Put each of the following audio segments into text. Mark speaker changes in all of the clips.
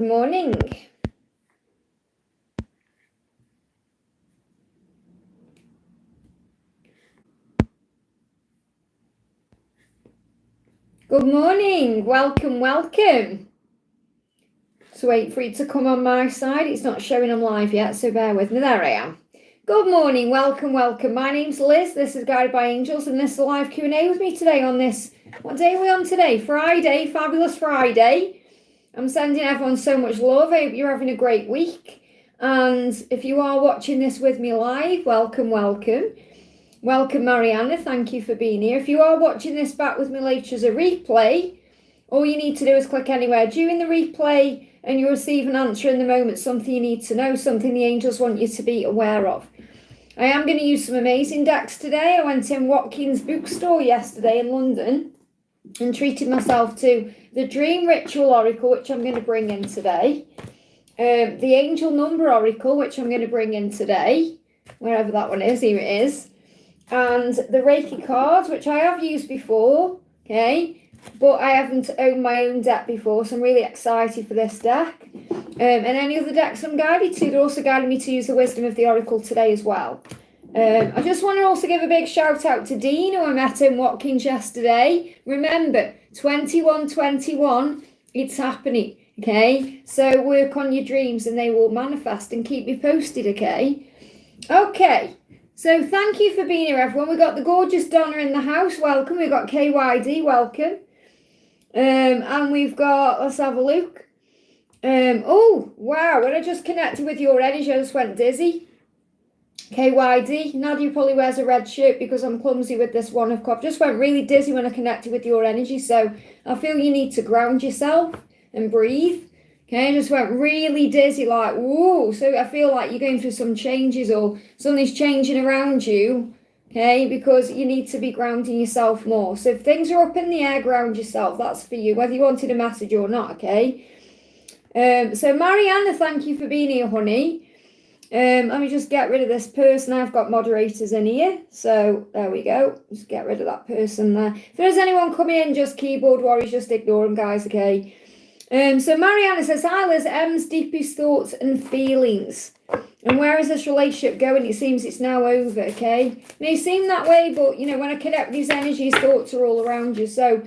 Speaker 1: Good morning. Good morning. Welcome, welcome. So wait for it to come on my side. It's not showing I'm live yet, so bear with me. There I am. Good morning. Welcome, welcome. My name's Liz. This is Guided by Angels, and this is a live Q&A with me today on this. What day are we on today? Friday. Fabulous Friday. I'm sending everyone so much love. I hope you're having a great week. And if you are watching this with me live, welcome, welcome. Welcome, Mariana. Thank you for being here. If you are watching this back with me later as a replay, all you need to do is click anywhere during the replay and you'll receive an answer in the moment, something you need to know, something the angels want you to be aware of. I am going to use some amazing decks today. I went in Watkins bookstore yesterday in London and treated myself to the Dream Ritual Oracle, which I'm going to bring in today. The Angel Number Oracle, which I'm going to bring in today, wherever that one is, here it is. And the Reiki cards, which I have used before, okay, but I haven't owned my own deck before, so I'm really excited for this deck. And any other decks I'm guided to, they're also guiding me to use the wisdom of the Oracle today as well. I just want to also give a big shout out to Dean, who I met in Watkins yesterday. Remember, 2121, it's happening, okay? So work on your dreams and they will manifest, and keep me posted, okay? Okay, so thank you for being here, everyone. We've got the gorgeous Donna in the house. Welcome. We've got KYD. Welcome. And we've got, let's have a look. Oh, wow. When I just connected with your energy, I just went dizzy. KYD, Nadia probably wears a red shirt because I'm clumsy with this one of cups. Just went really dizzy when I connected with your energy. So I feel you need to ground yourself and breathe. Okay, just went really dizzy, like, whoa. So I feel like you're going through some changes or something's changing around you. Okay, because you need to be grounding yourself more. So if things are up in the air, ground yourself. That's for you, whether you wanted a message or not, okay? So Mariana, thank you for being here, honey. Let me just get rid of this person. I've got moderators in here. So there we go. Just get rid of that person there. If there's anyone coming in, just keyboard warriors, just ignore them, guys, okay? So Mariana says, hi Liz, M's deepest thoughts and feelings. And where is this relationship going? It seems it's now over, okay? It may seem that way, but, you know, when I connect with these energies, thoughts are all around you. So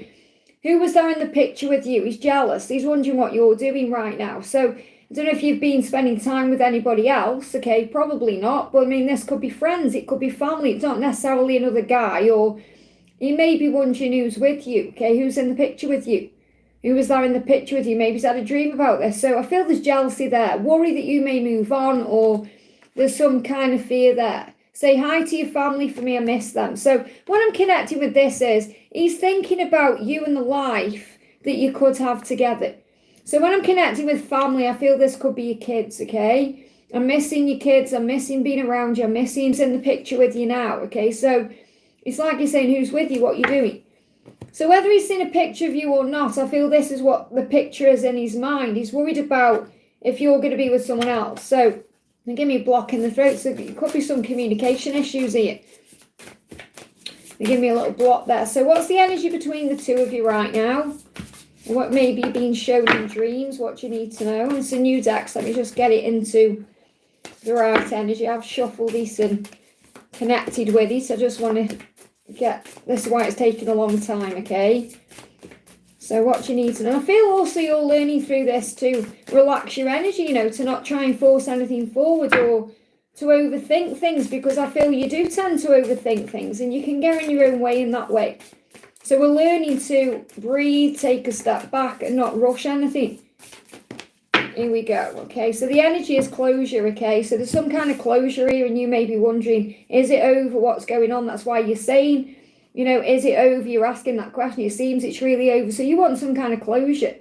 Speaker 1: who was there in the picture with you? He's jealous. He's wondering what you're doing right now. So I don't know if you've been spending time with anybody else, okay? Probably not. But, I mean, this could be friends. It could be family. It's not necessarily another guy. Or you may be wondering who's with you, okay? Who's in the picture with you? Who was there in the picture with you? Maybe he's had a dream about this. So I feel there's jealousy there. Worry that you may move on, or there's some kind of fear there. Say hi to your family for me. I miss them. So what I'm connecting with this is he's thinking about you and the life that you could have together. So when I'm connecting with family, I feel this could be your kids, okay? I'm missing your kids. I'm missing being around you. I'm missing who's in the picture with you now, okay? So it's like you're saying, who's with you? What you're doing? So whether he's seen a picture of you or not, I feel this is what the picture is in his mind. He's worried about if you're going to be with someone else. So they give me a block in the throat. So it could be some communication issues here. They give me a little block there. So what's the energy between the two of you right now? What may be being shown in dreams? What do you need to know? It's a new deck, so let me just get it into the right energy. I've shuffled this and connected with it. I just want to get, this is why it's taken a long time, okay? So what you need to know. I feel also you're learning through this to relax your energy, you know, to not try and force anything forward or to overthink things, because I feel you do tend to overthink things and you can get in your own way in that way. So we're learning to breathe, take a step back and not rush anything. Here we go, okay? So the energy is closure, okay? So there's some kind of closure here and you may be wondering, is it over? What's going on? That's why you're saying, you know, is it over? You're asking that question. It seems it's really over. So you want some kind of closure.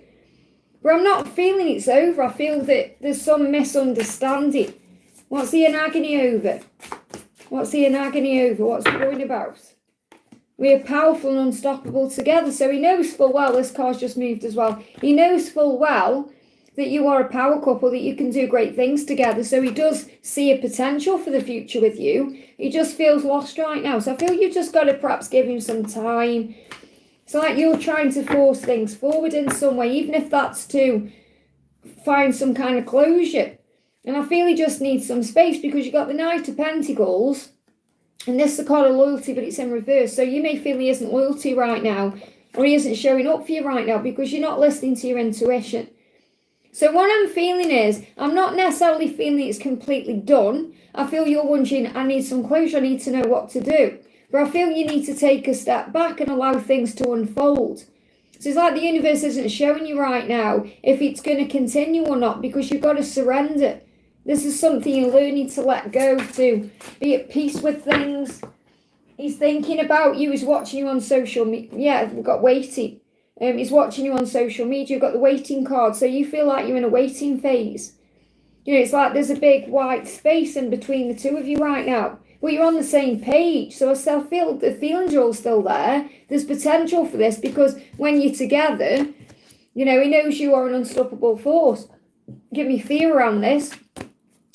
Speaker 1: But I'm not feeling it's over. I feel that there's some misunderstanding. What's he in agony over? What's he in agony over? What's he worrying about? We are powerful and unstoppable together. So he knows full well, this card's just moved as well. He knows full well that you are a power couple, that you can do great things together. So he does see a potential for the future with you. He just feels lost right now. So I feel you've just got to perhaps give him some time. It's like you're trying to force things forward in some way, even if that's to find some kind of closure. And I feel he just needs some space because you've got the Knight of Pentacles, and this is the card of loyalty, but it's in reverse. So you may feel he isn't loyal to you right now, or he isn't showing up for you right now because you're not listening to your intuition. So what I'm feeling is, I'm not necessarily feeling it's completely done. I feel you're wondering, I need some closure, I need to know what to do. But I feel you need to take a step back and allow things to unfold. So it's like the universe isn't showing you right now if it's going to continue or not, because you've got to surrender. This is something you're learning to let go, to be at peace with things. He's thinking about you, he's watching you on social media. Yeah, we've got waiting. He's watching you on social media. You've got the waiting card. So you feel like you're in a waiting phase. You know, it's like there's a big white space in between the two of you right now. But you're on the same page. So I still feel the feelings are all still there. There's potential for this because when you're together, you know, he knows you are an unstoppable force. Give me fear around this.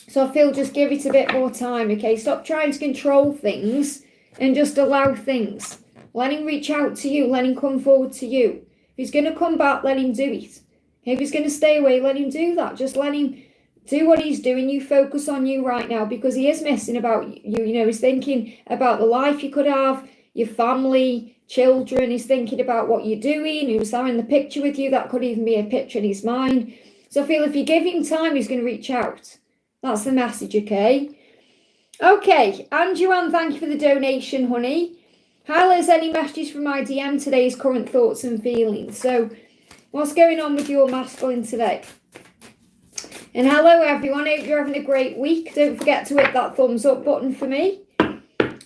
Speaker 1: So I feel just give it a bit more time, okay? Stop trying to control things and just allow things. Let him reach out to you. Let him come forward to you. If he's going to come back, let him do it. If he's going to stay away, let him do that. Just let him do what he's doing. You focus on you right now because he is missing about you. You know, he's thinking about the life you could have, your family, children. He's thinking about what you're doing. He was there in the picture with you. That could even be a picture in his mind. So I feel if you give him time, he's going to reach out. That's the message, okay? Okay, and Joanne, thank you for the donation, honey. Hi Liz, any messages from my DM today's current thoughts and feelings? So what's going on with your masculine today? And hello everyone, I hope you're having a great week. Don't forget to hit that thumbs up button for me.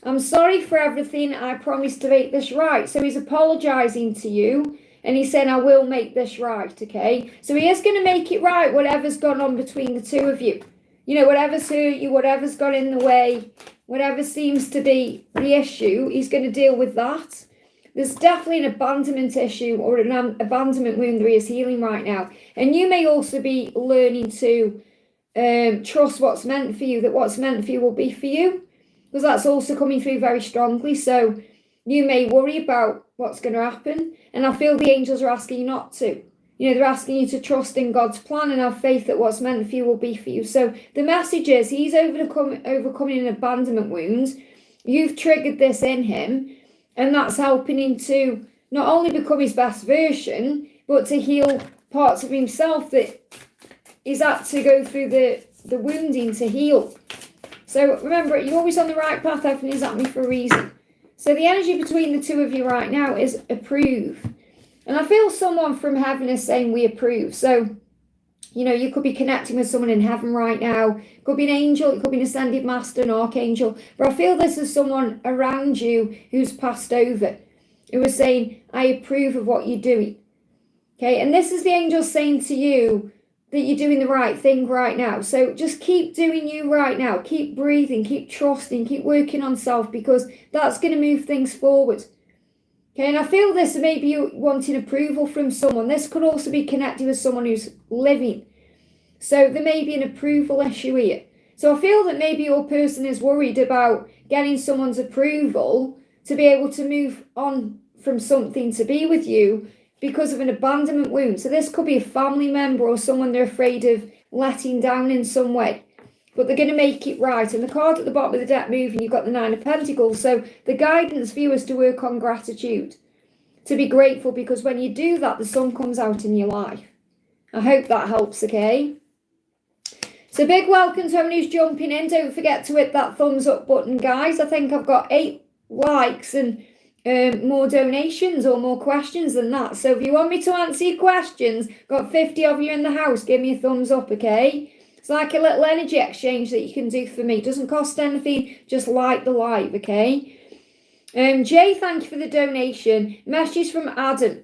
Speaker 1: I'm sorry for everything, I promised to make this right. So he's apologising to you and he's saying I will make this right, okay? So he is going to make it right, whatever's gone on between the two of you. You know, whatever's hurt you, whatever's got in the way, whatever seems to be the issue, he's going to deal with that. There's definitely an abandonment issue or an abandonment wound that he is healing right now. And you may also be learning to trust what's meant for you, that what's meant for you will be for you. Because that's also coming through very strongly. So you may worry about what's going to happen. And I feel the angels are asking you not to. You know, they're asking you to trust in God's plan and have faith that what's meant for you will be for you. So the message is he's overcoming an abandonment wound. You've triggered this in him, and that's helping him to not only become his best version, but to heal parts of himself that he's had to go through the wounding to heal. So remember, you're always on the right path. Everything is happening for a reason. So the energy between the two of you right now is approve. And I feel someone from heaven is saying we approve. So, you know, you could be connecting with someone in heaven right now. It could be an angel, it could be an ascended master, an archangel. But I feel this is someone around you who's passed over, who is saying, I approve of what you're doing. Okay, and this is the angel saying to you that you're doing the right thing right now. So just keep doing you right now. Keep breathing, keep trusting, keep working on self, because that's going to move things forward. Okay, and I feel this maybe you wanting approval from someone. This could also be connected with someone who's living. So there may be an approval issue here. So I feel that maybe your person is worried about getting someone's approval to be able to move on from something to be with you because of an abandonment wound. So this could be a family member or someone they're afraid of letting down in some way. But they're going to make it right. And the card at the bottom of the deck moving, you've got the Nine of Pentacles. So the guidance for you is to work on gratitude, to be grateful, because when you do that, the sun comes out in your life. I hope that helps, okay? So big welcome to everyone who's jumping in. Don't forget to hit that thumbs up button, guys. I think I've got 8 likes and more donations or more questions than that. So if you want me to answer your questions, got 50 of you in the house, give me a thumbs up, okay? It's like a little energy exchange that you can do for me. It doesn't cost anything, just like the live, okay? Jay, thank you for the donation. Message from Adam.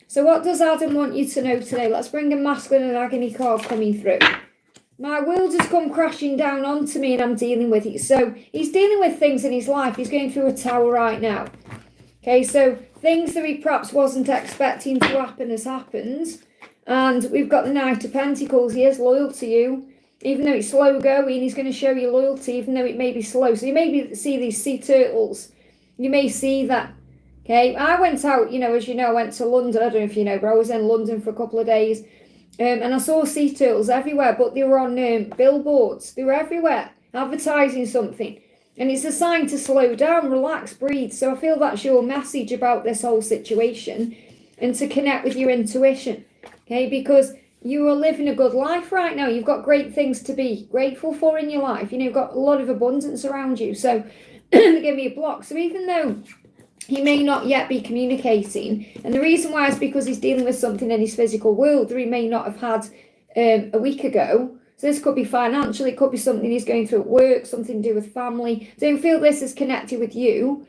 Speaker 1: So what does Adam want you to know today? Let's bring a masculine and agony card coming through. My world has come crashing down onto me and I'm dealing with it. So he's dealing with things in his life. He's going through a tower right now. Okay, so things that he perhaps wasn't expecting to happen has happened. And we've got the Knight of Pentacles. He is loyal to you. Even though it's slow going, he's going to show you loyalty, even though it may be slow. So you may see these sea turtles. You may see that. Okay, I went out, you know, as you know, I went to London. I don't know if you know, but I was in London for a couple of days. And I saw sea turtles everywhere, but they were on billboards. They were everywhere, advertising something. And it's a sign to slow down, relax, breathe. So I feel that's your message about this whole situation, and to connect with your intuition, okay? Because you are living a good life right now. You've got great things to be grateful for in your life. You know, you've got a lot of abundance around you. So they give me a block. So even though he may not yet be communicating, and the reason why is because he's dealing with something in his physical world that he may not have had a week ago. So this could be financial, it could be something he's going through at work, something to do with family. Don't feel this is connected with you.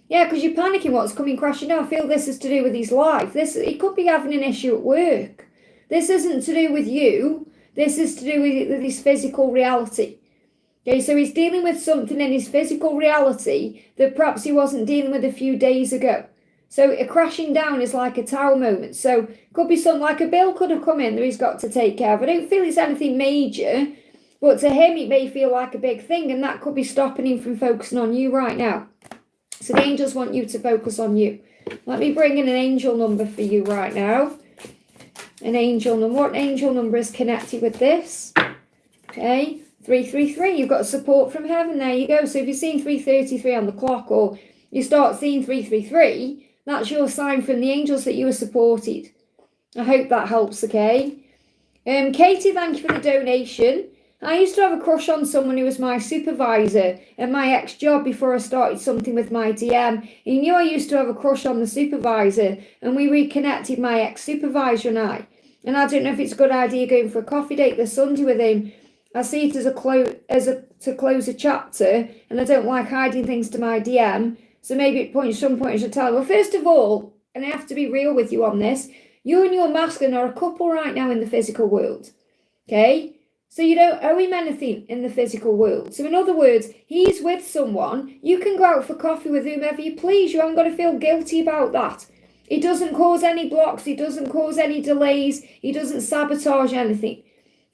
Speaker 1: Yeah, because you're panicking what's coming crashing down. I feel this is to do with his life. He could be having an issue at work. This isn't to do with you. This is to do with his physical reality. Okay, so he's dealing with something in his physical reality that perhaps he wasn't dealing with a few days ago. So a crashing down is like a tower moment. So it could be something like a bill could have come in that he's got to take care of. I don't feel it's anything major, but to him it may feel like a big thing, and that could be stopping him from focusing on you right now. So the angels want you to focus on you. Let me bring in an angel number for you right now. An angel number. What angel number is connected with this? Okay, 333. You've got support from heaven. There you go. So if you're seeing 333 on the clock, or you start seeing 333, that's your sign from the angels that you were supported. I hope that helps, okay? Katie, thank you for the donation. I used to have a crush on someone who was my supervisor at my ex-job before I started something with my DM. He knew I used to have a crush on the supervisor, and we reconnected, my ex-supervisor and I. And I don't know if it's a good idea going for a coffee date this Sunday with him. I see it as to close a chapter, and I don't like hiding things to my DM. So maybe at some point I should tell him. Well, first of all, and I have to be real with you on this, you and your masculine are a couple right now in the physical world. Okay? So you don't owe him anything in the physical world. So in other words, he's with someone. You can go out for coffee with whomever you please. You haven't got to feel guilty about that. He doesn't cause any blocks. He doesn't cause any delays. He doesn't sabotage anything.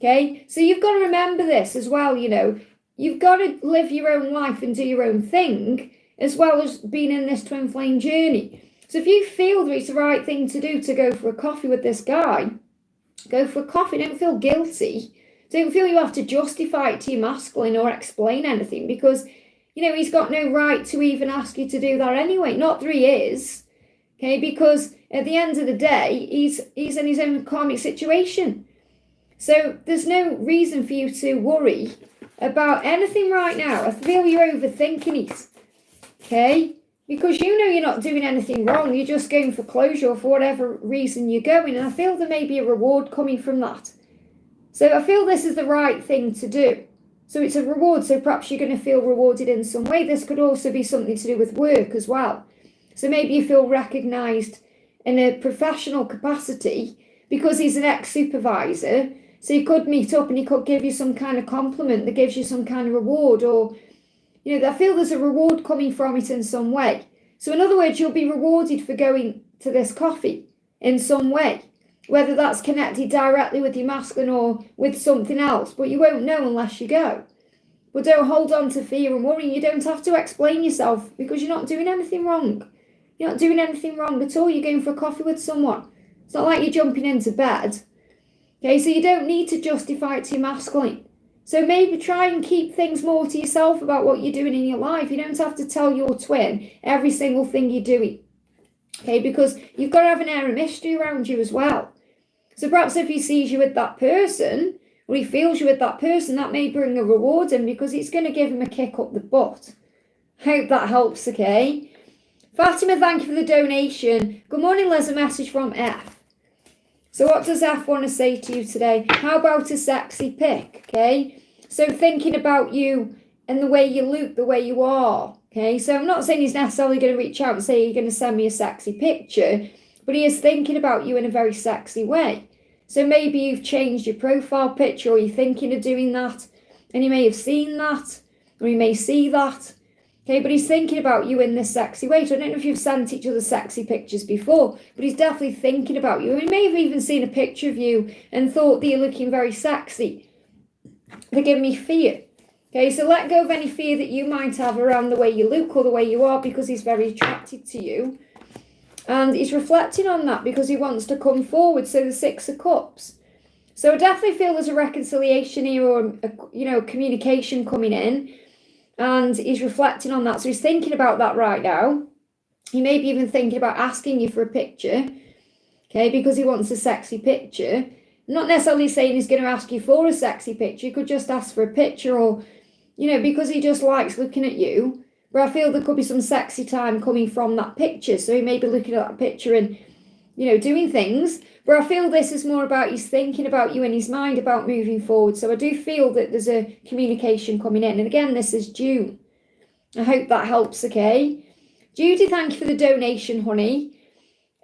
Speaker 1: Okay? So you've got to remember this as well, you know. You've got to live your own life and do your own thing, as well as being in this twin flame journey. So if you feel that it's the right thing to do to go for a coffee with this guy, go for a coffee. Don't feel guilty. Don't feel you have to justify it to your masculine or explain anything, because, you know, he's got no right to even ask you to do that anyway. Not that he is, okay? Because at the end of the day, he's in his own karmic situation. So there's no reason for you to worry about anything right now. I feel you're overthinking it, okay? Because you know you're not doing anything wrong. You're just going for closure, or for whatever reason you're going. And I feel there may be a reward coming from that. So I feel this is the right thing to do. So it's a reward. So perhaps you're going to feel rewarded in some way. This could also be something to do with work as well. So maybe you feel recognised in a professional capacity because he's an ex-supervisor. So you could meet up and he could give you some kind of compliment that gives you some kind of reward, or, you know, I feel there's a reward coming from it in some way. So in other words, you'll be rewarded for going to this coffee in some way, whether that's connected directly with your masculine or with something else, but you won't know unless you go. But don't hold on to fear and worry. You don't have to explain yourself, because you're not doing anything wrong. You're not doing anything wrong at all. You're going for a coffee with someone. It's not like you're jumping into bed. Okay, so you don't need to justify it to your masculine. So maybe try and keep things more to yourself about what you're doing in your life. You don't have to tell your twin every single thing you're doing. Okay, because you've got to have an air of mystery around you as well. So perhaps if he sees you with that person, or he feels you with that person, that may bring a reward in, because it's going to give him a kick up the butt. Hope that helps, okay? Fatima, thank you for the donation. Good morning, Liz, a message from F. So what does F want to say to you today? How about a sexy pic, okay? So thinking about you and the way you look, the way you are, okay? So I'm not saying he's necessarily going to reach out and say, you're going to send me a sexy picture, but he is thinking about you in a very sexy way. So maybe you've changed your profile picture, or you're thinking of doing that, and he may have seen that, or he may see that. Okay, but he's thinking about you in this sexy way. So I don't know if you've sent each other sexy pictures before, but he's definitely thinking about you. He may have even seen a picture of you and thought that you're looking very sexy. They're giving me fear. Okay, so let go of any fear that you might have around the way you look or the way you are, because he's very attracted to you. And he's reflecting on that because he wants to come forward. So the Six of Cups. So I definitely feel there's a reconciliation here, or communication coming in, and he's reflecting on that. So he's thinking about that right now. He may be even thinking about asking you for a picture, okay, because he wants a sexy picture. Not necessarily saying he's going to ask you for a sexy picture. He could just ask for a picture, or, because he just likes looking at you. But I feel there could be some sexy time coming from that picture. So he may be looking at that picture and, doing things. But I feel this is more about he's thinking about you in his mind about moving forward. So I do feel that there's a communication coming in. And again, this is June. I hope that helps, okay? Judy, thank you for the donation, honey.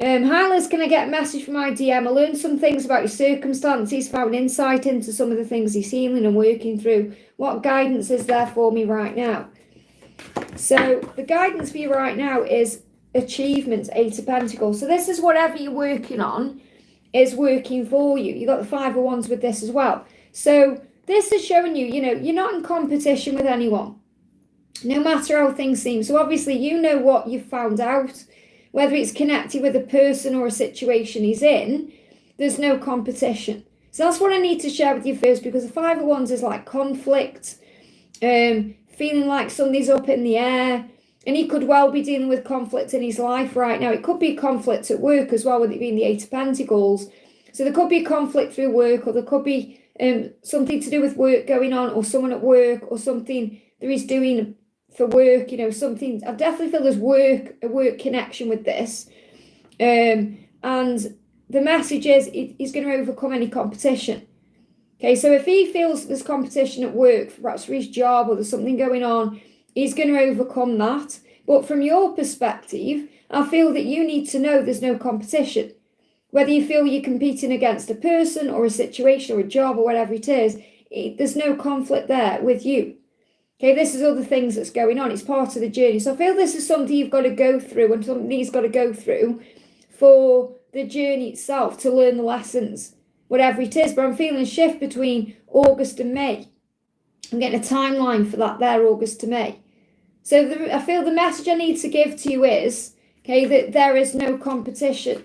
Speaker 1: Hi Liz, can I get a message from my DM? I learned some things about your circumstances, found insight into some of the things he's healing and working through. What guidance is there for me right now? So the guidance for you right now is achievements, 8 of Pentacles. So this is whatever you're working on is working for you. You got the 5 of Wands with this as well. So this is showing you, you're not in competition with anyone, no matter how things seem. So obviously you know what you've found out, whether it's connected with a person or a situation he's in, there's no competition. So that's what I need to share with you first, because the 5 of Wands is like conflict, feeling like something's up in the air, and he could well be dealing with conflict in his life right now. It could be conflict at work as well, with it being the 8 of Pentacles. So there could be a conflict through work, or there could be something to do with work going on, or someone at work, or something that he's doing for work, something. I definitely feel there's a work connection with this. And the message is he's going to overcome any competition. Okay, so if he feels there's competition at work, perhaps for his job, or there's something going on, he's going to overcome that. But from your perspective, I feel that you need to know there's no competition. Whether you feel you're competing against a person or a situation or a job or whatever it is, there's no conflict there with you. Okay, this is other things that's going on. It's part of the journey. So I feel this is something you've got to go through, and something he's got to go through for the journey itself, to learn the lessons, whatever it is. But I'm feeling a shift between August and May. I'm getting a timeline for that there, August to May. So I feel the message I need to give to you is, okay, that there is no competition.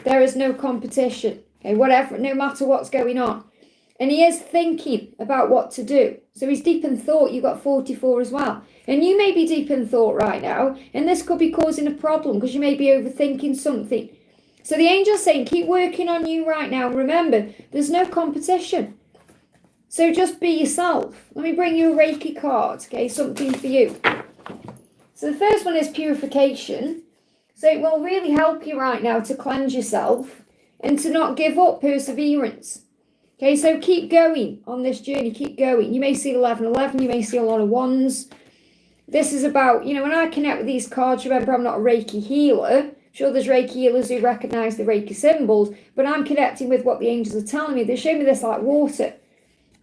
Speaker 1: There is no competition. Okay, whatever, no matter what's going on. And he is thinking about what to do. So he's deep in thought. You've got 44 as well. And you may be deep in thought right now, and this could be causing a problem because you may be overthinking something. So the angel's saying, keep working on you right now. Remember, there's no competition. So just be yourself. Let me bring you a Reiki card, okay, something for you. So the first one is purification. So it will really help you right now to cleanse yourself and to not give up, perseverance. Okay, so keep going on this journey, keep going. You may see 1111, you may see a lot of wands. This is about, when I connect with these cards, remember I'm not a Reiki healer. I'm sure there's Reiki healers who recognize the Reiki symbols, but I'm connecting with what the angels are telling me. They show me this like water,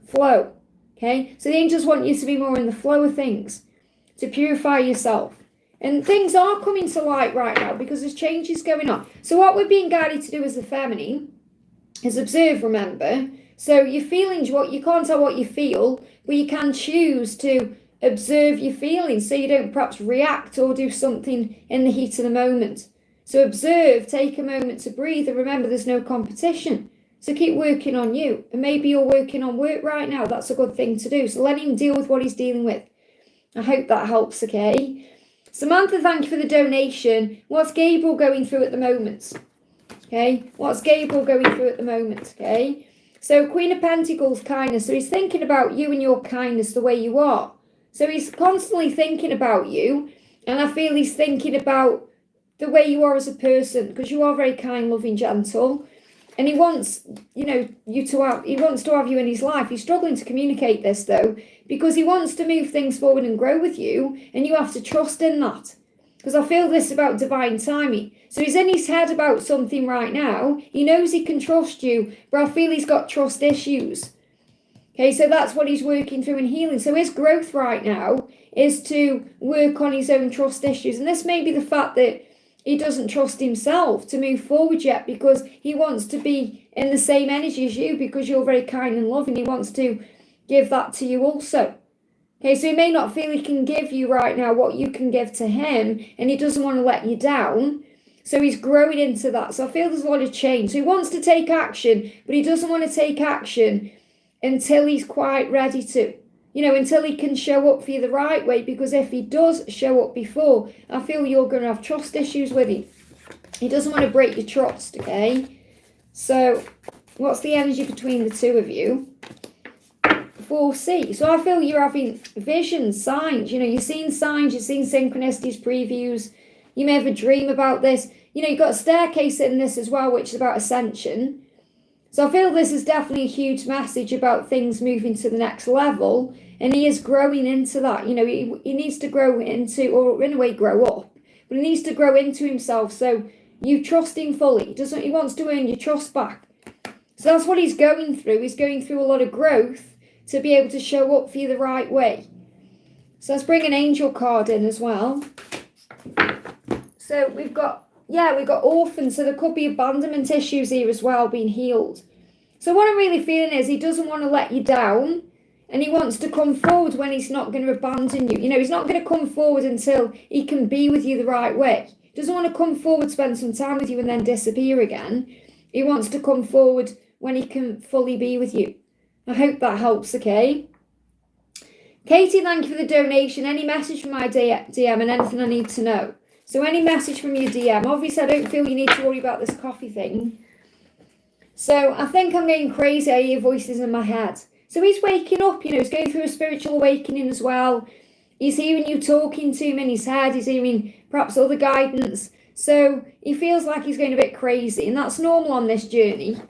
Speaker 1: flow. Okay, so the angels want you to be more in the flow of things, to purify yourself. And things are coming to light right now because there's changes going on. So what we're being guided to do as the feminine is observe, remember. So your feelings, you can't tell what you feel, but you can choose to observe your feelings so you don't perhaps react or do something in the heat of the moment. So observe, take a moment to breathe, and remember there's no competition. So keep working on you. And maybe you're working on work right now. That's a good thing to do. So let him deal with what he's dealing with. I hope that helps, okay? Samantha, thank you for the donation. What's Gabriel going through at the moment? Okay, what's Gabriel going through at the moment? Okay, so Queen of Pentacles, kindness. So he's thinking about you and your kindness, the way you are. So he's constantly thinking about you, and I feel he's thinking about the way you are as a person, because you are very kind, loving, gentle, and he wants, he wants to have you in his life. He's struggling to communicate this though, because he wants to move things forward and grow with you, and you have to trust in that. Because I feel this about divine timing. So he's in his head about something right now. He knows he can trust you, but I feel he's got trust issues. Okay, so that's what he's working through and healing. So his growth right now is to work on his own trust issues. And this may be the fact that he doesn't trust himself to move forward yet, because he wants to be in the same energy as you, because you're very kind and loving. He wants to give that to you also. Okay, so he may not feel he can give you right now what you can give to him, and he doesn't want to let you down. So he's growing into that. So I feel there's a lot of change. So he wants to take action, but he doesn't want to take action until he's quite ready to. Until he can show up for you the right way. Because if he does show up before, I feel you're going to have trust issues with him. He doesn't want to break your trust, okay? So what's the energy between the two of you? 4C. So I feel you're having visions, signs. You're seeing signs, you're seeing synchronicities, previews. You may have a dream about this. You've got a staircase in this as well, which is about ascension. So I feel this is definitely a huge message about things moving to the next level. And he is growing into that. He needs to grow into, or in a way grow up. But he needs to grow into himself. So you trust him fully. He wants to earn your trust back. So that's what he's going through. He's going through a lot of growth to be able to show up for you the right way. So let's bring an angel card in as well. So we've got orphans. So there could be abandonment issues here as well being healed. So what I'm really feeling is he doesn't want to let you down, and he wants to come forward when he's not going to abandon you. He's not going to come forward until he can be with you the right way. He doesn't want to come forward, spend some time with you and then disappear again. He wants to come forward when he can fully be with you. I hope that helps, okay? Katie, thank you for the donation. Any message from my DM and anything I need to know? So any message from your DM. Obviously, I don't feel you need to worry about this coffee thing. So I think I'm going crazy. I hear voices in my head. So he's waking up, he's going through a spiritual awakening as well. He's hearing you talking to him in his head. He's hearing perhaps other guidance. So he feels like he's going a bit crazy, and that's normal on this journey.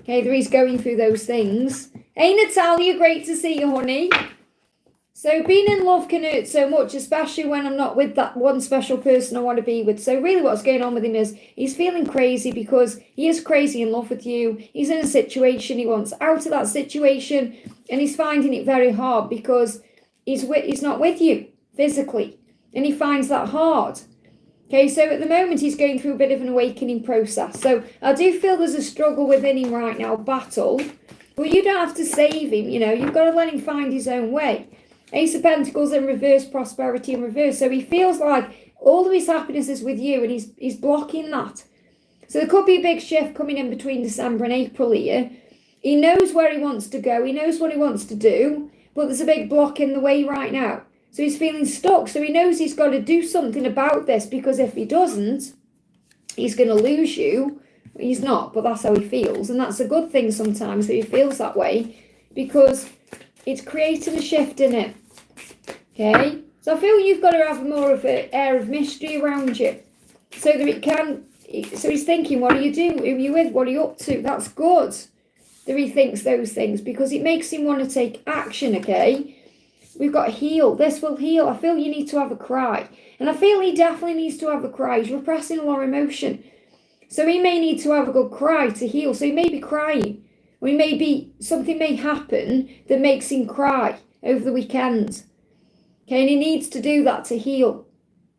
Speaker 1: Okay, he's going through those things. Hey, Natalia, great to see you, honey. So being in love can hurt so much, especially when I'm not with that one special person I want to be with. So really what's going on with him is he's feeling crazy because he is crazy in love with you. He's in a situation, he wants out of that situation, and he's finding it very hard because he's not with you physically, and he finds that hard. Okay, so at the moment he's going through a bit of an awakening process. So I do feel there's a struggle within him right now, battle. But you don't have to save him, you've got to let him find his own way. Ace of Pentacles in reverse, prosperity in reverse. So he feels like all of his happiness is with you, and he's blocking that. So there could be a big shift coming in between December and April here. He knows where he wants to go. He knows what he wants to do, but there's a big block in the way right now. So he's feeling stuck. So he knows he's got to do something about this, because if he doesn't, he's going to lose you. He's not, but that's how he feels. And that's a good thing sometimes that he feels that way, because it's creating a shift in it. Okay, so I feel you've got to have more of an air of mystery around you, so that it can. So he's thinking, what are you doing? Who are you with? What are you up to? That's good that he thinks those things, because it makes him want to take action. Okay, we've got heal. This will heal. I feel you need to have a cry, and I feel he definitely needs to have a cry. He's repressing a lot of emotion, so he may need to have a good cry to heal. So he may be crying, or something may happen that makes him cry over the weekend. Okay, and he needs to do that to heal.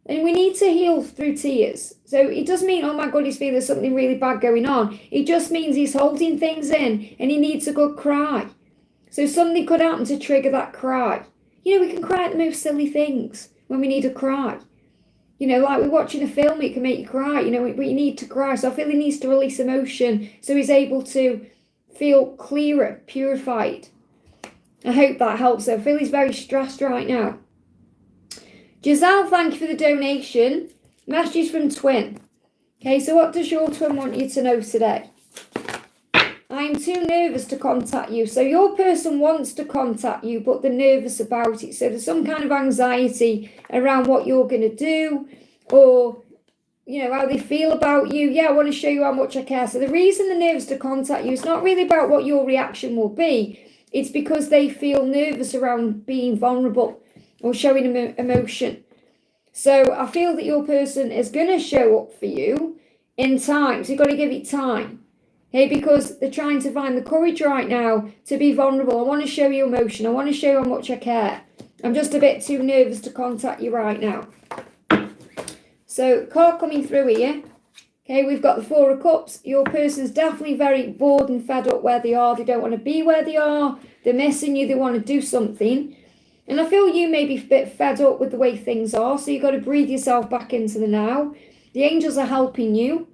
Speaker 1: And we need to heal through tears. So it doesn't mean, oh my God, he's feeling something really bad going on. It just means he's holding things in, and he needs a good cry. So something could happen to trigger that cry. We can cry at the most silly things when we need a cry. Like we're watching a film, it can make you cry. We need to cry. So I feel he needs to release emotion so he's able to feel clearer, purified. I hope that helps. I feel he's very stressed right now. Giselle, thank you for the donation. Message from Twin. Okay, so what does your twin want you to know today? I am too nervous to contact you. So your person wants to contact you, but they're nervous about it. So there's some kind of anxiety around what you're going to do, or, how they feel about you. Yeah, I want to show you how much I care. So the reason they're nervous to contact you is not really about what your reaction will be. It's because they feel nervous around being vulnerable or showing emotion. So I feel that your person is going to show up for you in time. So you've got to give it time. Okay, because they're trying to find the courage right now to be vulnerable. I want to show you emotion. I want to show how much I care. I'm just a bit too nervous to contact you right now. So card coming through here. Okay, we've got the Four of Cups. Your person's definitely very bored and fed up where they are. They don't want to be where they are. They're missing you. They want to do something. And I feel you may be a bit fed up with the way things are. So you've got to breathe yourself back into the now. The angels are helping you.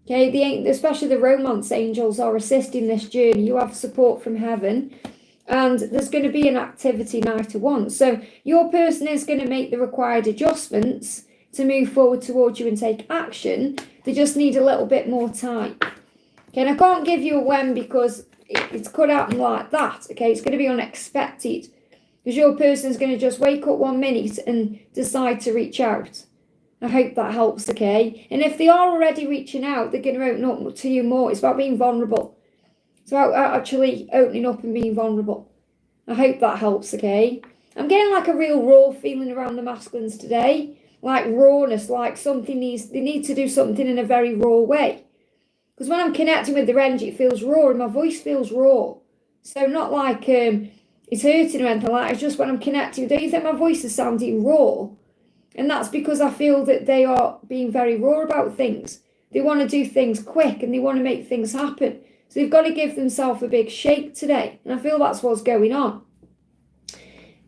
Speaker 1: Okay, especially the romance angels are assisting this journey. You have support from heaven. And there's going to be an activity night at once. So your person is going to make the required adjustments to move forward towards you and take action. They just need a little bit more time. Okay, and I can't give you a when because it could happen like that. Okay, it's going to be unexpected. Because your person is going to just wake up 1 minute and decide to reach out. I hope that helps, okay? And if they are already reaching out, they're going to open up to you more. It's about being vulnerable. It's about actually opening up and being vulnerable. I hope that helps, okay? I'm getting like a real raw feeling around the masculines today. Like rawness, like they need to do something in a very raw way. Because when I'm connecting with their energy, it feels raw and my voice feels raw. So not like it's hurting or anything like that. It's just when I'm connecting. Don't you think my voice is sounding raw? And that's because I feel that they are being very raw about things. They want to do things quick and they want to make things happen. So they've got to give themselves a big shake today. And I feel that's what's going on.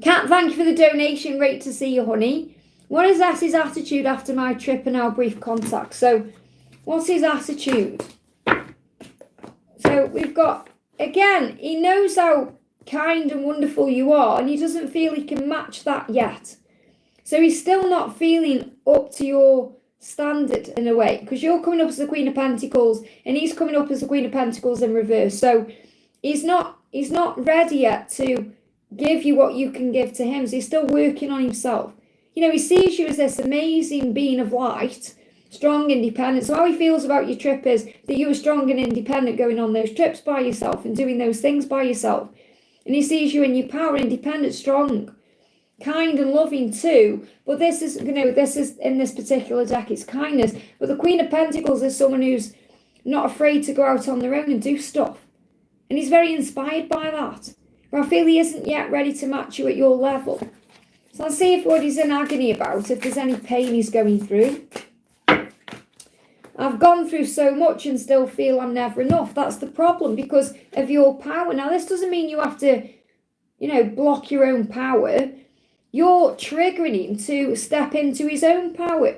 Speaker 1: Kat, thank you for the donation. Great to see you, honey. What is his attitude after my trip and our brief contact? So what's his attitude? So we've got, again, he knows how kind and wonderful you are. And he doesn't feel he can match that yet. So he's still not feeling up to your standard in a way, because you're coming up as the Queen of Pentacles and he's coming up as the Queen of Pentacles in reverse. So he's not ready yet to give you what you can give to him. So he's still working on himself. You know, he sees you as this amazing being of light, strong, independent. So how he feels about your trip is that you were strong and independent going on those trips by yourself and doing those things by yourself. And he sees you in your power, independent, strong, kind and loving too. But this is, this is in this particular deck, it's kindness. But the Queen of Pentacles is someone who's not afraid to go out on their own and do stuff. And he's very inspired by that. But I feel he isn't yet ready to match you at your level. So I'll see if what he's in agony about, if there's any pain he's going through. I've gone through so much and still feel I'm never enough. That's the problem because of your power. Now, this doesn't mean you have to, block your own power. You're triggering him to step into his own power.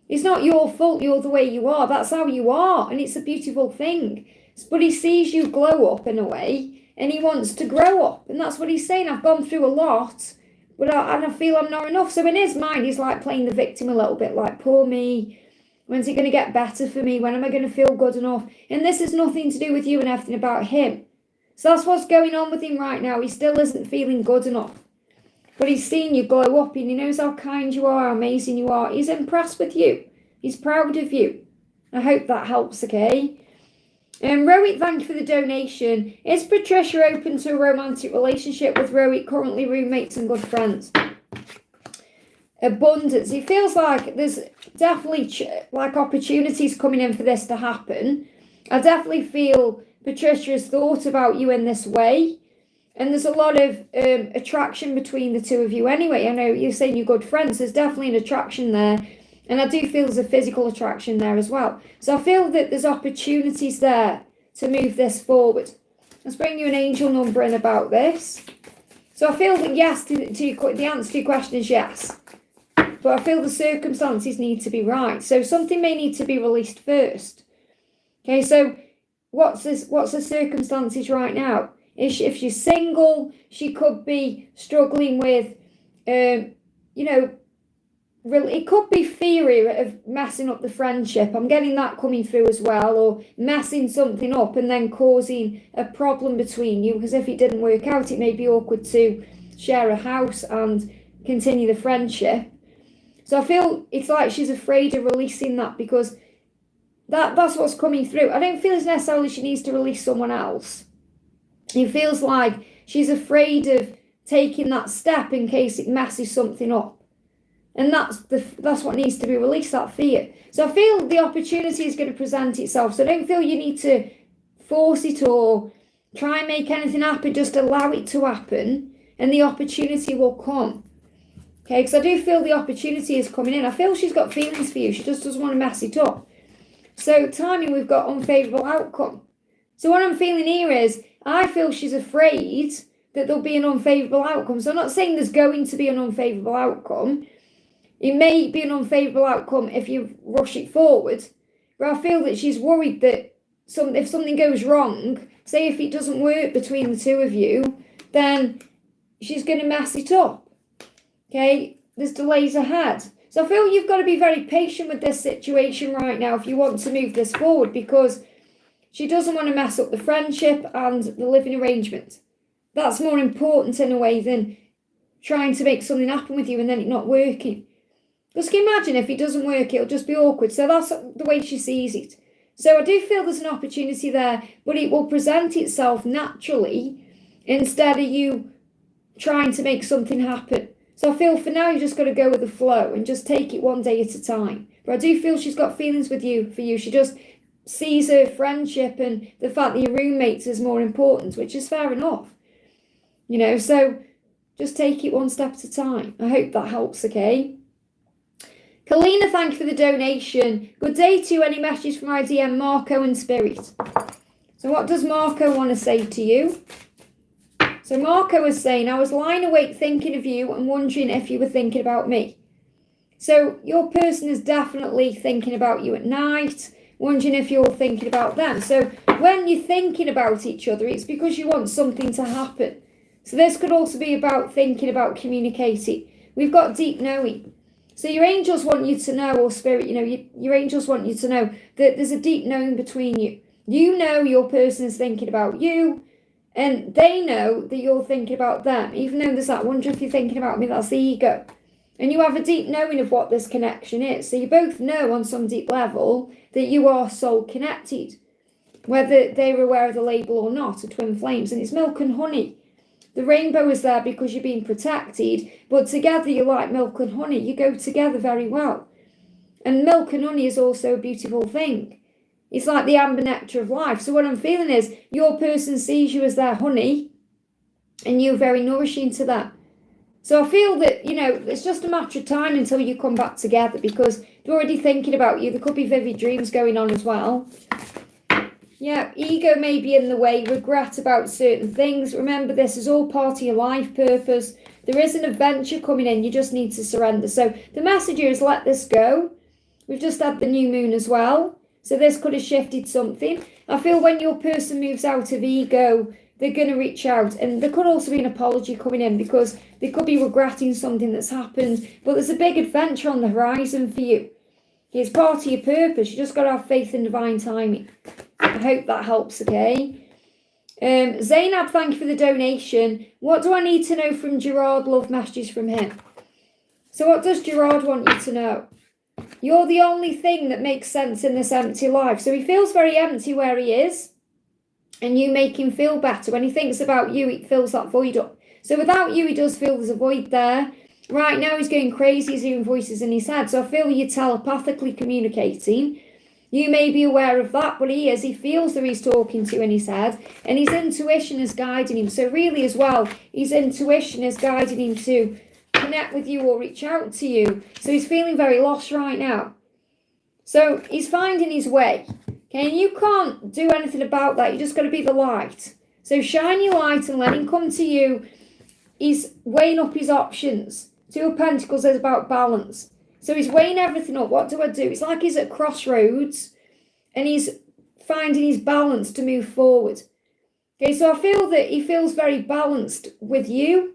Speaker 1: It's not your fault you're the way you are. That's how you are. And it's a beautiful thing. But he sees you glow up in a way. And he wants to grow up. And that's what he's saying. I've gone through a lot. But I feel I'm not enough. So in his mind, he's like playing the victim a little bit. Like, poor me. When's it going to get better for me? When am I going to feel good enough? And this has nothing to do with you and everything about him. So that's what's going on with him right now. He still isn't feeling good enough. But he's seen you glow up and he knows how kind you are, how amazing you are. He's impressed with you. He's proud of you. I hope that helps, okay? Rohit, thank you for the donation. Is Patricia open to a romantic relationship with Rohit, currently roommates and good friends? Abundance. It feels like there's definitely opportunities coming in for this to happen. I definitely feel Patricia has thought about you in this way. And there's a lot of attraction between the two of you anyway. I know you're saying you're good friends. There's definitely an attraction there. And I do feel there's a physical attraction there as well. So I feel that there's opportunities there to move this forward. Let's bring you an angel number in about this. So I feel that yes, the answer to your question is yes. But I feel the circumstances need to be right. So something may need to be released first. Okay, so what's the circumstances right now? If she's single, she could be struggling with, it could be fear of messing up the friendship. I'm getting that coming through as well, or messing something up and then causing a problem between you. Because if it didn't work out, it may be awkward to share a house and continue the friendship. So I feel it's like she's afraid of releasing that because that's what's coming through. I don't feel it's necessarily she needs to release someone else. It feels like she's afraid of taking that step in case it messes something up. And that's what needs to be released, that fear. So I feel the opportunity is going to present itself. So I don't feel you need to force it or try and make anything happen. Just allow it to happen and the opportunity will come. Okay, because I do feel the opportunity is coming in. I feel she's got feelings for you. She just doesn't want to mess it up. So timing, we've got unfavourable outcome. So what I'm feeling here is I feel she's afraid that there'll be an unfavourable outcome. So I'm not saying there's going to be an unfavourable outcome. It may be an unfavourable outcome if you rush it forward, but I feel that she's worried that if something goes wrong, say if it doesn't work between the two of you, then she's going to mess it up. Okay, there's delays ahead. So I feel you've got to be very patient with this situation right now if you want to move this forward, because she doesn't want to mess up the friendship and the living arrangement. That's more important in a way than trying to make something happen with you and then it not working. Just imagine if it doesn't work, it'll just be awkward. So that's the way she sees it. So I do feel there's an opportunity there, but it will present itself naturally instead of you trying to make something happen. So I feel for now you just got to go with the flow and just take it one day at a time. But I do feel she's got feelings for you. She just sees her friendship and the fact that you're roommates is more important, which is fair enough. So just take it one step at a time. I hope that helps, okay? Kalina, thank you for the donation. Good day to you. Any message from my DM, Marco and Spirit? So what does Marco want to say to you? So Marco was saying, I was lying awake thinking of you and wondering if you were thinking about me. So your person is definitely thinking about you at night, wondering if you're thinking about them. So when you're thinking about each other, it's because you want something to happen. So this could also be about thinking about communicating. We've got deep knowing. So your angels want you to know, or spirit, your angels want you to know that there's a deep knowing between you. You know your person is thinking about you, and they know that you're thinking about them. Even though there's that, wonder if you're thinking about me, that's the ego. And you have a deep knowing of what this connection is. So you both know on some deep level that you are soul connected. Whether they're aware of the label or not, are twin flames. And it's milk and honey. The rainbow is there because you're being protected, but together you're like milk and honey. You go together very well. And milk and honey is also a beautiful thing. It's like the amber nectar of life. So what I'm feeling is your person sees you as their honey and you're very nourishing to them. So I feel that, it's just a matter of time until you come back together because they're already thinking about you. There could be vivid dreams going on as well. Yeah, ego may be in the way, regret about certain things. Remember, this is all part of your life purpose. There is an adventure coming in. You just need to surrender. So the message here is let this go. We've just had the new moon as well. So this could have shifted something. I feel when your person moves out of ego, they're going to reach out. And there could also be an apology coming in because they could be regretting something that's happened. But there's a big adventure on the horizon for you. It's part of your purpose. You just got to have faith in divine timing. I hope that helps, okay? Zainab, thank you for the donation. What do I need to know from Gerard? Love messages from him. So what does Gerard want you to know? You're the only thing that makes sense in this empty life. So he feels very empty where he is. And you make him feel better. When he thinks about you, it fills that void up. So without you, he does feel there's a void there. Right now, he's going crazy. He's hearing voices in his head. So I feel you're telepathically communicating. You may be aware of that, but he feels that he's talking to you in his head, and his intuition is guiding him. So really as well, his intuition is guiding him to connect with you or reach out to you. So he's feeling very lost right now. So he's finding his way. Okay, and you can't do anything about that. You just got to be the light. So shine your light and let him come to you. He's weighing up his options. Two of Pentacles is about balance. So he's weighing everything up. What do I do? It's like he's at crossroads and he's finding his balance to move forward. Okay, so I feel that he feels very balanced with you.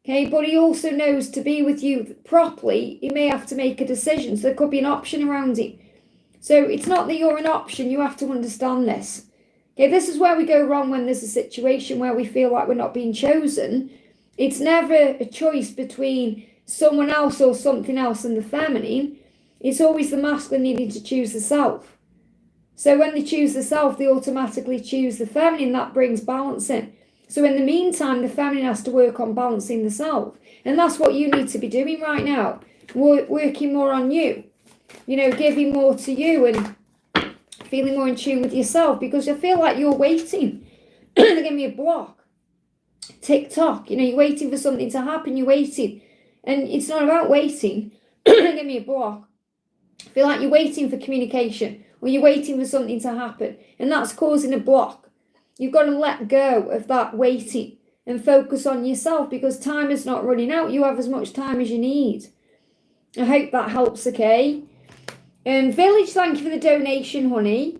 Speaker 1: Okay, but he also knows to be with you properly, he may have to make a decision. So there could be an option around him. So it's not that you're an option. You have to understand this. Okay, this is where we go wrong when there's a situation where we feel like we're not being chosen. It's never a choice between someone else or something else and the feminine. It's always the masculine needing to choose the self. So when they choose the self, they automatically choose the feminine. That brings balance in. So in the meantime, the feminine has to work on balancing the self. And that's what you need to be doing right now. Working more on you. Giving more to you and feeling more in tune with yourself. Because I feel like you're waiting. They give me a block. TikTok. You're waiting for something to happen. You're waiting. And it's not about waiting. Give me a block. I feel like you're waiting for communication or you're waiting for something to happen. And that's causing a block. You've got to let go of that waiting and focus on yourself because time is not running out. You have as much time as you need. I hope that helps, okay? Village, thank you for the donation, honey.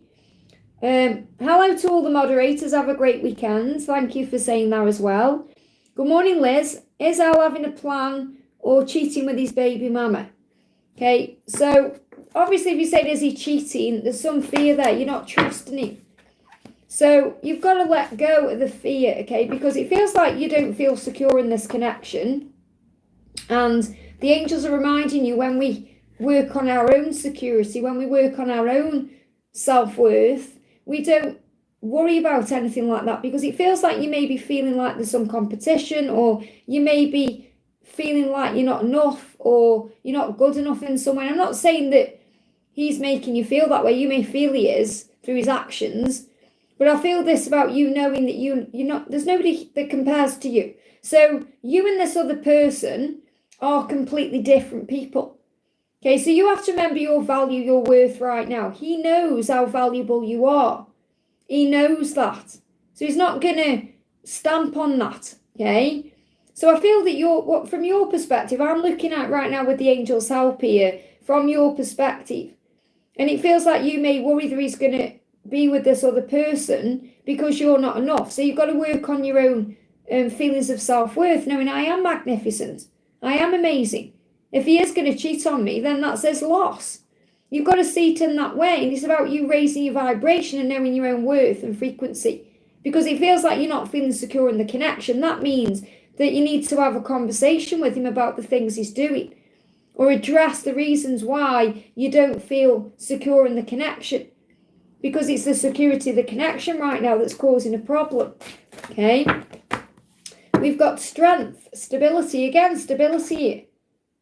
Speaker 1: Hello to all the moderators. Have a great weekend. Thank you for saying that as well. Good morning, Liz. Is Al having a plan or cheating with his baby mama? Okay, so obviously if you say, is he cheating, there's some fear there. You're not trusting him. So you've got to let go of the fear, okay? Because it feels like you don't feel secure in this connection. And the angels are reminding you, when we work on our own security, when we work on our own self-worth, we don't worry about anything like that, because it feels like you may be feeling like there's some competition, or you may be feeling like you're not enough, or you're not good enough in some way. I'm not saying that he's making you feel that way. You may feel he is through his actions, but I feel this about you, knowing that you're not, there's nobody that compares to you. So you and this other person are completely different people. Okay, so you have to remember your value, your worth right now. He knows how valuable you are. He knows that. So he's not going to stamp on that, okay? So I feel that from your perspective, I'm looking at right now with the angels' help here, from your perspective. And it feels like you may worry that he's going to be with this other person because you're not enough. So you've got to work on your own feelings of self-worth, knowing I am magnificent. I am amazing. If he is going to cheat on me, then that's his loss. You've got to see it in that way. And it's about you raising your vibration and knowing your own worth and frequency. Because it feels like you're not feeling secure in the connection. That means that you need to have a conversation with him about the things he's doing, or address the reasons why you don't feel secure in the connection. Because it's the security of the connection right now that's causing a problem. Okay? We've got strength, stability. Again, stability here.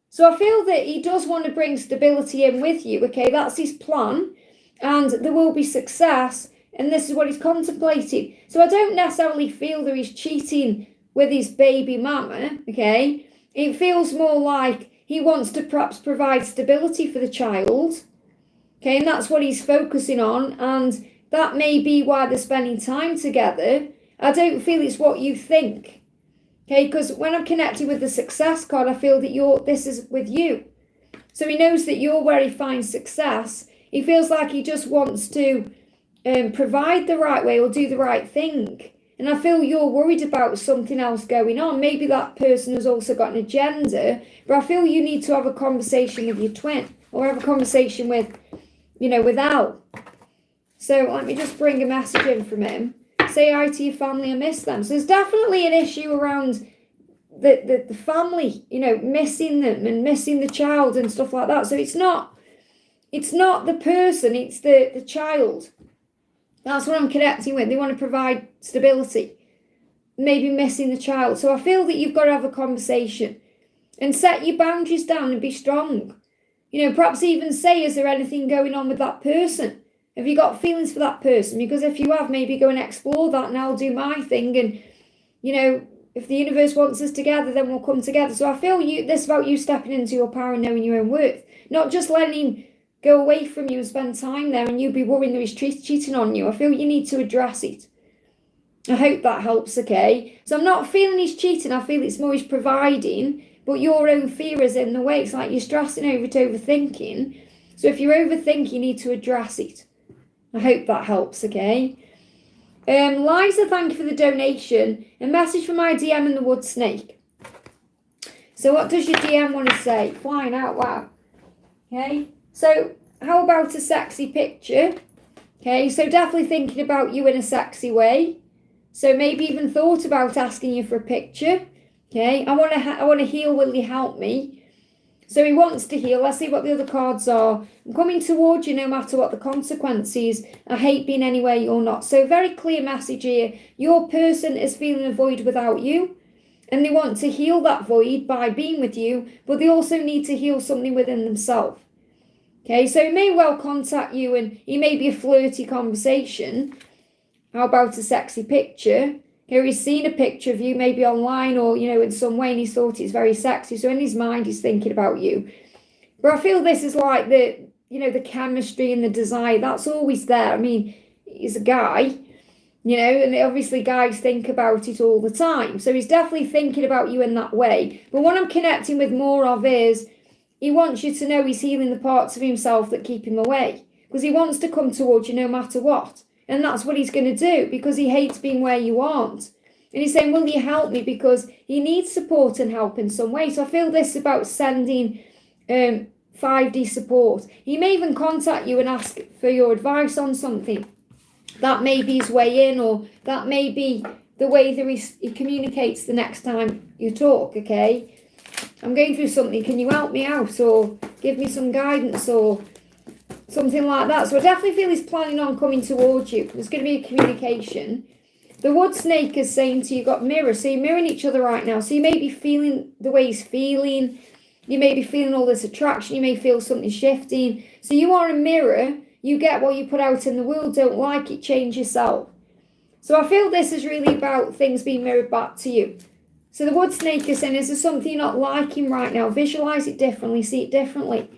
Speaker 1: So I feel that he does want to bring stability in with you, okay? That's his plan, and there will be success, and this is what he's contemplating. So I don't necessarily feel that he's cheating with his baby mama, okay? It feels more like he wants to perhaps provide stability for the child, okay? And that's what he's focusing on, and that may be why they're spending time together. I don't feel it's what you think. Okay, because when I'm connected with the success card, I feel that this is with you. So he knows that you're where he finds success. He feels like he just wants to provide the right way or do the right thing. And I feel you're worried about something else going on. Maybe that person has also got an agenda, but I feel you need to have a conversation with your twin, or have a conversation with, with Al. So let me just bring a message in from him. Say hi to your family and miss them. So there's definitely an issue around the family, missing them and missing the child and stuff like that. So it's not the person, it's the child. That's what I'm connecting with. They want to provide stability, maybe missing the child. So I feel that you've got to have a conversation and set your boundaries down and be strong. Perhaps even say, is there anything going on with that person? Have you got feelings for that person? Because if you have, maybe go and explore that, and I'll do my thing. And, if the universe wants us together, then we'll come together. So I feel this about you stepping into your power and knowing your own worth. Not just letting him go away from you and spend time there and you be worrying that he's cheating on you. I feel you need to address it. I hope that helps, okay? So I'm not feeling he's cheating. I feel it's more he's providing, but your own fear is in the way. It's like you're stressing over it, overthinking. So if you're overthinking, you need to address it. I hope that helps, okay? Liza, thank you for the donation. A message from my DM in the wood snake. So what does your DM want to say? Flying out, wow. Okay, so how about a sexy picture? Okay, so definitely thinking about you in a sexy way. So maybe even thought about asking you for a picture. Okay, I want to heal, will you help me? So he wants to heal. Let's see what the other cards are. I'm coming towards you no matter what the consequences. I hate being anywhere you're not. So very clear message here. Your person is feeling a void without you, and they want to heal that void by being with you, but they also need to heal something within themselves. Okay, so he may well contact you, and it may be a flirty conversation. How about a sexy picture? Here he's seen a picture of you, maybe online or, in some way, and he's thought it's very sexy. So in his mind, he's thinking about you. But I feel this is like the chemistry and the desire. That's always there. I mean, he's a guy, and obviously guys think about it all the time. So he's definitely thinking about you in that way. But what I'm connecting with more of is he wants you to know he's healing the parts of himself that keep him away. Because he wants to come towards you no matter what. And that's what he's going to do, because he hates being where you aren't. And he's saying, will you help me? Because he needs support and help in some way. So I feel this about sending 5D support. He may even contact you and ask for your advice on something. That may be his way in, or that may be the way that he communicates the next time you talk, okay? I'm going through something, can you help me out, or give me some guidance, or something like that. So I definitely feel he's planning on coming towards you. There's going to be a communication. The wood snake is saying to you, got mirrors, so you're mirroring each other right now. So you may be feeling the way he's feeling. You may be feeling all this attraction. You may feel something shifting. So you are a mirror. You get what you put out in the world. Don't like it, change yourself. So I feel this is really about things being mirrored back to you. So the wood snake is saying, is there something you're not liking right now? Visualize it differently, see it differently.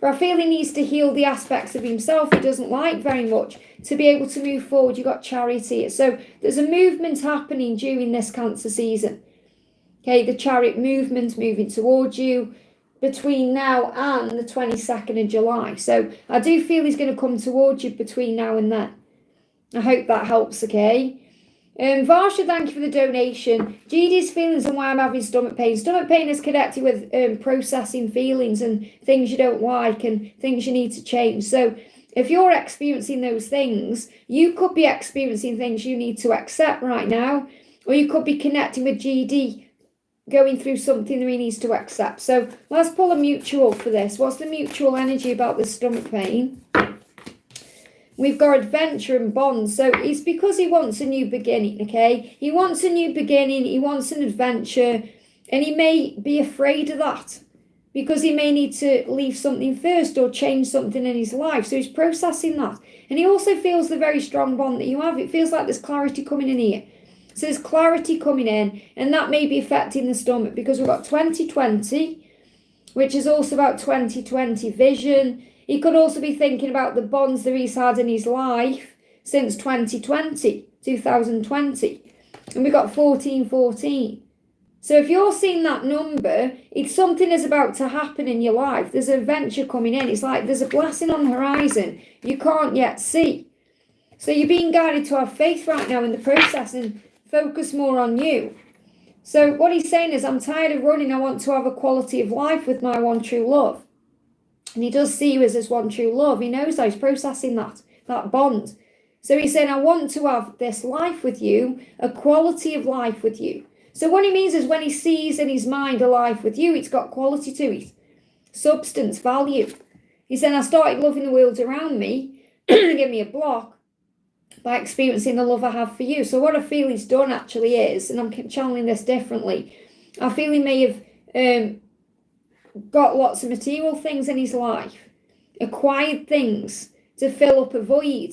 Speaker 1: But I feel he needs to heal the aspects of himself he doesn't like very much to be able to move forward. You've got Chariot here. So there's a movement happening during this Cancer season. Okay, the Chariot movement moving towards you between now and the 22nd of July. So I do feel he's going to come towards you between now and then. I hope that helps, okay? Varsha, thank you for the donation. GD's feelings and why I'm having stomach pain. Stomach pain is connected with processing feelings and things you don't like and things you need to change. So if you're experiencing those things, you could be experiencing things you need to accept right now, or you could be connecting with GD, going through something that he needs to accept. So let's pull a mutual for this. What's the mutual energy about the stomach pain? We've got adventure and bonds. So it's because he wants a new beginning, okay? He wants a new beginning. He wants an adventure. And he may be afraid of that because he may need to leave something first or change something in his life. So he's processing that. And he also feels the very strong bond that you have. It feels like there's clarity coming in here. So there's clarity coming in. And that may be affecting the stomach because we've got 2020, which is also about 2020 vision. He could also be thinking about the bonds that he's had in his life since 2020. And we've got 1414. So if you're seeing that number, it's something is about to happen in your life. There's an adventure coming in. It's like there's a blessing on the horizon you can't yet see. So you're being guided to have faith right now in the process and focus more on you. So what he's saying is, I'm tired of running. I want to have a quality of life with my one true love. And he does see you as his one true love. He knows that. He's processing that bond. So he's saying, I want to have this life with you, a quality of life with you. So what he means is when he sees in his mind a life with you, it's got quality to it. Substance, value. He's saying, I started loving the world around me. Give me a block by experiencing the love I have for you. So what I feel he's done actually is, and I'm channeling this differently, I feel he may have got lots of material things in his life, acquired things to fill up a void.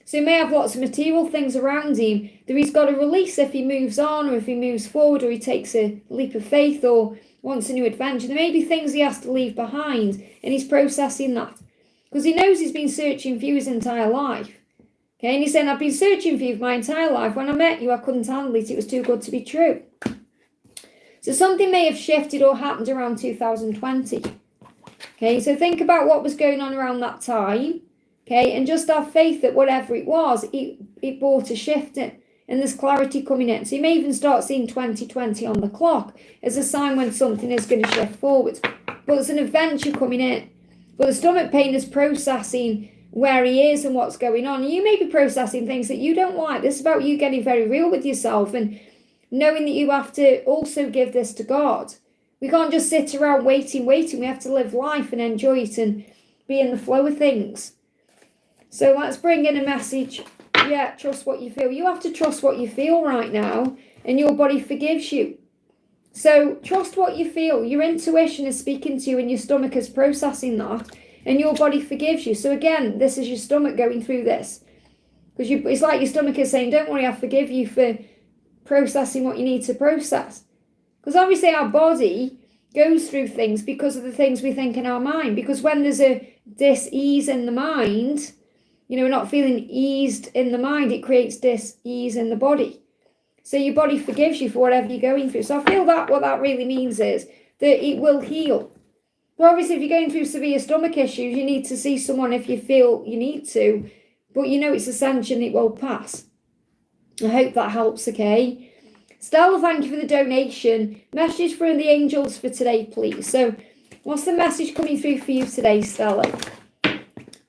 Speaker 1: So he may have lots of material things around him that he's got to release if he moves on, or if he moves forward, or he takes a leap of faith, or wants a new adventure. There may be things he has to leave behind, and he's processing that because he knows he's been searching for you his entire life. Okay, and he's saying, I've been searching for you for my entire life. When I met you, I couldn't handle it. It was too good to be true. So something may have shifted or happened around 2020. Okay, so think about what was going on around that time. Okay, and just have faith that whatever it was, it brought a shift in. And there's clarity coming in. So you may even start seeing 2020 on the clock as a sign when something is going to shift forward. But there's an adventure coming in. But the stomach pain is processing where he is and what's going on. And you may be processing things that you don't like. This is about you getting very real with yourself and knowing that you have to also give this to God. We can't just sit around waiting. We have to live life and enjoy it and be in the flow of things. So let's bring in a message. Yeah, trust what you feel. You have to trust what you feel right now, and your body forgives you. So trust what you feel. Your intuition is speaking to you, and your stomach is processing that, and your body forgives you. So again, this is your stomach going through this. Because it's like your stomach is saying, don't worry, I forgive you for processing what you need to process. Because obviously our body goes through things because of the things we think in our mind. Because when there's a dis-ease in the mind, we're not feeling eased in the mind, it creates dis-ease in the body. So your body forgives you for whatever you're going through. So I feel that what that really means is that it will heal. But obviously, if you're going through severe stomach issues, you need to see someone if you feel you need to. But you know it's ascension, it will pass. I hope that helps, okay? Stella, thank you for the donation. Message from the angels for today, please. So, what's the message coming through for you today, Stella?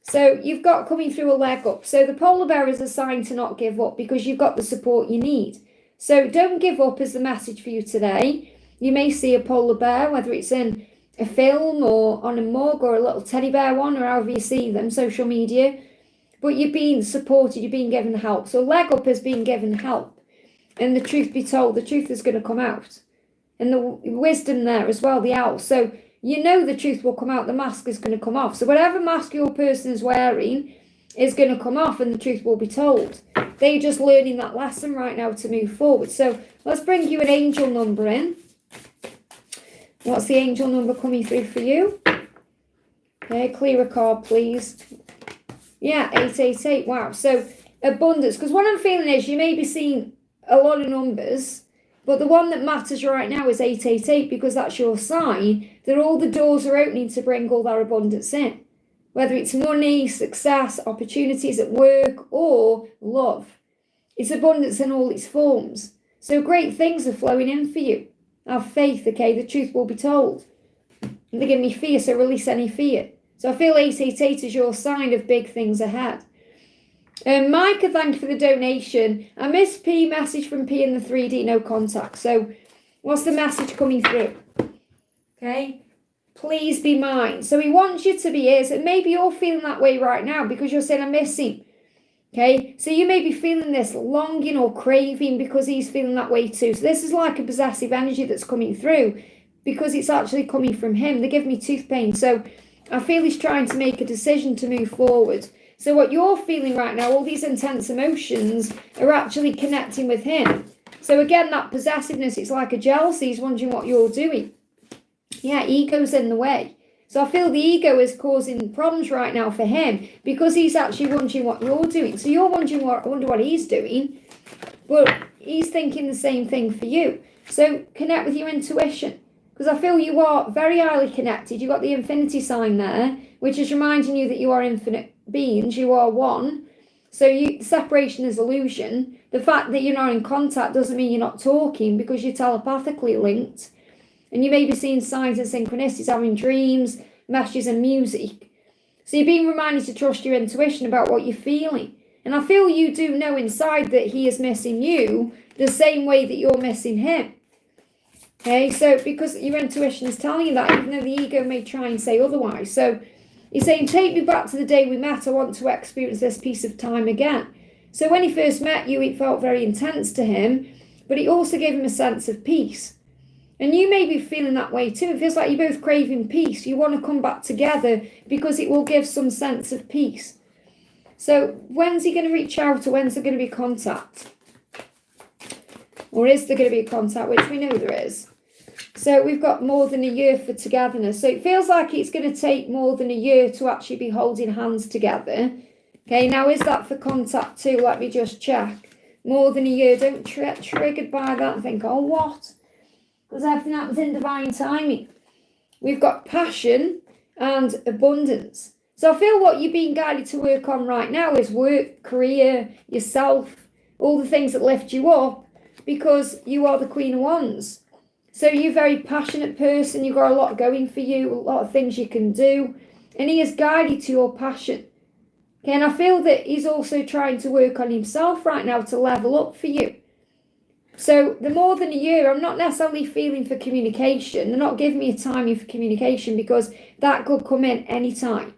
Speaker 1: So, you've got coming through a leg up. So, the polar bear is a sign to not give up because you've got the support you need. So, don't give up is the message for you today. You may see a polar bear, whether it's in a film or on a mug or a little teddy bear one, or however you see them, social media. But you're being supported, you're being given help. So leg up has been given help. And the truth be told, the truth is going to come out. And the wisdom there as well, the owl. So you know the truth will come out, the mask is going to come off. So whatever mask your person is wearing is going to come off and the truth will be told. They're just learning that lesson right now to move forward. So let's bring you an angel number in. What's the angel number coming through for you? Okay, clear a card, please. Yeah, 888. Wow. So abundance. Because what I'm feeling is you may be seeing a lot of numbers, but the one that matters right now is 888 because that's your sign that all the doors are opening to bring all that abundance in. Whether it's money, success, opportunities at work, or love. It's abundance in all its forms. So great things are flowing in for you. Have faith, okay? The truth will be told. They give me fear, so release any fear. So I feel 888 is your sign of big things ahead. Micah, thank you for the donation. I missed P, message from P in the 3D, no contact. So what's the message coming through? Okay. Please be mine. So he wants you to be his. And maybe you're feeling that way right now because you're saying, I miss him. Okay. So you may be feeling this longing or craving because he's feeling that way too. So this is like a possessive energy that's coming through because it's actually coming from him. They give me tooth pain. So I feel he's trying to make a decision to move forward. So what you're feeling right now, all these intense emotions are actually connecting with him. So again, that possessiveness, it's like a jealousy. He's wondering what you're doing. Yeah, ego's in the way. So I feel the ego is causing problems right now for him because he's actually wondering what you're doing. So you're wondering wonder what he's doing, but he's thinking the same thing for you. So connect with your intuition because I feel you are very highly connected. You've got the infinity sign there, which is reminding you that you are infinite beings. You are one. So separation is illusion. The fact that you're not in contact doesn't mean you're not talking because you're telepathically linked. And you may be seeing signs and synchronicities, having dreams, messages and music. So you're being reminded to trust your intuition about what you're feeling. And I feel you do know inside that he is missing you the same way that you're missing him. Okay, so because your intuition is telling you that, even though the ego may try and say otherwise. So he's saying, take me back to the day we met. I want to experience this piece of time again. So when he first met you, it felt very intense to him, but it also gave him a sense of peace. And you may be feeling that way too. It feels like you're both craving peace. You want to come back together because it will give some sense of peace. So when's he going to reach out, or when's there going to be contact? Or is there going to be a contact, which we know there is. So we've got more than a year for togetherness. So it feels like it's going to take more than a year to actually be holding hands together. Okay, now is that for contact too? Let me just check. More than a year. Don't get triggered by that and think, oh, what? Because everything happens in divine timing. We've got passion and abundance. So I feel what you're being guided to work on right now is work, career, yourself, all the things that lift you up because you are the Queen of Wands. So you're a very passionate person. You've got a lot going for you, a lot of things you can do. And he is guided to your passion. Okay, and I feel that he's also trying to work on himself right now to level up for you. So the more than a year, I'm not necessarily feeling for communication. They're not giving me a timing for communication because that could come in any time.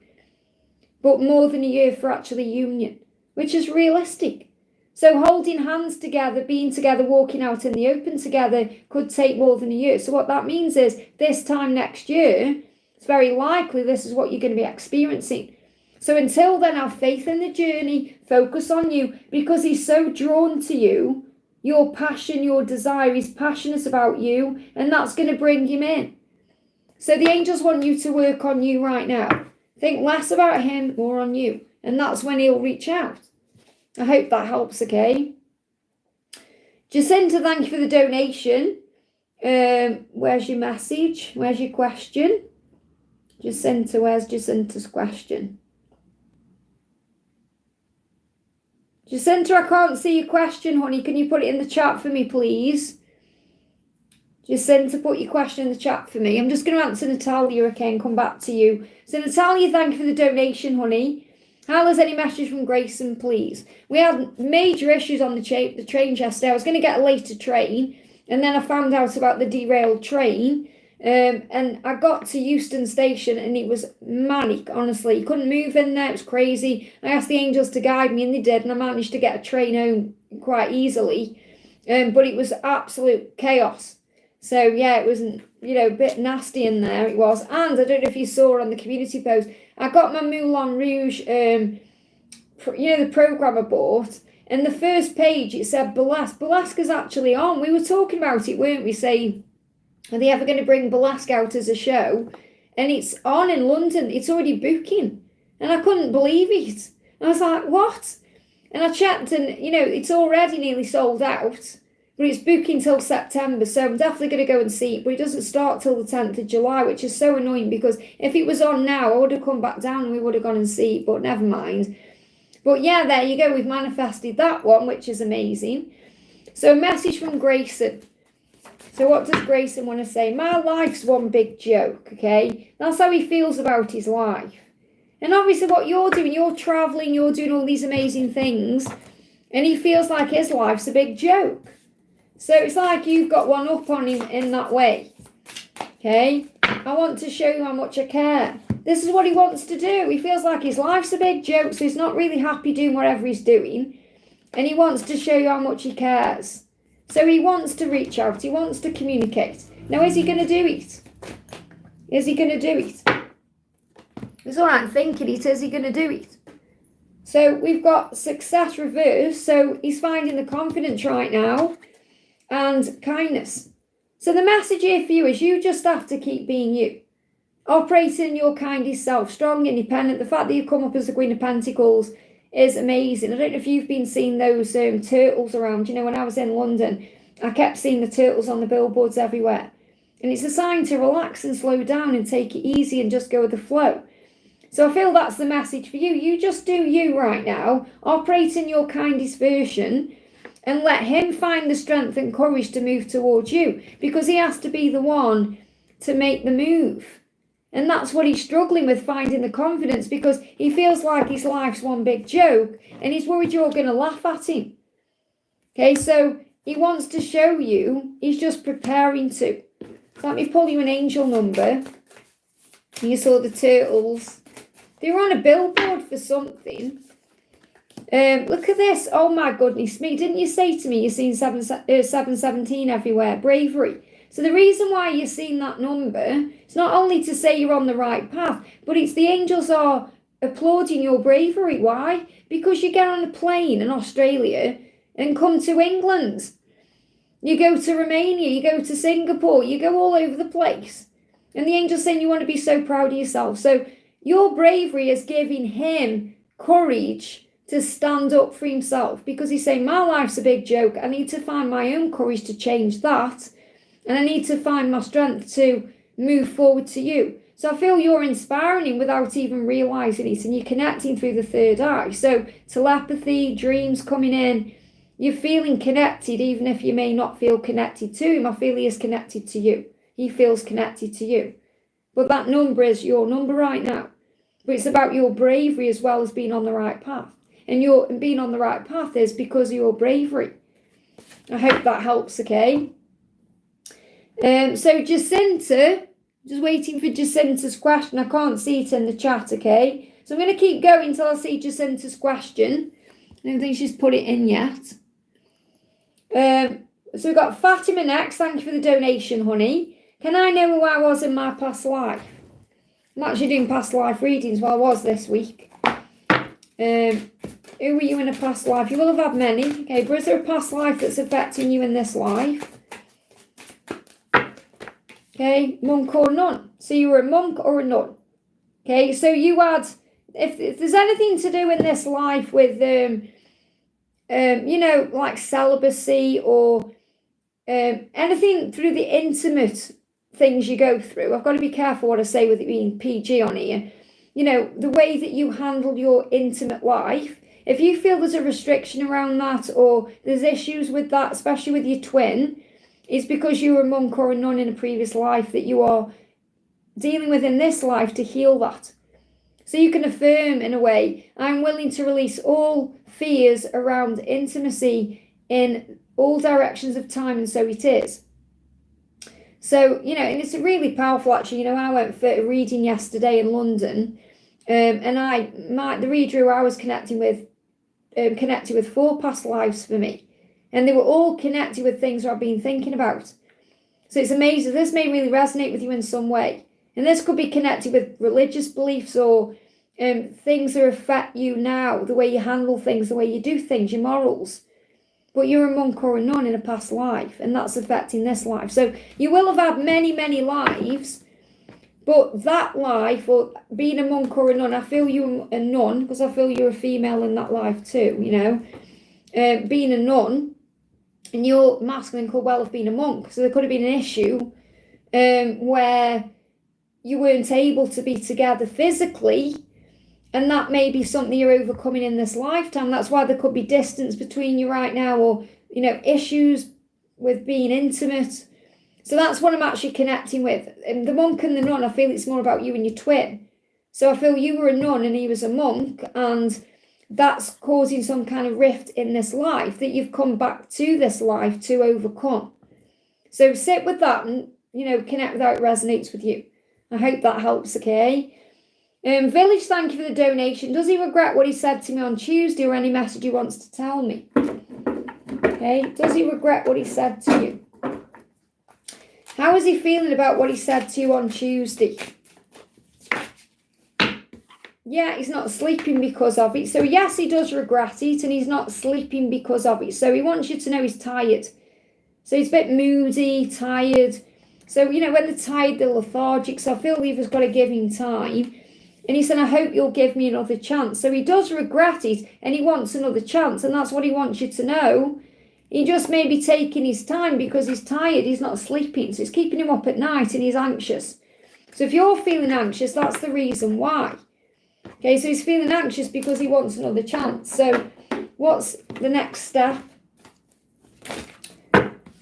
Speaker 1: But more than a year for actually union, which is realistic. So holding hands together, being together, walking out in the open together could take more than a year. So what that means is this time next year, it's very likely this is what you're going to be experiencing. So until then, have faith in the journey, focus on you because he's so drawn to you. Your passion, your desire, he's passionate about you, and that's going to bring him in. So the angels want you to work on you right now. Think less about him, more on you. And that's when he'll reach out. I hope that helps, okay? Jacinta, thank you for the donation. Where's your message? Where's your question? Jacinta, where's Jacinta's question? Jacinta, I can't see your question, honey. Can you put it in the chat for me, please? Jacinta, put your question in the chat for me. I'm just going to answer Natalia, okay, and come back to you. So, Natalia, thank you for the donation, honey. Hal, any message from Grayson, please? We had major issues on the train yesterday. I was going to get a later train, and then I found out about the derailed train. And I got to Euston Station and it was manic, honestly. You couldn't move in there, it was crazy. I asked the angels to guide me and they did, and I managed to get a train home quite easily. But it was absolute chaos. So yeah, it was, a bit nasty in there, it was. And I don't know if you saw on the community post, I got my Moulin Rouge, the programme I bought. And the first page, it said Burlesque. Burlesque is actually on. We were talking about it, weren't we, saying, are they ever going to bring Burlesque out as a show? And it's on in London. It's already booking. And I couldn't believe it. And I was like, what? And I checked and, it's already nearly sold out. But it's booking till September. So I'm definitely going to go and see it. But it doesn't start till the 10th of July, which is so annoying because if it was on now, I would have come back down and we would have gone and see it. But never mind. But yeah, there you go. We've manifested that one, which is amazing. So a message from Grayson. So what does Grayson want to say? My life's one big joke, okay? That's how he feels about his life. And obviously what you're doing, you're travelling, you're doing all these amazing things, and he feels like his life's a big joke. So it's like you've got one up on him in that way, okay? I want to show you how much I care. This is what he wants to do. He feels like his life's a big joke, so he's not really happy doing whatever he's doing, and he wants to show you how much he cares. So he wants to reach out. He wants to communicate. Now, is he going to do it? Is he going to do it? That's what I'm thinking. Is he going to do it? So we've got success reverse. So he's finding the confidence right now and kindness. So the message here for you is you just have to keep being you. Operating your kindest self, strong, independent. The fact that you come up as the Queen of Pentacles is amazing. I don't know if you've been seeing those turtles around. When I was in London, I kept seeing the turtles on the billboards everywhere. And it's a sign to relax and slow down and take it easy and just go with the flow. So I feel that's the message for you. You just do you right now. Operate in your kindest version and let him find the strength and courage to move towards you. Because he has to be the one to make the move. And that's what he's struggling with, finding the confidence, because he feels like his life's one big joke and he's worried you're going to laugh at him. Okay, so he wants to show you, he's just preparing to. So let me pull you an angel number. You saw the turtles. They were on a billboard for something. Look at this. Oh my goodness me. Didn't you say to me you've seen 717 everywhere? Bravery. So the reason why you're seeing that number, it's not only to say you're on the right path, but it's the angels are applauding your bravery. Why? Because you get on a plane in Australia and come to England. You go to Romania, you go to Singapore, you go all over the place. And the angel's saying you want to be so proud of yourself. So your bravery is giving him courage to stand up for himself, because he's saying, my life's a big joke. I need to find my own courage to change that. And I need to find my strength to move forward to you. So I feel you're inspiring him without even realising it. And you're connecting through the third eye. So telepathy, dreams coming in. You're feeling connected even if you may not feel connected to him. I feel he is connected to you. He feels connected to you. But that number is your number right now. But it's about your bravery as well as being on the right path. And being on the right path is because of your bravery. I hope that helps, okay? So Jacinta, just waiting for Jacinta's question. I can't see it in the chat, okay? So I'm going to keep going until I see Jacinta's question. I don't think she's put it in yet. So we've got Fatima next. Thank you for the donation, honey. Can I know who I was in my past life? I'm actually doing past life readings. Well, I was this week. Who were you in a past life? You will have had many. Okay, but is there a past life that's affecting you in this life? Okay, monk or nun. So you were a monk or a nun. Okay, so you had, if there's anything to do in this life with, like celibacy or anything through the intimate things you go through. I've got to be careful what I say with it being PG on here. You know, the way that you handle your intimate life, if you feel there's a restriction around that or there's issues with that, especially with your twin, it's because you were a monk or a nun in a previous life that you are dealing with in this life to heal that. So you can affirm in a way, I'm willing to release all fears around intimacy in all directions of time, and so it is. So, you know, and it's really powerful actually. You know, I went for a reading yesterday in London, and the reader who I was connecting with connected with 4 past lives for me, and they were all connected with things I've been thinking about. So it's amazing. This may really resonate with you in some way, and this could be connected with religious beliefs or things that affect you now, the way you handle things, the way you do things, your morals. But you're a monk or a nun in a past life, and that's affecting this life. So you will have had many, many lives, but that life, or being a monk or a nun, I feel you're a nun because I feel you're a female in that life too, you know. Being a nun, and your masculine could well have been a monk. So there could have been an issue where you weren't able to be together physically, and that may be something you're overcoming in this lifetime. That's why there could be distance between you right now, or, you know, issues with being intimate. So that's what I'm actually connecting with. And the monk and the nun, I feel it's more about you and your twin. So I feel you were a nun and he was a monk, and that's causing some kind of rift in this life that you've come back to this life to overcome. So sit with that and, you know, connect with how it resonates with you. I hope that helps, okay? Village, thank you for the donation. Does he regret what he said to me on Tuesday, or any message he wants to tell me? Okay, does he regret what he said to you? How is he feeling about what he said to you on Tuesday? Yeah, he's not sleeping because of it. So yes, he does regret it, and he's not sleeping because of it. So he wants you to know he's tired. So he's a bit moody, tired. So, you know, when they're tired, they're lethargic. So I feel we've just got to give him time. And he said, I hope you'll give me another chance. So he does regret it, and he wants another chance. And that's what he wants you to know. He just may be taking his time because he's tired. He's not sleeping. So it's keeping him up at night, and he's anxious. So if you're feeling anxious, that's the reason why. Okay, so he's feeling anxious because he wants another chance. So what's the next step?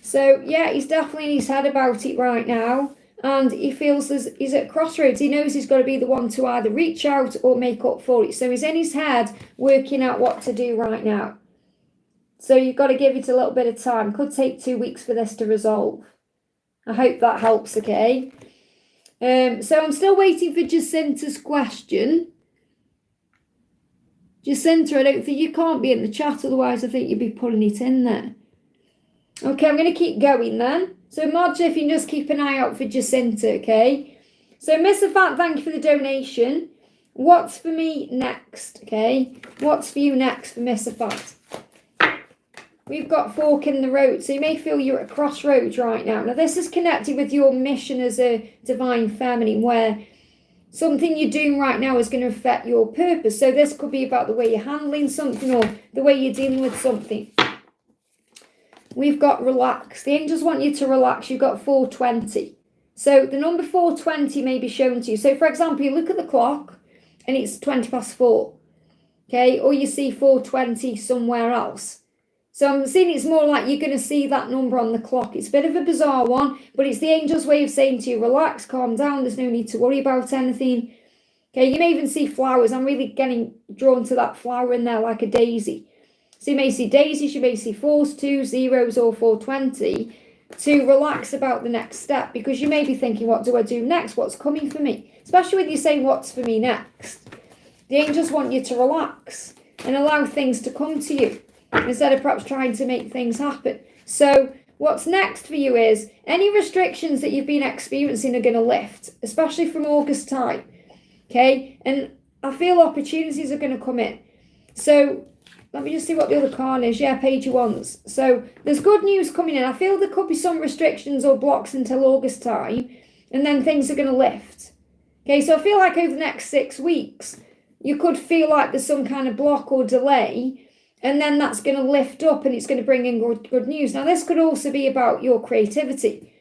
Speaker 1: So yeah, he's definitely in his head about it right now. And he feels he's at crossroads. He knows he's got to be the one to either reach out or make up for it. So he's in his head working out what to do right now. So you've got to give it a little bit of time. Could take 2 weeks for this to resolve. I hope that helps, okay? So I'm still waiting for Jacinta's question. Jacinta, I don't think you can't be in the chat, otherwise I think you'd be putting it in there. Okay, I'm going to keep going then. So Marge, if you can just keep an eye out for Jacinta, okay? So Mr. Fat, thank you for the donation. What's for me next, okay? What's for you next for Mr. Fat? We've got fork in the road, so you may feel you're at crossroads right now. Now this is connected with your mission as a divine feminine, where something you're doing right now is going to affect your purpose. So this could be about the way you're handling something or the way you're dealing with something. We've got relax. The angels want you to relax. You've got 420. So the number 420 may be shown to you. So for example, you look at the clock and it's 20 past 4. Okay, or you see 420 somewhere else. So I'm seeing it's more like you're going to see that number on the clock. It's a bit of a bizarre one, but it's the angel's way of saying to you, relax, calm down. There's no need to worry about anything. Okay, you may even see flowers. I'm really getting drawn to that flower in there like a daisy. So you may see daisies, you may see 4s, 2s, 0s, or 420 to relax about the next step, because you may be thinking, what do I do next? What's coming for me? Especially when you say, what's for me next? The angels want you to relax and allow things to come to you instead of perhaps trying to make things happen. So what's next for you is any restrictions that you've been experiencing are going to lift, especially from August time. Okay, and I feel opportunities are going to come in. So let me just see what the other card is. Yeah, page ones. So there's good news coming in. I feel there could be some restrictions or blocks until August time, and then things are going to lift. Okay, so I feel like over the next 6 weeks, you could feel like there's some kind of block or delay, and then that's going to lift up and it's going to bring in good news. Now, this could also be about your creativity.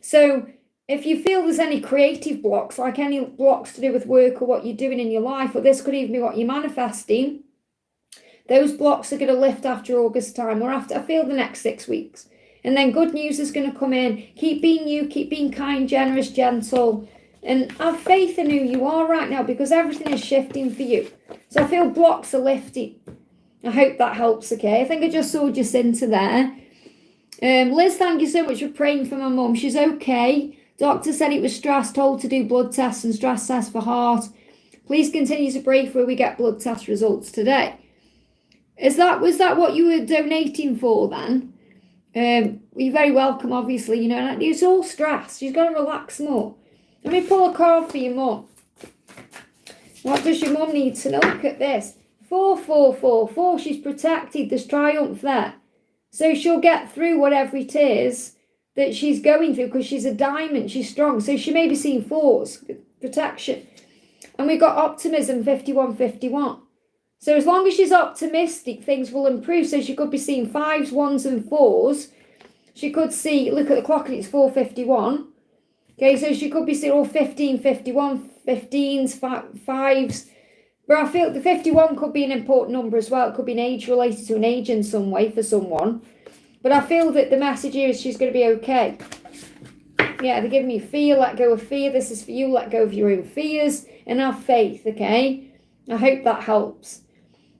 Speaker 1: So if you feel there's any creative blocks, like any blocks to do with work or what you're doing in your life, or this could even be what you're manifesting, those blocks are going to lift after August time, or after, I feel, the next 6 weeks. And then good news is going to come in. Keep being you, keep being kind, generous, gentle, and have faith in who you are right now, because everything is shifting for you. So I feel blocks are lifting. I hope that helps, okay? I think I just saw Jacinta there. Liz, thank you so much for praying for my mum. She's okay. Doctor said it was stress, told to do blood tests and stress tests for heart. Please continue to pray for we get blood test results today. Was that what you were donating for then? You're very welcome, obviously, you know, and it's all stress. She's got to relax more. Let me pull a card for your mum. What does your mum need to know? Look at this. 4. She's protected. There's triumph there. So she'll get through whatever it is that she's going through, because she's a diamond. She's strong. So she may be seeing 4s, protection. And we've got optimism, 51. So as long as she's optimistic, things will improve. So she could be seeing 5s, 1s and 4s. She could see, look at the clock and it's 4:51. Okay, so she could be seeing all 15, 51, 15s, 5s. But I feel the 51 could be an important number as well. It could be an age related to an age in some way for someone. But I feel that the message here is she's going to be okay. Yeah, they're giving me fear, let go of fear. This is for you, let go of your own fears and have faith, okay? I hope that helps.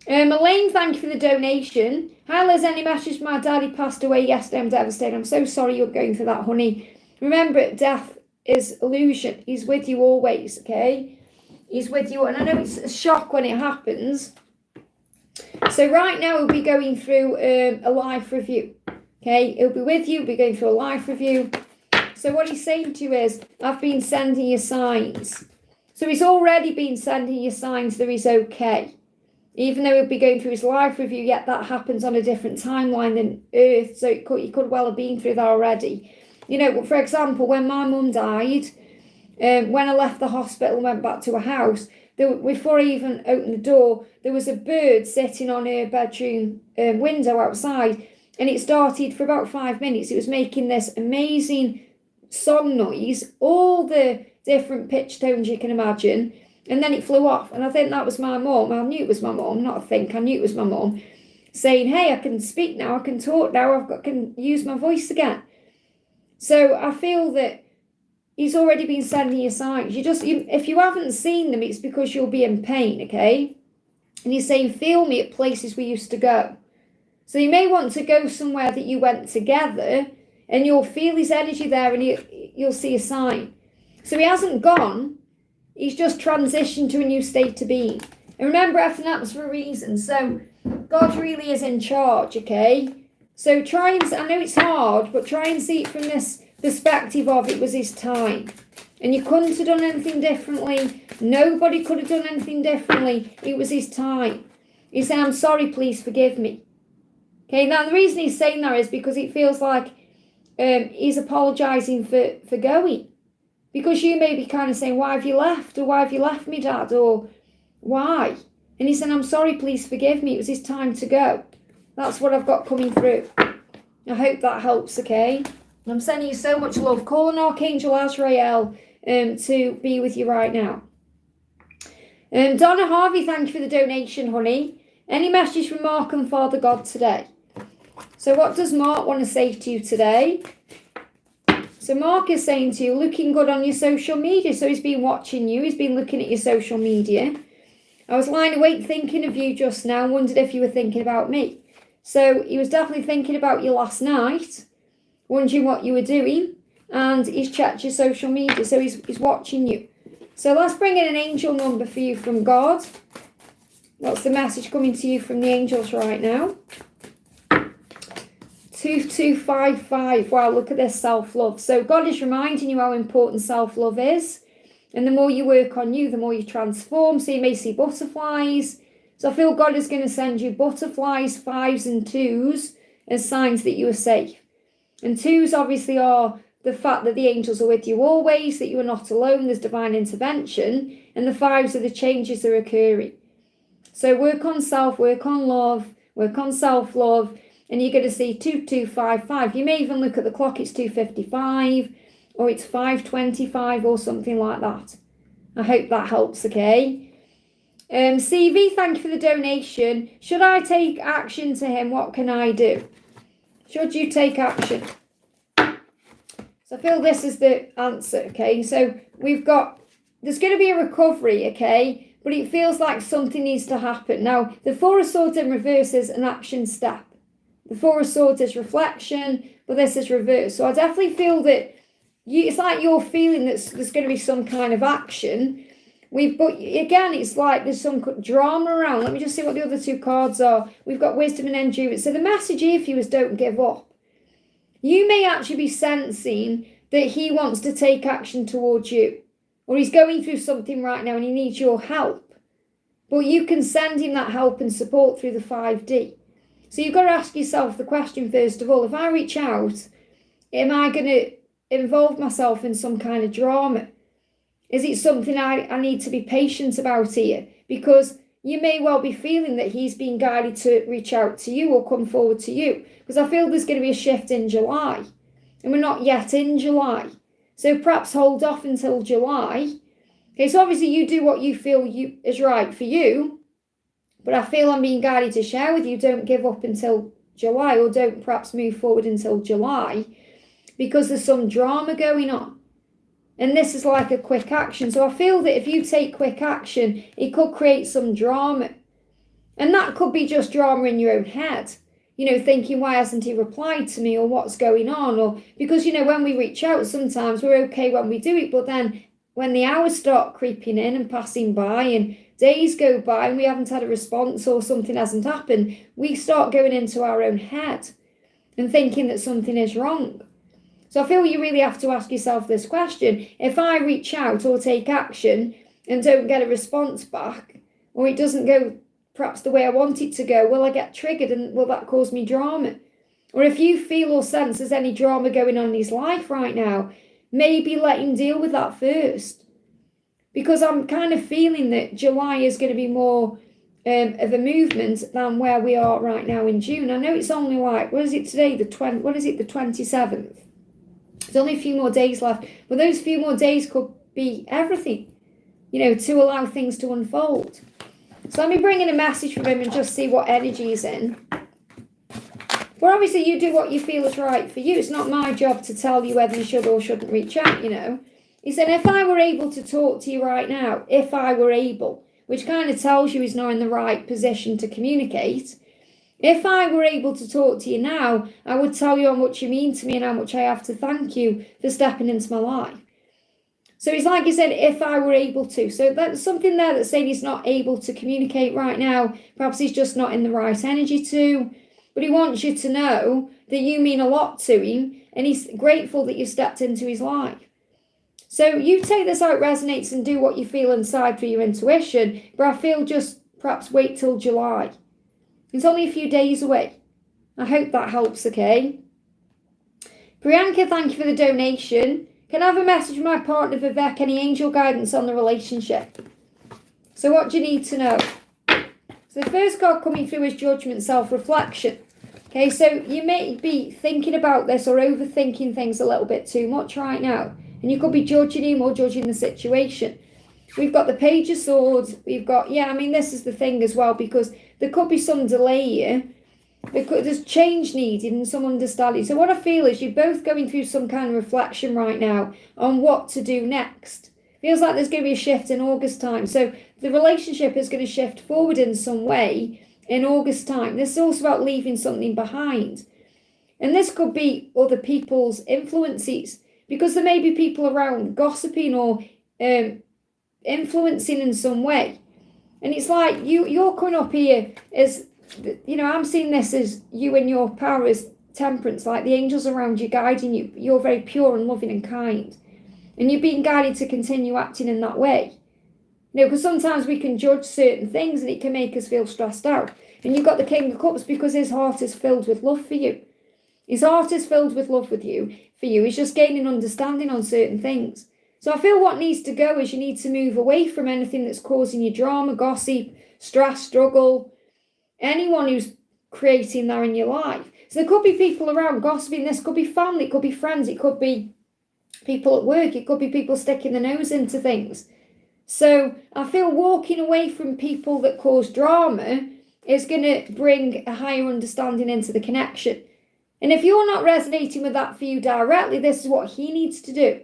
Speaker 1: Elaine, thank you for the donation. Hi Liz, any message? My daddy passed away yesterday. I'm devastated. I'm so sorry you're going through that, honey. Remember, death is illusion. He's with you always, okay? He's with you. And I know it's a shock when it happens. So right now we'll be going through a life review, okay? He'll be with you. We'll be going through a life review. So what he's saying to you is, I've been sending you signs. So he's already been sending you signs that he's okay. Even though he'll be going through his life review, yet that happens on a different timeline than Earth. So he could well have been through that already. You know, for example, when my mum died, when I left the hospital and went back to her house, before I even opened the door, there was a bird sitting on her bedroom window outside. And it started for about 5 minutes. It was making this amazing song noise, all the different pitch tones you can imagine. And then it flew off. And I think that was my mum. I knew it was my mum, I knew it was my mum, saying, hey, I can speak now, I can talk now, can use my voice again. So I feel that he's already been sending you signs. If you haven't seen them, it's because you'll be in pain, okay? And he's saying, feel me at places we used to go. So you may want to go somewhere that you went together, and you'll feel his energy there, and you'll see a sign. So he hasn't gone. He's just transitioned to a new state of being. And remember, everything happens for a reason. So God really is in charge, okay? So I know it's hard, but try and see it from this perspective of it was his time. And you couldn't have done anything differently. Nobody could have done anything differently. It was his time. He said, I'm sorry, please forgive me. Okay, now the reason he's saying that is because it feels like he's apologising for going. Because you may be kind of saying, why have you left? Or why have you left me, Dad? Or why? And he said, I'm sorry, please forgive me. It was his time to go. That's what I've got coming through. I hope that helps, okay? I'm sending you so much love. Call on Archangel Azrael to be with you right now. Donna Harvey, thank you for the donation, honey. Any message from Mark and Father God today? So what does Mark want to say to you today? So Mark is saying to you, looking good on your social media. So he's been watching you. He's been looking at your social media. I was lying awake thinking of you just now. Wondered if you were thinking about me. So he was definitely thinking about you last night. Wondering what you were doing. And he's checked your social media. So he's watching you. So let's bring in an angel number for you from God. What's the message coming to you from the angels right now? 2255. Wow, look at this self-love. So God is reminding you how important self-love is. And the more you work on you, the more you transform. So you may see butterflies. So I feel God is going to send you butterflies, 5s and 2s as signs that you are safe. And 2s obviously are the fact that the angels are with you always, that you are not alone, there's divine intervention. And the 5s are the changes that are occurring. So work on self, work on love, work on self-love. And you're going to see 2255. You may even look at the clock, it's 2:55. or it's 5:25 or something like that. I hope that helps, okay? CV, thank you for the donation. Should I take action to him? What can I do? Should you take action? So I feel this is the answer, okay? So there's going to be a recovery, okay? But it feels like something needs to happen. Now, the Four of Swords in reverse is an action step. The Four of Swords is reflection, but this is reverse. So I definitely feel that it's like you're feeling that there's going to be some kind of action. But again, it's like there's some drama around. Let me just see what the other two cards are. We've got wisdom and endurance. So the message here for you is don't give up. You may actually be sensing that he wants to take action towards you, or he's going through something right now and he needs your help. But you can send him that help and support through the 5D. So you've got to ask yourself the question, first of all, if I reach out, am I going to involve myself in some kind of drama? Is it something I need to be patient about here? Because you may well be feeling that he's being guided to reach out to you or come forward to you. Because I feel there's going to be a shift in July. And we're not yet in July. So perhaps hold off until July. Okay, so obviously you do what you feel is right for you. But I feel I'm being guided to share with you, don't give up until July, or don't perhaps move forward until July. Because there's some drama going on. And this is like a quick action. So I feel that if you take quick action, it could create some drama. And that could be just drama in your own head. Thinking, why hasn't he replied to me, or what's going on? Or because, when we reach out, sometimes we're okay when we do it. But then when the hours start creeping in and passing by and days go by and we haven't had a response or something hasn't happened, we start going into our own head and thinking that something is wrong. So I feel you really have to ask yourself this question. If I reach out or take action and don't get a response back, or it doesn't go perhaps the way I want it to go, will I get triggered and will that cause me drama? Or if you feel or sense there's any drama going on in his life right now, maybe let him deal with that first. Because I'm kind of feeling that July is going to be more of a movement than where we are right now in June. I know it's only like, what is it today? The 27th? There's only a few more days left, but those few more days could be everything, to allow things to unfold. So let me bring in a message from him and just see what energy is in. But obviously you do what you feel is right for you. It's not my job to tell you whether you should or shouldn't reach out, He said, if I were able to talk to you right now, if I were able, which kind of tells you he's not in the right position to communicate. If I were able to talk to you now, I would tell you how much you mean to me and how much I have to thank you for stepping into my life. So it's like he said, if I were able to. So that's something there that's saying he's not able to communicate right now. Perhaps he's just not in the right energy to. But he wants you to know that you mean a lot to him and he's grateful that you stepped into his life. So you take this how it resonates and do what you feel inside for your intuition. But I feel just perhaps wait till July. It's only a few days away. I hope that helps, okay? Priyanka, thank you for the donation. Can I have a message from my partner, Vivek? Any angel guidance on the relationship? So what do you need to know? So the first card coming through is judgment, self-reflection. Okay, so you may be thinking about this or overthinking things a little bit too much right now. And you could be judging him or judging the situation. We've got the Page of Swords. We've got, this is the thing as well, because there could be some delay here. There's change needed and some understanding. So what I feel is you're both going through some kind of reflection right now on what to do next. Feels like there's going to be a shift in August time. So the relationship is going to shift forward in some way in August time. This is also about leaving something behind. And this could be other people's influences, because there may be people around gossiping or influencing in some way. And it's like you're coming up here as, I'm seeing this as you and your power is temperance, like the angels around you guiding you. You're very pure and loving and kind. And you're being guided to continue acting in that way. Because sometimes we can judge certain things and it can make us feel stressed out. And you've got the King of Cups because his heart is filled with love for you. His heart is filled with love with you. For you, he's just gaining understanding on certain things. So I feel what needs to go is you need to move away from anything that's causing you drama, gossip, stress, struggle. Anyone who's creating that in your life. So there could be people around gossiping. This could be family, it could be friends, it could be people at work. It could be people sticking their nose into things. So I feel walking away from people that cause drama is going to bring a higher understanding into the connection. And if you're not resonating with that for you directly, this is what he needs to do.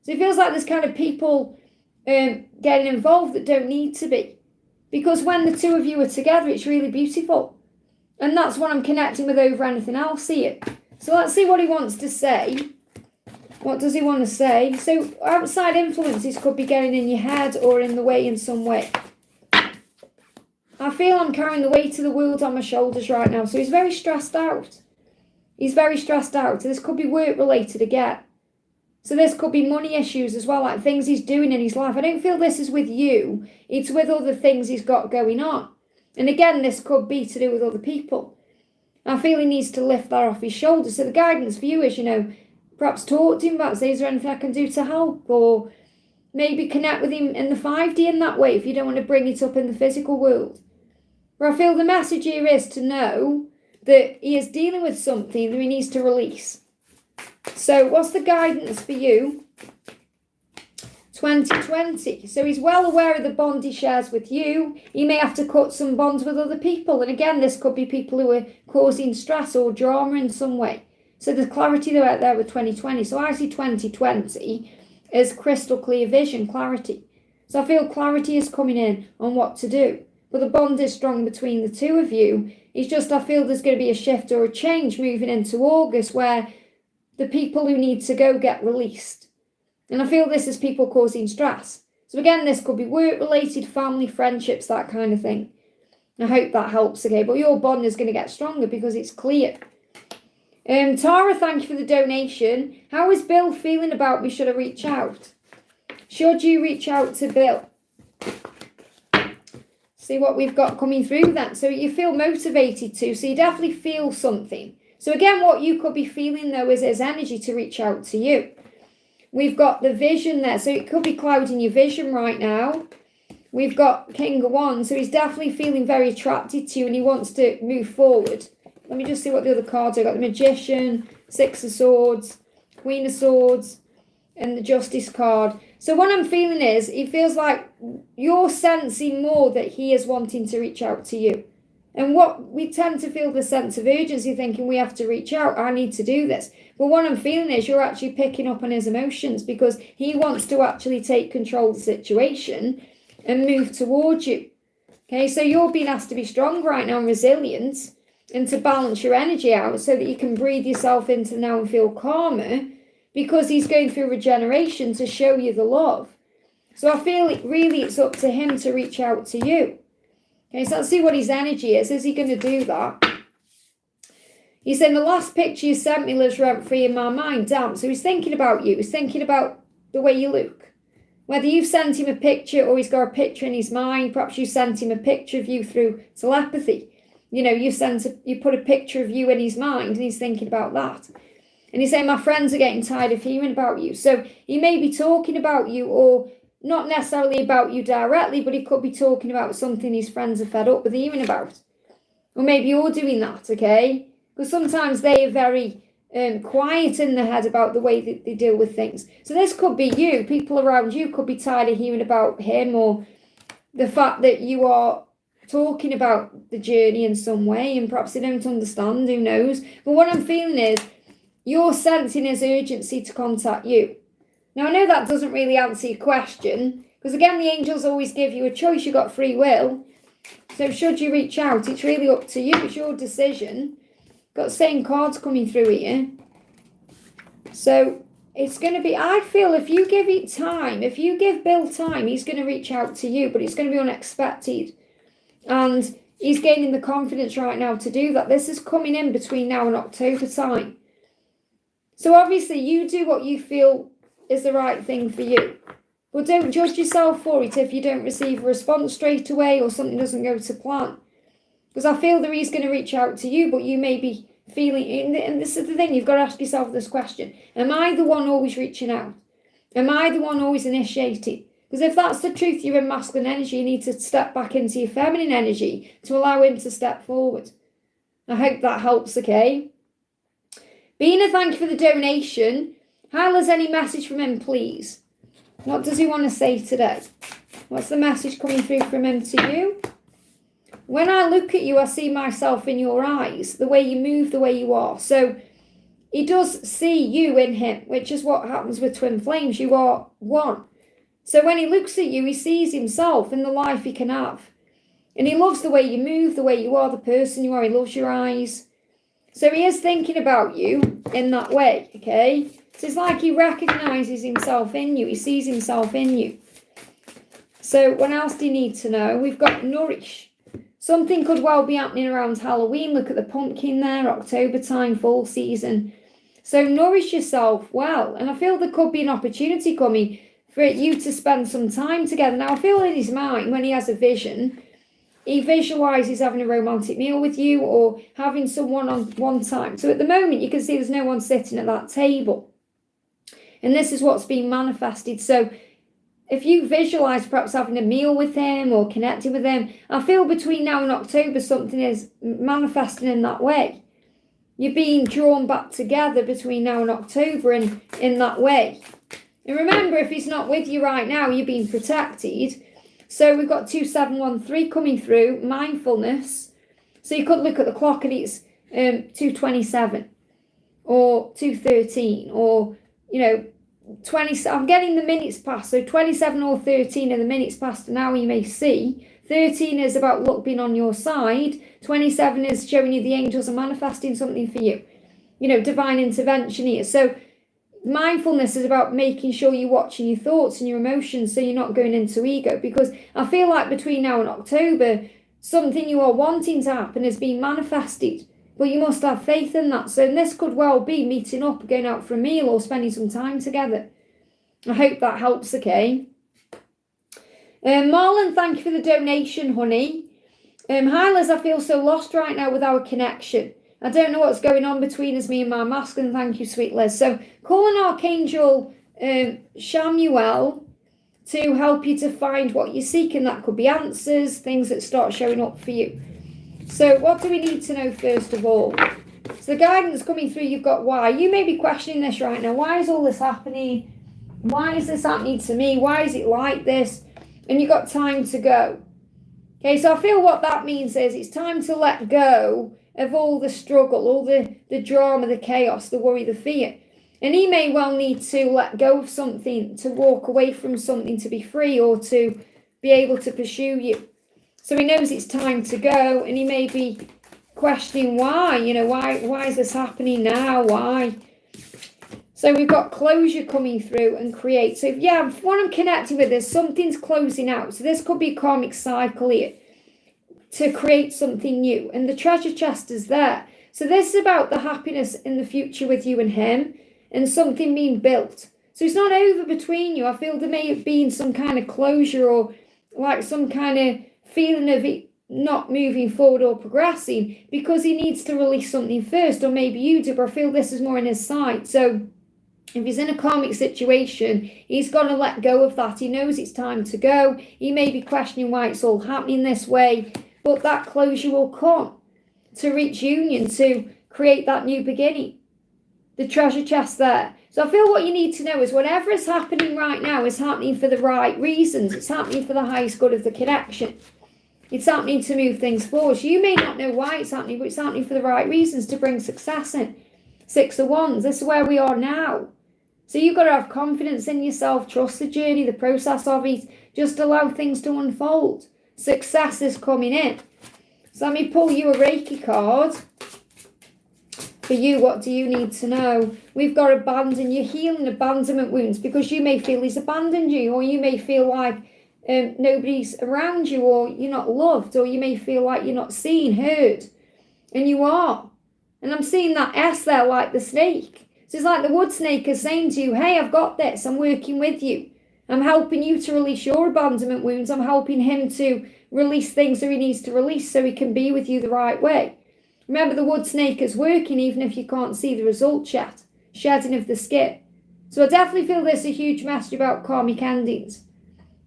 Speaker 1: So it feels like there's kind of people getting involved that don't need to be. Because when the two of you are together, it's really beautiful. And that's what I'm connecting with over anything else here. So let's see what he wants to say. What does he want to say? So outside influences could be getting in your head or in the way in some way. I feel I'm carrying the weight of the world on my shoulders right now. So he's very stressed out. He's very stressed out. This could be work related again. So this could be money issues as well, like things he's doing in his life. I don't feel this is with you. It's with other things he's got going on. And again, this could be to do with other people. I feel he needs to lift that off his shoulders. So the guidance for you is, perhaps talk to him about, say, is there anything I can do to help? Or maybe connect with him in the 5D in that way if you don't want to bring it up in the physical world. Where I feel the message here is to know that he is dealing with something that he needs to release. So what's the guidance for you? 2020. So he's well aware of the bond he shares with you. He may have to cut some bonds with other people. And again, this could be people who are causing stress or drama in some way. So there's clarity out there with 2020. So I see 2020 as crystal clear vision, clarity. So I feel clarity is coming in on what to do. But the bond is strong between the two of you. It's just I feel there's going to be a shift or a change moving into August where the people who need to go get released. And I feel this is people causing stress. So again, this could be work-related, family, friendships, that kind of thing. I hope that helps, okay? But your bond is going to get stronger because it's clear. Tara, thank you for the donation. How is Bill feeling about me? Should I reach out? Should you reach out to Bill? See what we've got coming through then. So you feel motivated to. So you definitely feel something. So again, what you could be feeling though is his energy to reach out to you. We've got the vision there. So it could be clouding your vision right now. We've got King of Wands. So he's definitely feeling very attracted to you and he wants to move forward. Let me just see what the other cards are. I've got the Magician, Six of Swords, Queen of Swords, and the Justice card. So what I'm feeling is, it feels like you're sensing more that he is wanting to reach out to you. And what we tend to feel the sense of urgency, thinking we have to reach out, I need to do this. But what I'm feeling is you're actually picking up on his emotions because he wants to actually take control of the situation and move towards you. Okay, so you're being asked to be strong right now and resilient and to balance your energy out so that you can breathe yourself into now and feel calmer. Because he's going through regeneration to show you the love. So I feel it's up to him to reach out to you. Okay, so let's see what his energy is. Is he going to do that? He's saying the last picture you sent me lives rent-free in my mind. Damn. So he's thinking about you. He's thinking about the way you look. Whether you've sent him a picture or he's got a picture in his mind. Perhaps you sent him a picture of you through telepathy. You put a picture of you in his mind and he's thinking about that. And he's saying, my friends are getting tired of hearing about you. So he may be talking about you or not necessarily about you directly, but he could be talking about something his friends are fed up with hearing about. Or maybe you're doing that, okay? Because sometimes they are very quiet in their head about the way that they deal with things. So this could be you. People around you could be tired of hearing about him or the fact that you are talking about the journey in some way and perhaps they don't understand, who knows. But what I'm feeling is, you're sensing his urgency to contact you. Now, I know that doesn't really answer your question, because again, the angels always give you a choice. You've got free will. So should you reach out, it's really up to you. It's your decision. Got the same cards coming through here. So it's going to be, I feel if you give it time, if you give Bill time, he's going to reach out to you, but it's going to be unexpected. And he's gaining the confidence right now to do that. This is coming in between now and October time. So obviously you do what you feel is the right thing for you. But don't judge yourself for it if you don't receive a response straight away or something doesn't go to plan. Because I feel that he's going to reach out to you, but you may be feeling, and this is the thing, you've got to ask yourself this question. Am I the one always reaching out? Am I the one always initiating? Because if that's the truth, you're in masculine energy, you need to step back into your feminine energy to allow him to step forward. I hope that helps, okay? Bina, thank you for the donation. Hyla's, any message from him, please? What does he want to say today? What's the message coming through from him to you? When I look at you, I see myself in your eyes, the way you move, the way you are. So he does see you in him, which is what happens with twin flames. You are one. So when he looks at you, he sees himself in the life he can have. And he loves the way you move, the way you are, the person you are. He loves your eyes. So he is thinking about you in that way, okay? So it's like he recognises himself in you. He sees himself in you. So what else do you need to know? We've got nourish. Something could well be happening around Halloween. Look at the pumpkin there, October time, fall season. So nourish yourself well. And I feel there could be an opportunity coming for you to spend some time together. Now, I feel in his mind, when he has a vision, he visualises having a romantic meal with you or having someone on one time. So at the moment, you can see there's no one sitting at that table. And this is what's being manifested. So if you visualise perhaps having a meal with him or connecting with him, I feel between now and October, something is manifesting in that way. You're being drawn back together between now and October and in that way. And remember, if he's not with you right now, you're being protected. So we've got 2713 coming through, mindfulness. So you could look at the clock and it's 2:27 or 2:13 or, 20. I'm getting the minutes past. So 27 or 13 are the minutes past an hour, you may see. 13 is about luck being on your side. 27 is showing you the angels are manifesting something for you. Divine intervention here. So mindfulness is about making sure you're watching your thoughts and your emotions so you're not going into ego, because I feel like between now and October, something you are wanting to happen is being manifested, but you must have faith in that. So this could well be meeting up, going out for a meal or spending some time together. I hope that helps, okay? Marlon, thank you for the donation, honey. Hi Liz, I feel so lost right now with our connection. I don't know what's going on between us, me and my masculine. Thank you, sweet Liz. So call an Archangel Shamuel to help you to find what you're seeking. That could be answers, things that start showing up for you. So what do we need to know first of all? So the guidance coming through, you've got why. You may be questioning this right now. Why is all this happening? Why is this happening to me? Why is it like this? And you've got time to go. Okay, so I feel what that means is it's time to let go of all the struggle, all the drama, the chaos, the worry, the fear. And he may well need to let go of something, to walk away from something, to be free or to be able to pursue you. So he knows it's time to go, and he may be questioning why, why is this happening now? Why? So we've got closure coming through and create. So what I'm connecting with is something's closing out. So this could be a karmic cycle here to create something new. And the treasure chest is there. So this is about the happiness in the future with you and him and something being built. So it's not over between you. I feel there may have been some kind of closure or like some kind of feeling of it not moving forward or progressing because he needs to release something first, or maybe you do, but I feel this is more in his side. So if he's in a karmic situation, he's got to let go of that. He knows it's time to go. He may be questioning why it's all happening this way, but that closure will come to reach union, to create that new beginning. The treasure chest there. So I feel what you need to know is whatever is happening right now is happening for the right reasons. It's happening for the highest good of the connection. It's happening to move things forward. So you may not know why it's happening, but it's happening for the right reasons, to bring success in. 6 of Wands, this is where we are now. So you've got to have confidence in yourself, trust the journey, the process of it, just allow things to unfold. Success is coming in. So let me pull you a Reiki card. For you, what do you need to know? We've got abandon. You're healing abandonment wounds because you may feel he's abandoned you, or you may feel like nobody's around you, or you're not loved, or you may feel like you're not seen, heard, and you are. And I'm seeing that S there like the snake. So it's like the wood snake is saying to you, hey, I've got this. I'm working with you. I'm helping you to release your abandonment wounds. I'm helping him to release things that he needs to release so he can be with you the right way. Remember, the wood snake is working even if you can't see the result yet. Shedding of the skin. So I definitely feel there's a huge message about karmic endings.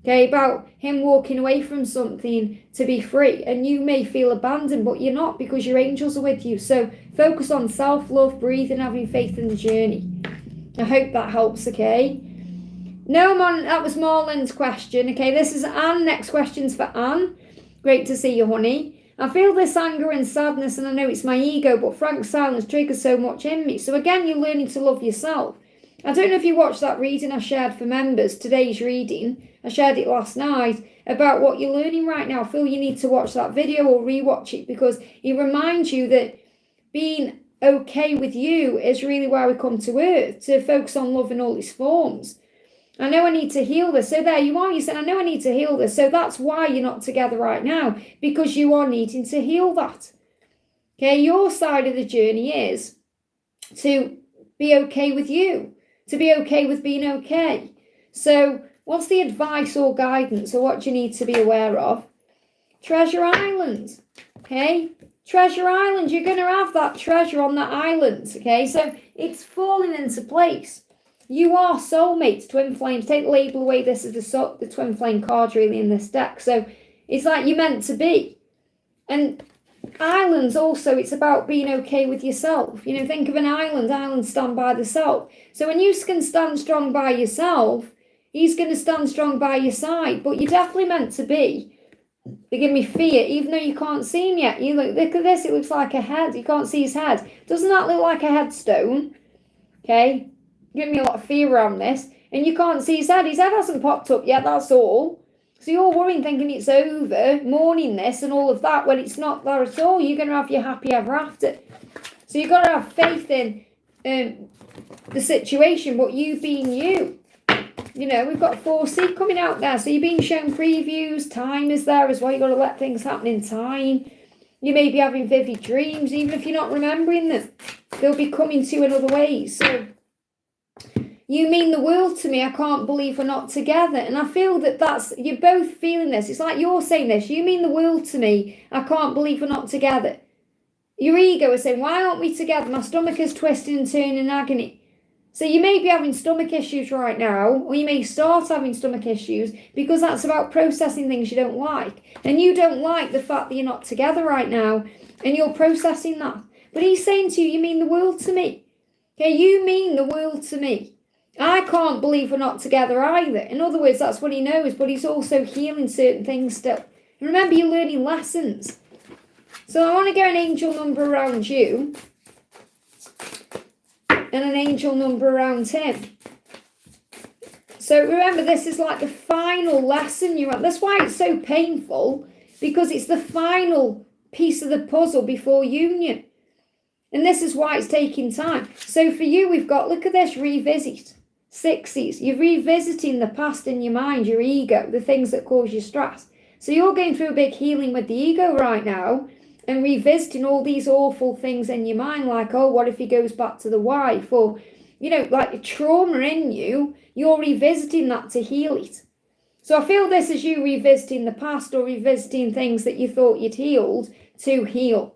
Speaker 1: Okay, about him walking away from something to be free. And you may feel abandoned, but you're not, because your angels are with you. So focus on self-love, breathing, having faith in the journey. I hope that helps, okay? No, that was Marlon's question. Okay, this is Anne. Next question's for Anne. Great to see you, honey. I feel this anger and sadness, and I know it's my ego, but Frank's silence triggers so much in me. So again, you're learning to love yourself. I don't know if you watched that reading I shared for members, today's reading. I shared it last night about what you're learning right now. I feel you need to watch that video or rewatch it, because it reminds you that being okay with you is really why we come to earth, to focus on love in all its forms. I know I need to heal this. So there you are. You said, I know I need to heal this. So that's why you're not together right now, because you are needing to heal that. Okay, your side of the journey is to be okay with you, to be okay with being okay. So what's the advice or guidance, or what do you need to be aware of? Treasure Island. Okay, Treasure Island. You're going to have that treasure on that island. Okay, so it's falling into place. You are soulmates, twin flames. Take the label away. This is the twin flame card really in this deck. So it's like you're meant to be. And islands also, it's about being okay with yourself. You know, think of an island. Islands stand by the self. So when you can stand strong by yourself, he's going to stand strong by your side. But you're definitely meant to be. They give me fear, even though you can't see him yet. You look at this. It looks like a head. You can't see his head. Doesn't that look like a headstone? Okay. Give me a lot of fear around this, and you can't see his head. His head hasn't popped up yet, that's all. So you're worrying, thinking it's over, mourning this and all of that, when it's not there at all. You're going to have your happy ever after. So you've got to have faith in the situation, but you being you. You know, we've got 4C coming out there, so you're being shown previews. Time is there as well. You've got to let things happen in time. You may be having vivid dreams, even if you're not remembering them. They'll be coming to you in other ways. So you mean the world to me. I can't believe we're not together. And I feel that you're both feeling this. It's like you're saying this. You mean the world to me. I can't believe we're not together. Your ego is saying, why aren't we together? My stomach is twisting and turning in agony. So you may be having stomach issues right now, or you may start having stomach issues, because that's about processing things you don't like. And you don't like the fact that you're not together right now, and you're processing that. But he's saying to you, you mean the world to me. Okay, you mean the world to me. I can't believe we're not together either. In other words, that's what he knows, but he's also healing certain things still. And remember, you're learning lessons. So I want to get an angel number around you and an angel number around him. So remember, this is like the final lesson you're at. That's why it's so painful, because it's the final piece of the puzzle before union. And this is why it's taking time. So for you, we've got, look at this, revisit. Sixes. You're revisiting the past in your mind, your ego, the things that cause you stress. So you're going through a big healing with the ego right now, and revisiting all these awful things in your mind, like, oh, what if he goes back to the wife? Or, you know, like a trauma in you, you're revisiting that to heal it. So I feel this is you revisiting the past, or revisiting things that you thought you'd healed to heal.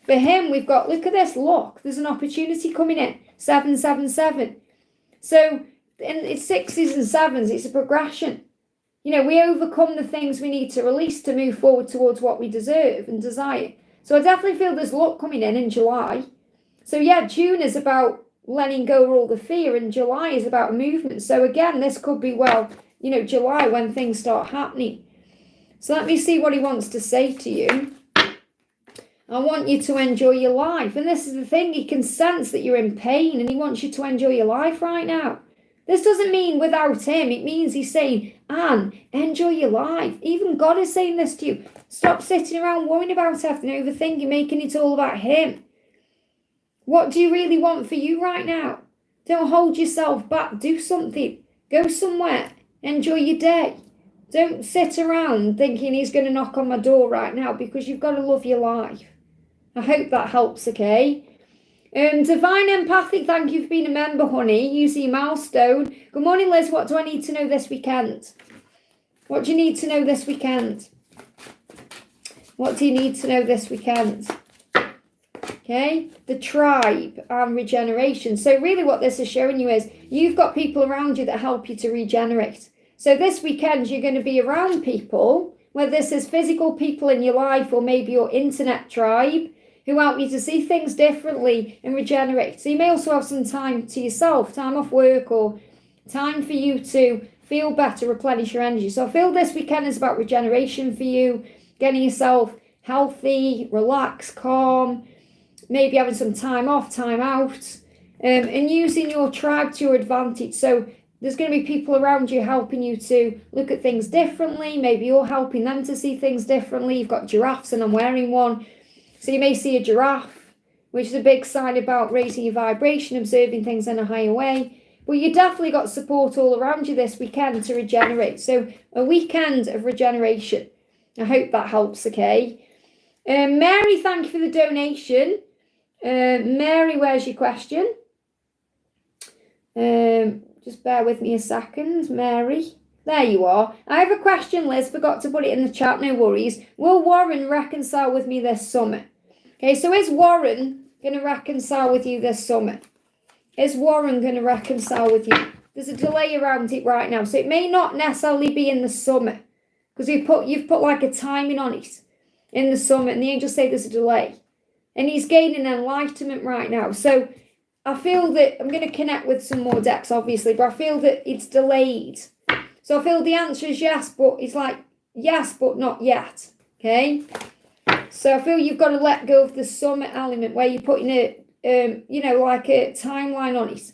Speaker 1: For him, we've got, look at this, look, there's an opportunity coming in. 777. So, and it's sixes and sevens, it's a progression. You know, we overcome the things we need to release to move forward towards what we deserve and desire. So I definitely feel there's luck coming in July. So yeah, June is about letting go of all the fear, and July is about movement. So again, this could be, well, you know, July when things start happening. So let me see what he wants to say to you. I want you to enjoy your life. And this is the thing, he can sense that you're in pain, and he wants you to enjoy your life right now. This doesn't mean without him. It means he's saying, Anne, enjoy your life. Even God is saying this to you. Stop sitting around worrying about everything, overthinking, making it all about him. What do you really want for you right now? Don't hold yourself back. Do something. Go somewhere. Enjoy your day. Don't sit around thinking he's going to knock on my door right now, because you've got to love your life. I hope that helps, okay? Divine Empathic, thank you for being a member, honey. You see milestone. Good morning, Liz. What do I need to know this weekend? What do you need to know this weekend? What do you need to know this weekend? Okay, the tribe and regeneration. So really what this is showing you is you've got people around you that help you to regenerate. So this weekend you're going to be around people, whether this is physical people in your life or maybe your internet tribe, who help you to see things differently and regenerate. So you may also have some time to yourself, time off work, or time for you to feel better, replenish your energy. So I feel this weekend is about regeneration for you, getting yourself healthy, relaxed, calm, maybe having some time off, time out, and using your tribe to your advantage. So there's going to be people around you helping you to look at things differently. Maybe you're helping them to see things differently. You've got giraffes and I'm wearing one. So you may see a giraffe, which is a big sign about raising your vibration, observing things in a higher way. But you definitely got support all around you this weekend to regenerate. So a weekend of regeneration. I hope that helps, okay? Mary, thank you for the donation. Mary, where's your question? Just bear with me a second, Mary. There you are. I have a question, Liz. Forgot to put it in the chat, no worries. Will Warren reconcile with me this summer? Okay, so is Warren going to reconcile with you this summer? Is Warren going to reconcile with you? There's a delay around it right now, so it may not necessarily be in the summer, because you've put like a timing on it in the summer, and the angels say there's a delay. And he's gaining enlightenment right now. So I feel that I'm going to connect with some more decks, obviously, but I feel that it's delayed. So I feel the answer is yes, but it's like yes, but not yet. Okay. So I feel you've got to let go of the summer element where you're putting a, like a timeline on it.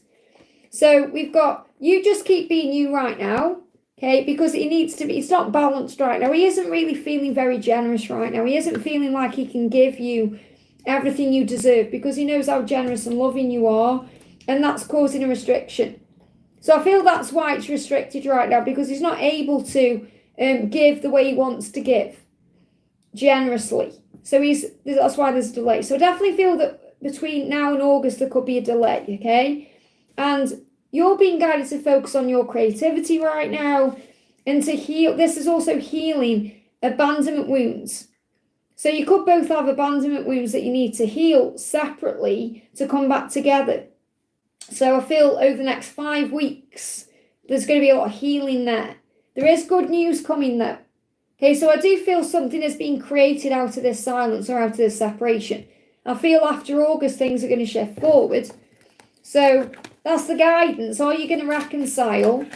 Speaker 1: So we've got, you just keep being you right now. Okay. Because it needs to be, it's not balanced right now. He isn't really feeling very generous right now. He isn't feeling like he can give you everything you deserve, because he knows how generous and loving you are, and that's causing a restriction. So I feel that's why it's restricted right now, because he's not able to give the way he wants to give generously. So that's why there's a delay. So I definitely feel that between now and August there could be a delay, okay? And you're being guided to focus on your creativity right now and to heal. This is also healing abandonment wounds. So you could both have abandonment wounds that you need to heal separately to come back together. So I feel over the next 5 weeks, there's going to be a lot of healing there. There is good news coming though. Okay, so I do feel something is being created out of this silence or out of this separation. I feel after August, things are going to shift forward. So that's the guidance. Are you going to reconcile?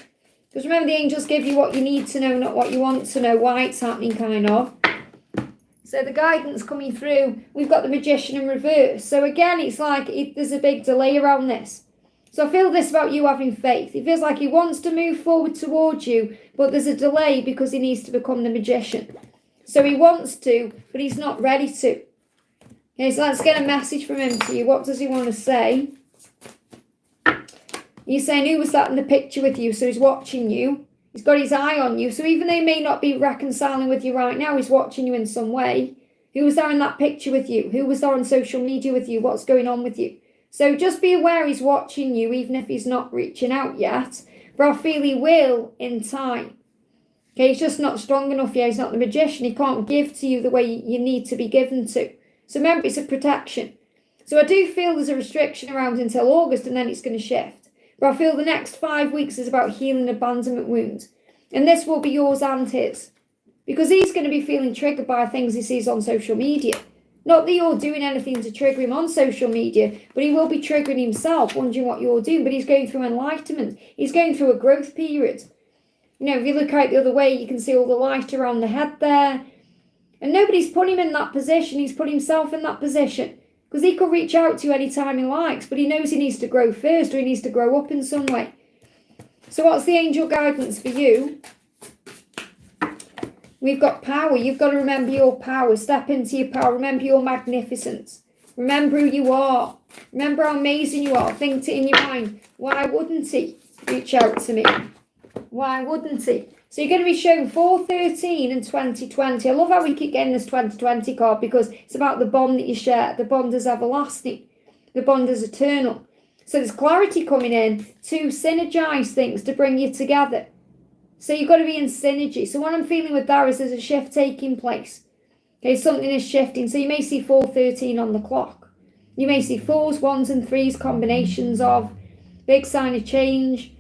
Speaker 1: Because remember, the angels give you what you need to know, not what you want to know, why it's happening, kind of. So the guidance coming through, we've got the Magician in reverse. So again, it's like there's a big delay around this. So I feel this about you having faith. It feels like he wants to move forward towards you, but there's a delay because he needs to become the Magician. So he wants to, but he's not ready to. Okay, so let's get a message from him to you. What does he want to say? He's saying, who was that in the picture with you? So he's watching you. He's got his eye on you. So even though he may not be reconciling with you right now, he's watching you in some way. Who was there in that picture with you? Who was there on social media with you? What's going on with you? So just be aware he's watching you, even if he's not reaching out yet. But I feel he will in time. Okay, he's just not strong enough yet. He's not the Magician. He can't give to you the way you need to be given to. So remember, it's a protection. So I do feel there's a restriction around until August, and then it's going to shift. But I feel the next 5 weeks is about healing abandonment wounds. And this will be yours and his. Because he's going to be feeling triggered by things he sees on social media. Not that you're doing anything to trigger him on social media, but he will be triggering himself, wondering what you're doing. But he's going through enlightenment. He's going through a growth period. You know, if you look out the other way, you can see all the light around the head there. And nobody's put him in that position. He's put himself in that position. Because he could reach out to you anytime he likes, but he knows he needs to grow first, or he needs to grow up in some way. So what's the angel guidance for you? We've got power. You've got to remember your power. Step into your power. Remember your magnificence. Remember who you are. Remember how amazing you are. Think it in your mind. Why wouldn't he reach out to me? Why wouldn't he? So you're going to be shown 413 and 2020. I love how we keep getting this 2020 card, because it's about the bond that you share. The bond is everlasting. The bond is eternal. So there's clarity coming in to synergize things, to bring you together. So you've got to be in synergy. So what I'm feeling with that is there's a shift taking place. Okay, something is shifting. So you may see 413 on the clock. You may see 4s, 1s and 3s, combinations of big sign of change.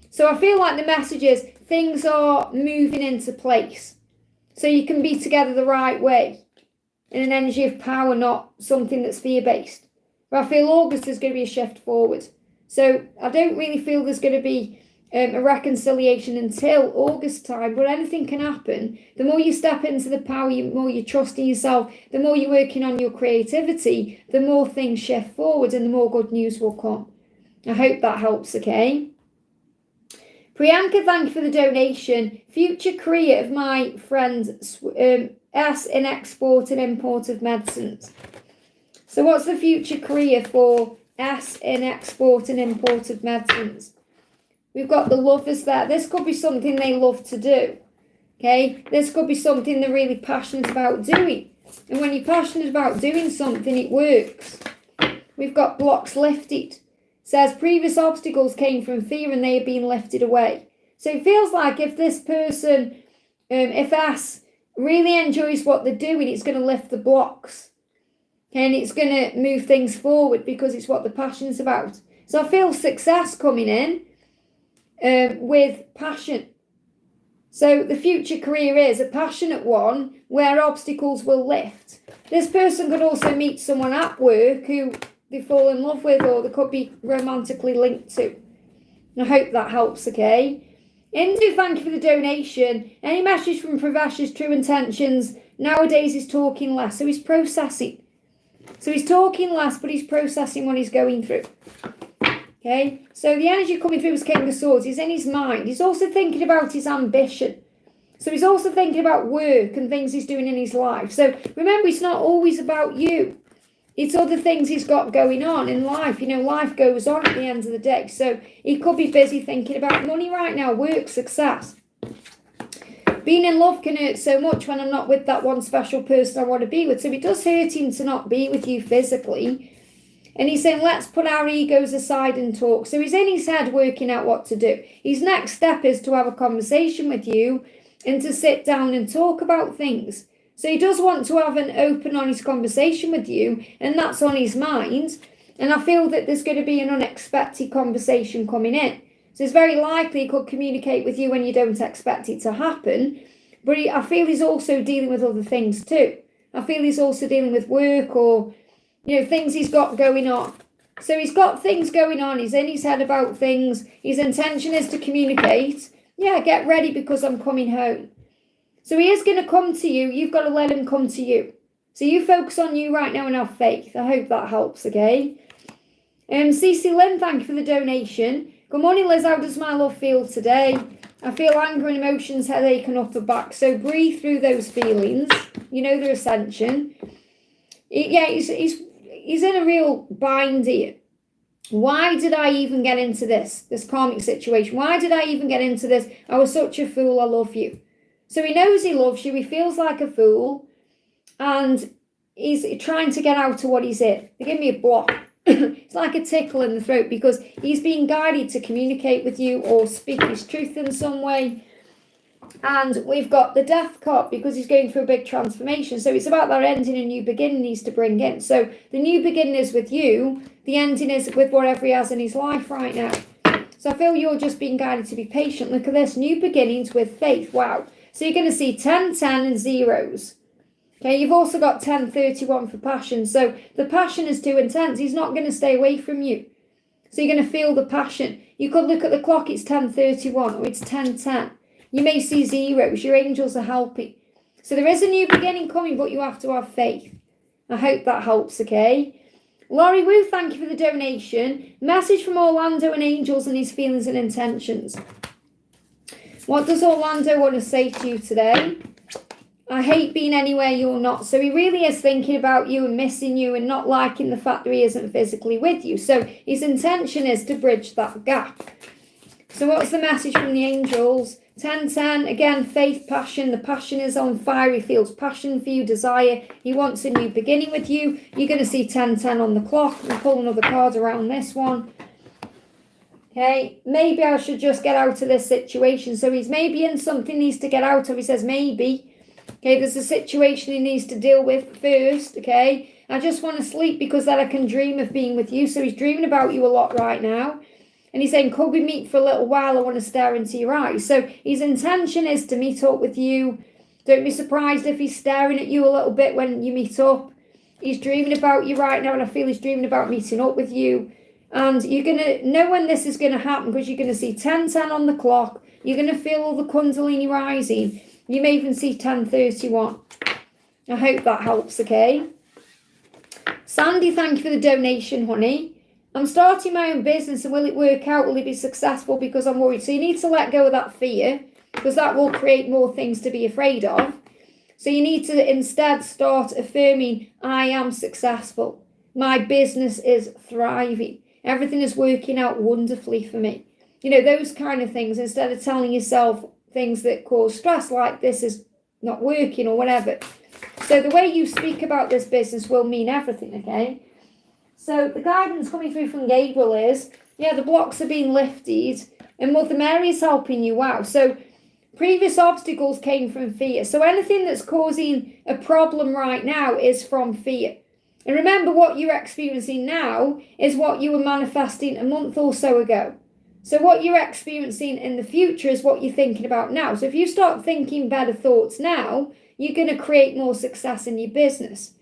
Speaker 1: So I feel like the message is things are moving into place. So you can be together the right way. and an energy of power, not something that's fear-based. But I feel August is going to be a shift forward. So I don't really feel there's going to be a reconciliation until August time, but anything can happen. The more you step into the power, the more you trust in yourself, the more you're working on your creativity, the more things shift forward and the more good news will come. I hope that helps, okay? Priyanka, thank you for the donation. Future career of my friend S in export and import of medicines. So what's the future career for S in export and import of medicines? We've got the lovers there. This could be something they love to do. Okay, this could be something they're really passionate about doing. And when you're passionate about doing something, it works. We've got blocks lifted. It says previous obstacles came from fear and they are being lifted away. So it feels like if this person, if S really enjoys what they're doing, it's going to lift the blocks. And it's going to move things forward because it's what the passion's about. So I feel success coming in with passion. So the future career is a passionate one where obstacles will lift. This person could also meet someone at work who they fall in love with, or they could be romantically linked to. I hope that helps, okay? Indu, thank you for the donation. Any message from Pravesh's true intentions? Nowadays he's talking less, so he's processing. So he's talking less, but he's processing what he's going through. Okay, so the energy coming through is King of Swords. He's in his mind. He's also thinking about his ambition. So he's also thinking about work and things he's doing in his life. So remember, it's not always about you. It's other things he's got going on in life. You know, life goes on at the end of the day. So he could be busy thinking about money right now, work, success. Being in love can hurt so much when I'm not with that one special person I want to be with. So it does hurt him to not be with you physically. And he's saying, let's put our egos aside and talk. So he's in his head working out what to do. His next step is to have a conversation with you and to sit down and talk about things. So he does want to have an open, honest conversation with you, and that's on his mind. And I feel that there's going to be an unexpected conversation coming in. So it's very likely he could communicate with you when you don't expect it to happen. But I feel he's also dealing with other things too. I feel he's also dealing with work or, you know, things he's got going on. So he's got things going on. He's in his head about things. His intention is to communicate. Yeah, get ready because I'm coming home. So he is going to come to you. You've got to let him come to you. So you focus on you right now and have faith. I hope that helps, okay? CC Lynn, thank you for the donation. Good morning, Liz. How does my love feel today? I feel anger and emotions, headache and upper back. So breathe through those feelings. You know they're ascension. He's in a real bind here. Why did I even get into this karmic situation? Why did I even get into this? I was such a fool. I love you. So he knows he loves you. He feels like a fool. And he's trying to get out of what he's in. They give me a block. It's like a tickle in the throat because he's being guided to communicate with you or speak his truth in some way. And we've got the death card because he's going through a big transformation. So it's about that ending and new beginning he's to bring in. So the new beginning is with you. The ending is with whatever he has in his life right now. So I feel you're just being guided to be patient. Look at this. New beginnings with faith. Wow. So you're going to see 10, 10 and zeros. Okay, you've also got 10, 31 for passion. So the passion is too intense. He's not going to stay away from you. So you're going to feel the passion. You could look at the clock. It's 10:31 or it's 10:10. You may see zeros. Your angels are helping. So there is a new beginning coming, but you have to have faith. I hope that helps, okay? Laurie Wu, thank you for the donation. Message from Orlando and angels and his feelings and intentions. What does Orlando want to say to you today? I hate being anywhere you're not. So he really is thinking about you and missing you and not liking the fact that he isn't physically with you. So his intention is to bridge that gap. So what's the message from the angels? 10:10, again, faith, passion. The passion is on fire. He feels passion for you, desire. He wants a new beginning with you. You're going to see 10:10 on the clock. We'll pull another card around this one. Okay, maybe I should just get out of this situation. So he's maybe in something he needs to get out of. He says maybe. Okay, there's a situation he needs to deal with first, okay? I just want to sleep because then I can dream of being with you. So he's dreaming about you a lot right now. And he's saying, could we meet for a little while? I want to stare into your eyes. So his intention is to meet up with you Don't be surprised if he's staring at you a little bit when you meet up. He's dreaming about you right now, and I feel he's dreaming about meeting up with you. And you're going to know when this is going to happen, because you're going to see 10:10 on the clock. You're going to feel all the Kundalini rising. You may even see 10:31. I hope that helps, okay? Sandy, thank you for the donation, honey. I'm starting my own business, and will it work out? Will it be successful? Because I'm worried. So you need to let go of that fear, because that will create more things to be afraid of. So you need to instead start affirming, I am successful. My business is thriving. Everything is working out wonderfully for me. You know, those kind of things, instead of telling yourself things that cause stress, like this is not working or whatever. So the way you speak about this business will mean everything, okay? So the guidance coming through from Gabriel is, yeah, the blocks are being lifted and Mother Mary is helping you out. So previous obstacles came from fear. So anything that's causing a problem right now is from fear. And remember, what you're experiencing now is what you were manifesting a month or so ago. So what you're experiencing in the future is what you're thinking about now. So if you start thinking better thoughts now, you're going to create more success in your business.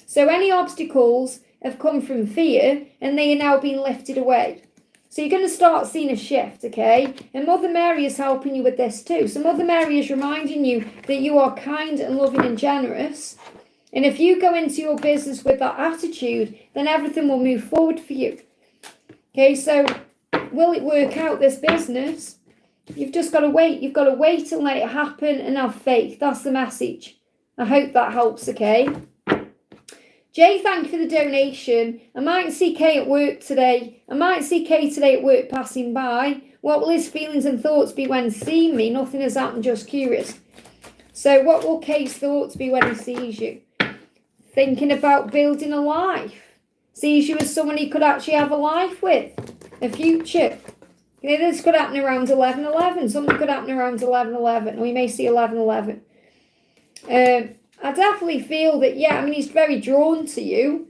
Speaker 1: So any obstacles have come from fear, and they are now being lifted away. So you're going to start seeing a shift, okay? And Mother Mary is helping you with this too. So Mother Mary is reminding you that you are kind and loving and generous. And if you go into your business with that attitude, then everything will move forward for you. Okay, so will it work out, this business? You've just got to wait. You've got to wait and let it happen and have faith. That's the message. I hope that helps, okay? Jay, thank you for the donation. I might see Kay at work today. I might see Kay today at work passing by. What will his feelings and thoughts be when seeing me? Nothing has happened, just curious. So what will Kay's thoughts be when he sees you? Thinking about building a life. Sees you as someone he could actually have a life with. A future. You know, this could happen around 11:11. Something could happen around 11:11. Or you may see 11:11. I definitely feel that, yeah, I mean, he's very drawn to you.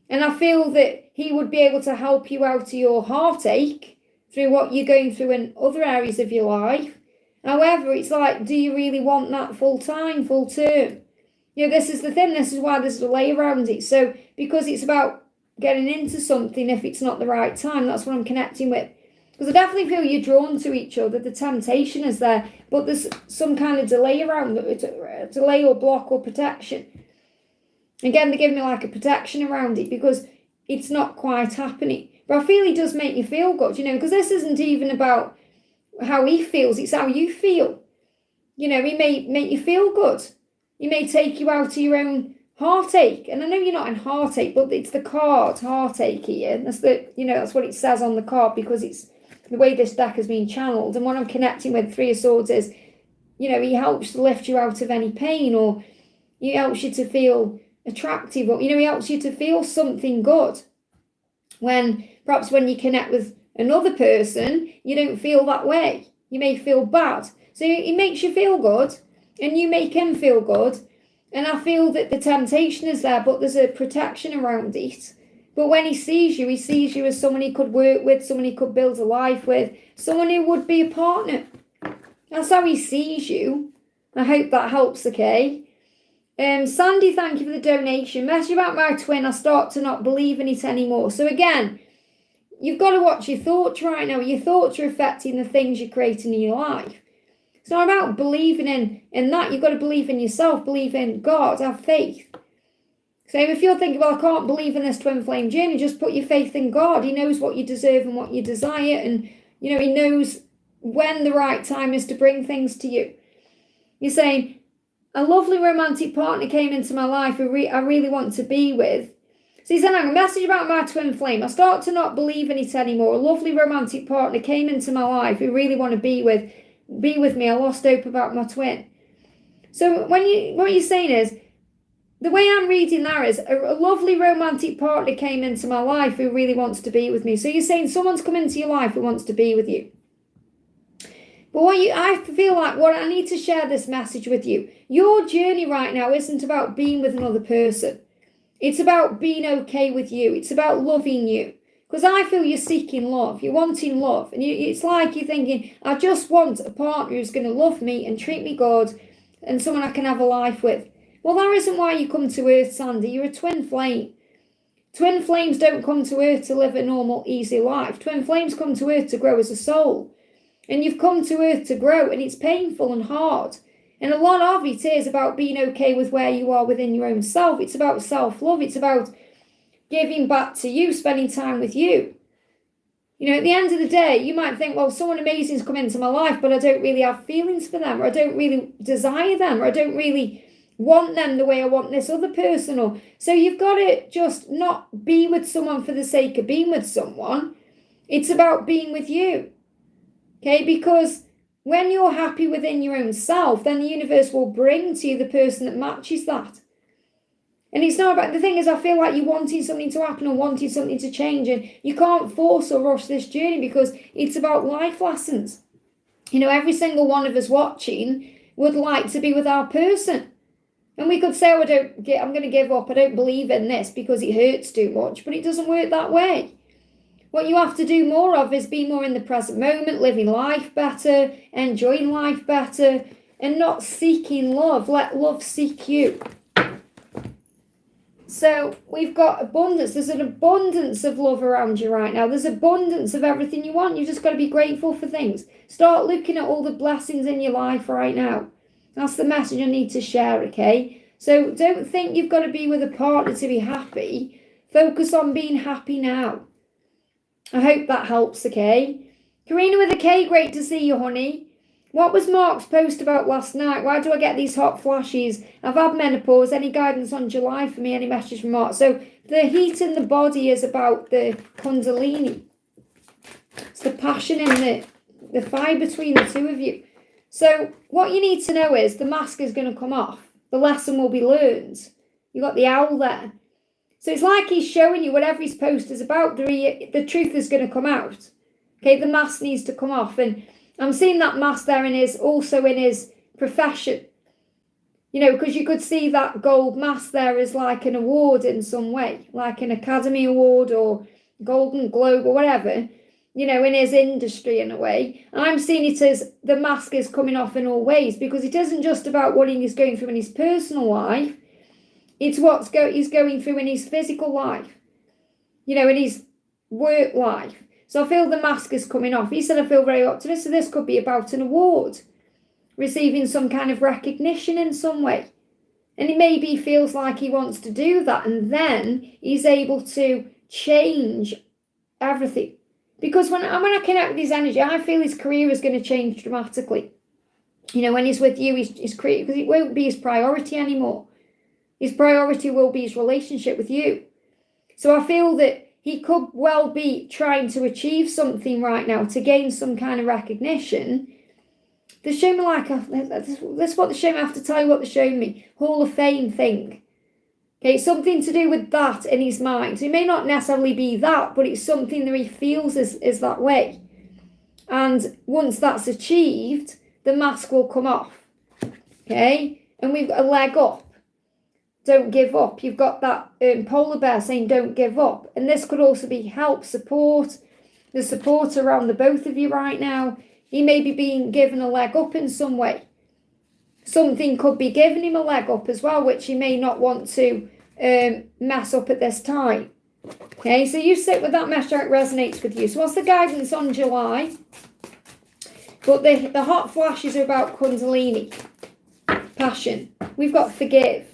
Speaker 1: And I feel that he would be able to help you out of your heartache through what you're going through in other areas of your life. However, it's like, do you really want that full time, full term? You know, this is the thing. This is why there's a delay around it. So, because it's about getting into something if it's not the right time, that's what I'm connecting with. Because I definitely feel you're drawn to each other. The temptation is there, but there's some kind of delay around it, a delay or block or protection. Again, they're giving me like a protection around it because it's not quite happening. But I feel he does make you feel good, you know, because this isn't even about how he feels, it's how you feel. You know, he may make you feel good. He may take you out of your own heartache. And I know you're not in heartache, but it's the card, heartache here. That's the, you know, that's what it says on the card, because it's the way this deck has been channeled. And what I'm connecting with Three of Swords is, you know, he helps to lift you out of any pain, or he helps you to feel attractive, or, you know, he helps you to feel something good. When perhaps when you connect with another person, you don't feel that way. You may feel bad. So he makes you feel good, and you make him feel good. And I feel that the temptation is there, but there's a protection around it. But when he sees you as someone he could work with, someone he could build a life with, someone who would be a partner. That's how he sees you. I hope that helps, okay? Sandy, thank you for the donation. Message about my twin. I start to not believe in it anymore. So again, you've got to watch your thoughts right now. Your thoughts are affecting the things you're creating in your life. It's not about believing in that. You've got to believe in yourself, believe in God, have faith. So if you're thinking, well, I can't believe in this twin flame journey, just put your faith in God. He knows what you deserve and what you desire. And, you know, he knows when the right time is to bring things to you. You're saying, a lovely romantic partner came into my life who I really want to be with. So he said, a message about my twin flame. I start to not believe in it anymore. A lovely romantic partner came into my life who really want to be with me. I lost hope about my twin. So what you're saying is, the way I'm reading that is, a lovely romantic partner came into my life who really wants to be with me. So you're saying someone's come into your life who wants to be with you. But I feel like what I need to share this message with you. Your journey right now isn't about being with another person. It's about being okay with you. It's about loving you. Because I feel you're seeking love. You're wanting love. And it's like you're thinking, I just want a partner who's going to love me and treat me good and someone I can have a life with. Well, that isn't why you come to Earth, Sandy. You're a twin flame. Twin flames don't come to Earth to live a normal, easy life. Twin flames come to Earth to grow as a soul. And you've come to Earth to grow, and it's painful and hard. And a lot of it is about being okay with where you are within your own self. It's about self-love. It's about giving back to you, spending time with you. You know, at the end of the day, you might think, well, someone amazing's come into my life, but I don't really have feelings for them, or I don't really desire them, or I don't really want them the way I want this other person. Or so you've got to just not be with someone for the sake of being with someone. It's about being with you. Okay, because when you're happy within your own self, then the universe will bring to you the person that matches that. And it's not about, the thing is, I feel like you're wanting something to happen or wanting something to change, and you can't force or rush this journey because it's about life lessons. You know, every single one of us watching would like to be with our person. And we could say, oh, I'm going to give up. I don't believe in this because it hurts too much, but it doesn't work that way. What you have to do more of is be more in the present moment, living life better, enjoying life better, and not seeking love. Let love seek you. So we've got abundance. There's an abundance of love around you right now. There's abundance of everything you want. You've just got to be grateful for things. Start looking at all the blessings in your life right now. That's the message I need to share, okay? So don't think you've got to be with a partner to be happy. Focus on being happy now. I hope that helps, okay? Karina with a K, great to see you, honey. What was Mark's post about last night? Why do I get these hot flashes? I've had menopause. Any guidance on July for me? Any message from Mark? So the heat in the body is about the kundalini. It's the passion in the fire between the two of you. So what you need to know is the mask is going to come off. The lesson will be learned. You've got the owl there. So it's like he's showing you whatever his post is about, the truth is going to come out. Okay, the mask needs to come off. And I'm seeing that mask there also in his profession. You know, because you could see that gold mask there as like an award in some way, like an Academy Award or Golden Globe or whatever, you know, in his industry in a way. And I'm seeing it as the mask is coming off in all ways, because it isn't just about what he's going through in his personal life. It's what he's going through in his physical life, you know, in his work life. So I feel the mask is coming off. He said, I feel very optimistic. So this could be about an award, receiving some kind of recognition in some way. And it maybe he feels like he wants to do that. And then he's able to change everything. Because when I connect with his energy, I feel his career is going to change dramatically. You know, when he's with you, his career, because it won't be his priority anymore. His priority will be his relationship with you. So I feel that he could well be trying to achieve something right now to gain some kind of recognition. They're showing me like, that's what they're showing me. I have to tell you what they're showing me. Hall of Fame thing. Okay, something to do with that in his mind. So it may not necessarily be that, but it's something that he feels is that way. And once that's achieved, the mask will come off. Okay, and we've got a leg up. Don't give up. You've got that polar bear saying don't give up. And this could also be help, support. The support around the both of you right now. He may be being given a leg up in some way. Something could be giving him a leg up as well, which he may not want to mess up at this time. Okay, so you sit with that message how it resonates with you. So what's the guidance on July? But the hot flashes are about kundalini, passion. We've got forgive.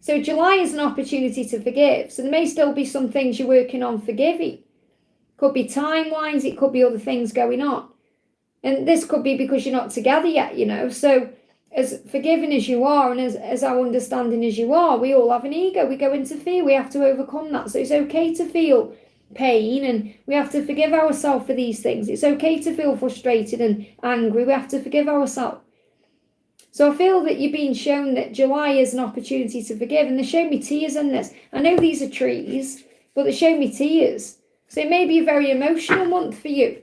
Speaker 1: So July is an opportunity to forgive. So there may still be some things you're working on forgiving. Could be timelines. It could be other things going on. And this could be because you're not together yet, you know. So as forgiving as you are and as our understanding as you are, we all have an ego. We go into fear. We have to overcome that. So it's okay to feel pain, and we have to forgive ourselves for these things. It's okay to feel frustrated and angry. We have to forgive ourselves. So I feel that you're being shown that July is an opportunity to forgive. And they show me tears in this. I know these are trees, but they show me tears. So it may be a very emotional month for you.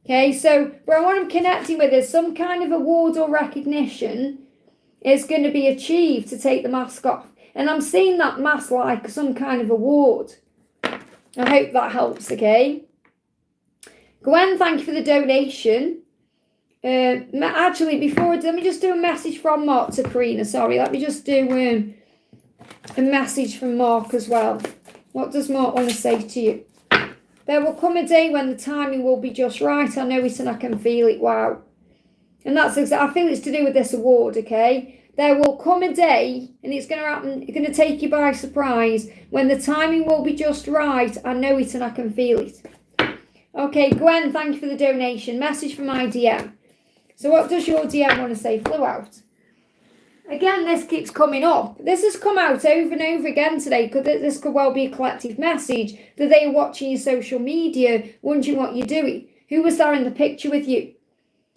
Speaker 1: Okay, so but what I'm connecting with is some kind of award or recognition is going to be achieved to take the mask off. And I'm seeing that mask like some kind of award. I hope that helps, okay? Gwen, thank you for the donation. Actually, let me just do a message from Mark to Karina. Sorry, let me just do a message from Mark as well. What does Mark want to say to you? There will come a day when the timing will be just right. I know it and I can feel it. Wow. And that's exactly, I feel it's to do with this award, okay? There will come a day, and it's going to happen, it's going to take you by surprise, when the timing will be just right. I know it and I can feel it. Okay, Gwen, thank you for the donation. Message from my DM. So what does your DM want to say? Flew out. Again, this keeps coming up. This has come out over and over again today, because this could well be a collective message that they are watching your social media, wondering what you're doing. Who was there in the picture with you?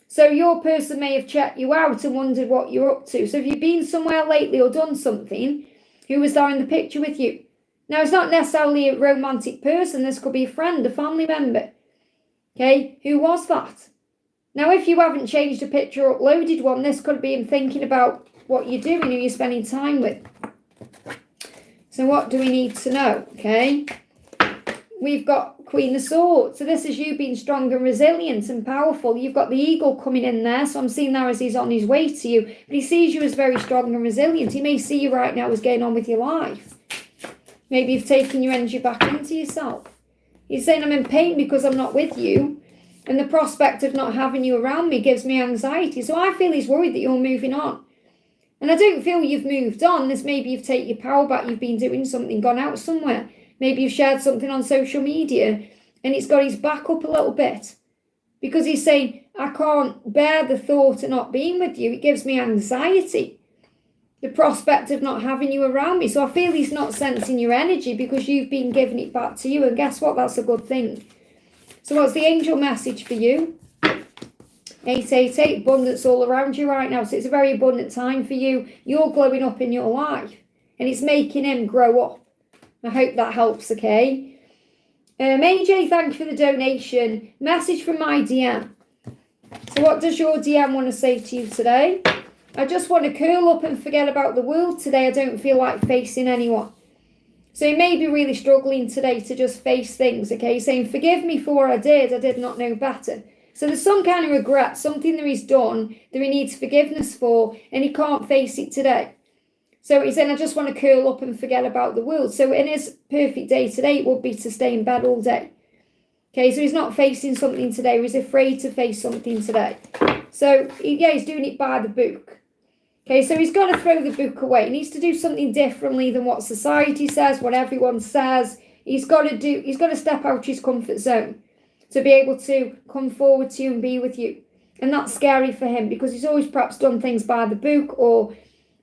Speaker 1: So your person may have checked you out and wondered what you're up to. So if you've been somewhere lately or done something, who was there in the picture with you? Now, it's not necessarily a romantic person. This could be a friend, a family member. Okay, who was that? Now, if you haven't changed a picture or uploaded one, this could be him thinking about what you're doing, who you're spending time with. So what do we need to know? Okay, we've got Queen of Swords. So this is you being strong and resilient and powerful. You've got the eagle coming in there. So I'm seeing that as he's on his way to you. But he sees you as very strong and resilient. He may see you right now as going on with your life. Maybe you've taken your energy back into yourself. He's saying, I'm in pain because I'm not with you. And the prospect of not having you around me gives me anxiety. So I feel he's worried that you're moving on. And I don't feel you've moved on. This maybe you've taken your power back. You've been doing something, gone out somewhere. Maybe you've shared something on social media and it's got his back up a little bit. Because he's saying, I can't bear the thought of not being with you. It gives me anxiety. The prospect of not having you around me. So I feel he's not sensing your energy because you've been giving it back to you. And guess what? That's a good thing. So what's the angel message for you? 888, abundance all around you right now. So it's a very abundant time for you. You're glowing up in your life. And it's making him grow up. I hope that helps, okay? AJ, thank you for the donation. Message from my DM. So what does your DM want to say to you today? I just want to curl up and forget about the world today. I don't feel like facing anyone. So you may be really struggling today to just face things, okay? Saying, forgive me for what I did not know better. So there's some kind of regret, something that he's done that he needs forgiveness for, and he can't face it today. So he's saying, I just want to curl up and forget about the world. So in his perfect day today, it would be to stay in bed all day. Okay, so he's not facing something today. He's afraid to face something today. So, yeah, he's doing it by the book. Okay, so he's got to throw the book away. He needs to do something differently than what society says, what everyone says. He's got to step out of his comfort zone to be able to come forward to you and be with you. And that's scary for him because he's always perhaps done things by the book or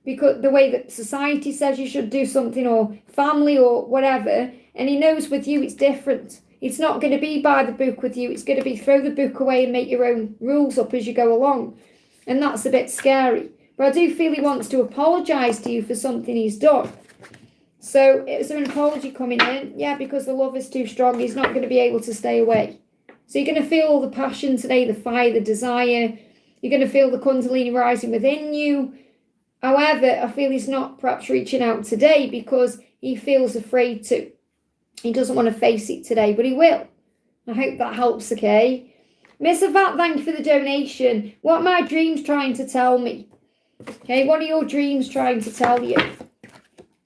Speaker 1: because the way that society says you should do something or family or whatever. And he knows with you it's different. It's not going to be by the book with you. It's going to be throw the book away and make your own rules up as you go along. And that's a bit scary. But I do feel he wants to apologise to you for something he's done. So is there an apology coming in? Yeah, because the love is too strong. He's not going to be able to stay away. So you're going to feel all the passion today, the fire, the desire. You're going to feel the Kundalini rising within you. However, I feel he's not perhaps reaching out today because he feels afraid to. He doesn't want to face it today, but he will. I hope that helps, okay? Miss Avat, thank you for the donation. What are my dreams trying to tell me? Okay, what are your dreams trying to tell you?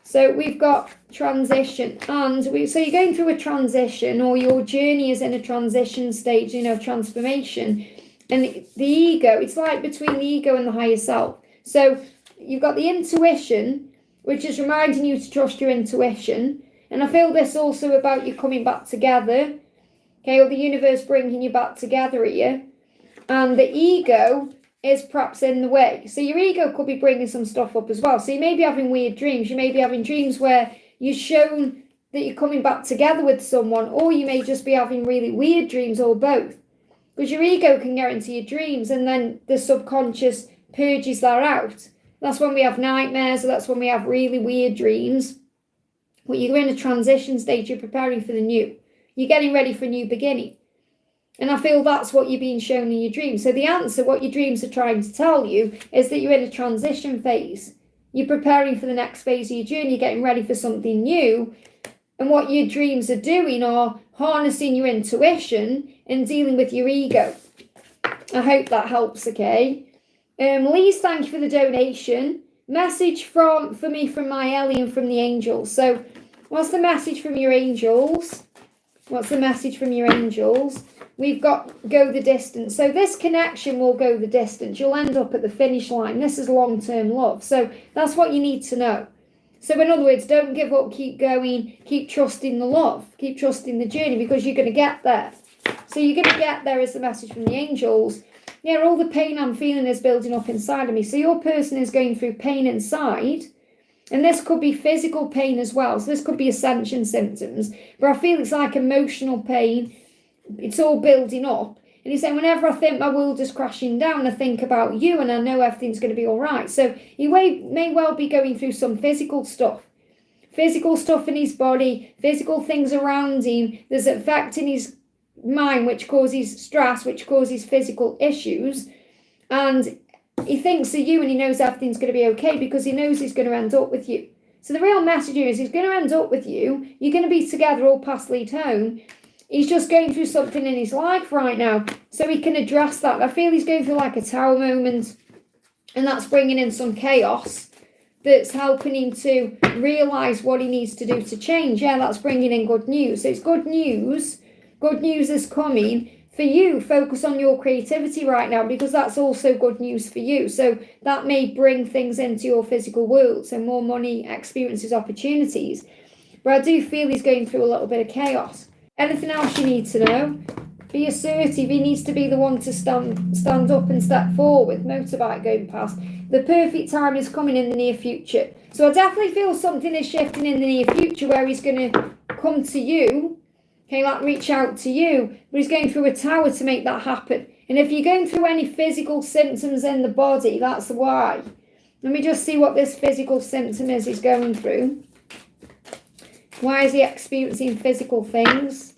Speaker 1: So we've got transition. So you're going through a transition or your journey is in a transition stage, transformation. And the ego, it's like between the ego and the higher self. So you've got the intuition, which is reminding you to trust your intuition. And I feel this also about you coming back together. Okay, or the universe bringing you back together here. And the ego is perhaps in the way. So your ego could be bringing some stuff up as well. So you may be having weird dreams. You may be having dreams where you're shown that you're coming back together with someone. Or you may just be having really weird dreams or both. Because your ego can get into your dreams and then the subconscious purges that out. That's when we have nightmares, or that's when we have really weird dreams. But you're in a transition stage, you're preparing for the new. You're getting ready for a new beginning. And I feel that's what you're being shown in your dreams. So the answer, what your dreams are trying to tell you, is that you're in a transition phase. You're preparing for the next phase of your journey, you're getting ready for something new. And what your dreams are doing are harnessing your intuition and dealing with your ego. I hope that helps, okay? Lise, thank you for the donation. Message for me from my Ellie and from the angels. So what's the message from your angels? What's the message from your angels? We've got go the distance. So this connection will go the distance. You'll end up at the finish line. This is long-term love. So that's what you need to know. So in other words, don't give up, keep going, keep trusting the love, keep trusting the journey, because you're going to get there. So you're going to get there is the message from the angels. Yeah, all the pain I'm feeling is building up inside of me. So your person is going through pain inside. And this could be physical pain as well. So this could be ascension symptoms. But I feel it's like emotional pain. It's all building up. And he's saying, whenever I think my world is crashing down, I think about you and I know everything's going to be all right. So he may well be going through some physical stuff. Physical stuff in his body, physical things around him that's affecting his mind, which causes stress, which causes physical issues. And he thinks of you and he knows everything's going to be okay because he knows he's going to end up with you. So the real message here is he's going to end up with you. You're going to be together all past lead home. He's just going through something in his life right now, so he can address that. I feel he's going through like a tower moment, and that's bringing in some chaos that's helping him to realise what he needs to do to change. Yeah, that's bringing in good news. So it's good news. Good news is coming for you. Focus on your creativity right now, because that's also good news for you. So that may bring things into your physical world, so more money, experiences, opportunities. But I do feel he's going through a little bit of chaos. Anything else you need to know? Be assertive. He needs to be the one to stand up and step forward. Motorbike going past. The perfect time is coming in the near future. So I definitely feel something is shifting in the near future where he's going to come to you. Okay, like reach out to you. But he's going through a tower to make that happen. And if you're going through any physical symptoms in the body, that's why. Let me just see what this physical symptom is he's going through. Why is he experiencing physical things?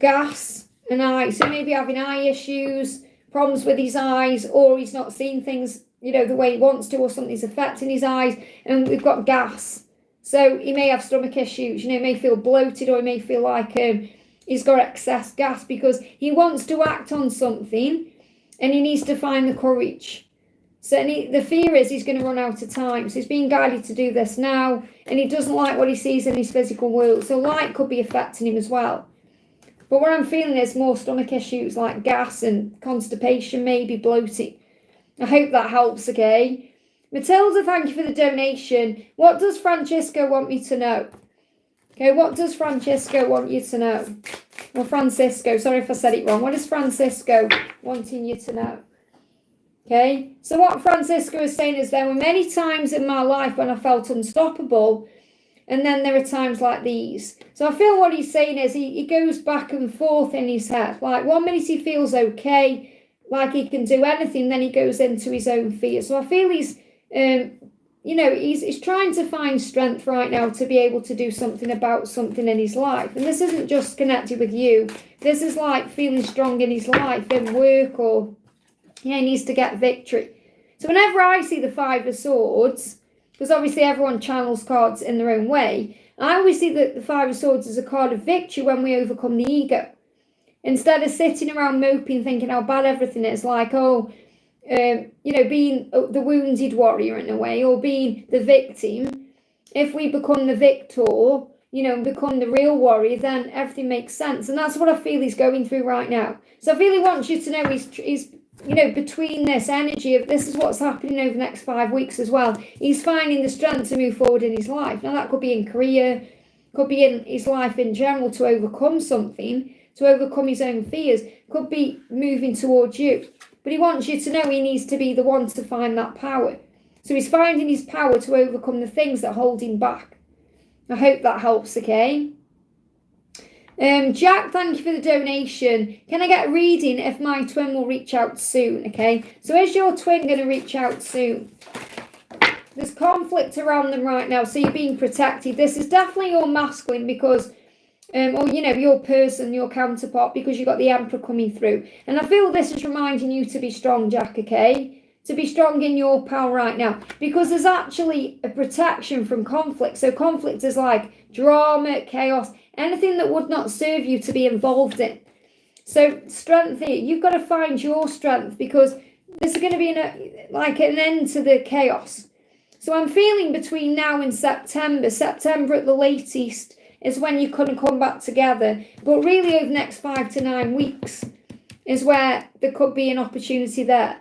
Speaker 1: Gas and eye. So maybe having eye issues, problems with his eyes, or he's not seeing things, the way he wants to, or something's affecting his eyes. And we've got gas. So he may have stomach issues, he may feel bloated, or he may feel like he's got excess gas because he wants to act on something and he needs to find the courage. So the fear is he's going to run out of time. So he's being guided to do this now, and he doesn't like what he sees in his physical world. So light could be affecting him as well. But what I'm feeling is more stomach issues like gas and constipation, maybe bloating. I hope that helps, okay? Matilda, thank you for the donation. What does Francisco want me to know? Okay, what does Francisco want you to know? Or Francisco, sorry if I said it wrong. What is Francisco wanting you to know? Okay, so what Francisco is saying is there were many times in my life when I felt unstoppable, and then there are times like these. So I feel what he's saying is he goes back and forth in his head. Like 1 minute he feels okay, like he can do anything, then he goes into his own fear. So I feel he's, he's trying to find strength right now to be able to do something about something in his life. And this isn't just connected with you. This is like feeling strong in his life, in work, or he needs to get victory. So whenever I see the Five of Swords, because obviously everyone channels cards in their own way, I always see that the Five of Swords as a card of victory when we overcome the ego. Instead of sitting around moping, thinking how bad everything is, like, being the wounded warrior in a way, or being the victim. If we become the victor, and become the real warrior, then everything makes sense. And that's what I feel he's going through right now. So I feel he wants you to know he's between this energy of this is what's happening over the next 5 weeks as well. He's finding the strength to move forward in his life. Now that could be in career, could be in his life in general to overcome something, to overcome his own fears, could be moving towards you. But he wants you to know he needs to be the one to find that power. So he's finding his power to overcome the things that hold him back. I hope that helps, okay? Jack, thank you for the donation. Can I get a reading if my twin will reach out soon, okay? So is your twin going to reach out soon? There's conflict around them right now, so you're being protected. This is definitely your masculine because, your person, your counterpart, because you've got the Emperor coming through. And I feel this is reminding you to be strong, Jack, okay? To be strong in your power right now, because there's actually a protection from conflict. So conflict is like drama, chaos, anything that would not serve you to be involved in. So strength here, you've got to find your strength, because there's going to be like an end to the chaos. So I'm feeling between now and September at the latest is when you couldn't come back together. But really over the next 5 to 9 weeks is where there could be an opportunity there.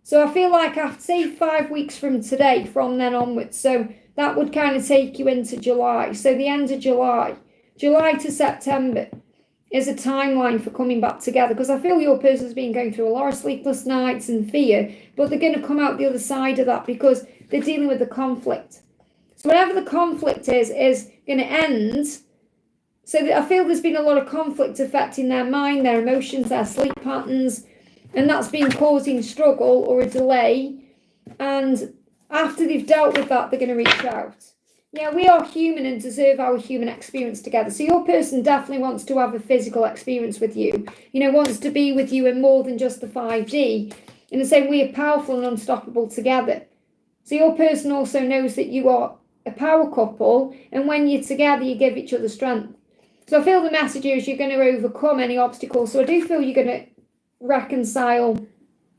Speaker 1: So I feel like after, say, 5 weeks from today, from then onwards, so that would kind of take you into July. So the end of July to September is a timeline for coming back together, because I feel your person's been going through a lot of sleepless nights and fear, but they're going to come out the other side of that because they're dealing with the conflict. So whatever the conflict is going to end. So I feel there's been a lot of conflict affecting their mind, their emotions, their sleep patterns, and that's been causing struggle or a delay. And after they've dealt with that, they're going to reach out. Yeah, we are human and deserve our human experience together. So your person definitely wants to have a physical experience with you. Wants to be with you in more than just the 5D. In the same way, powerful and unstoppable together. So your person also knows that you are a power couple, and when you're together, you give each other strength. So I feel the message is you're going to overcome any obstacles. So I do feel you're going to reconcile.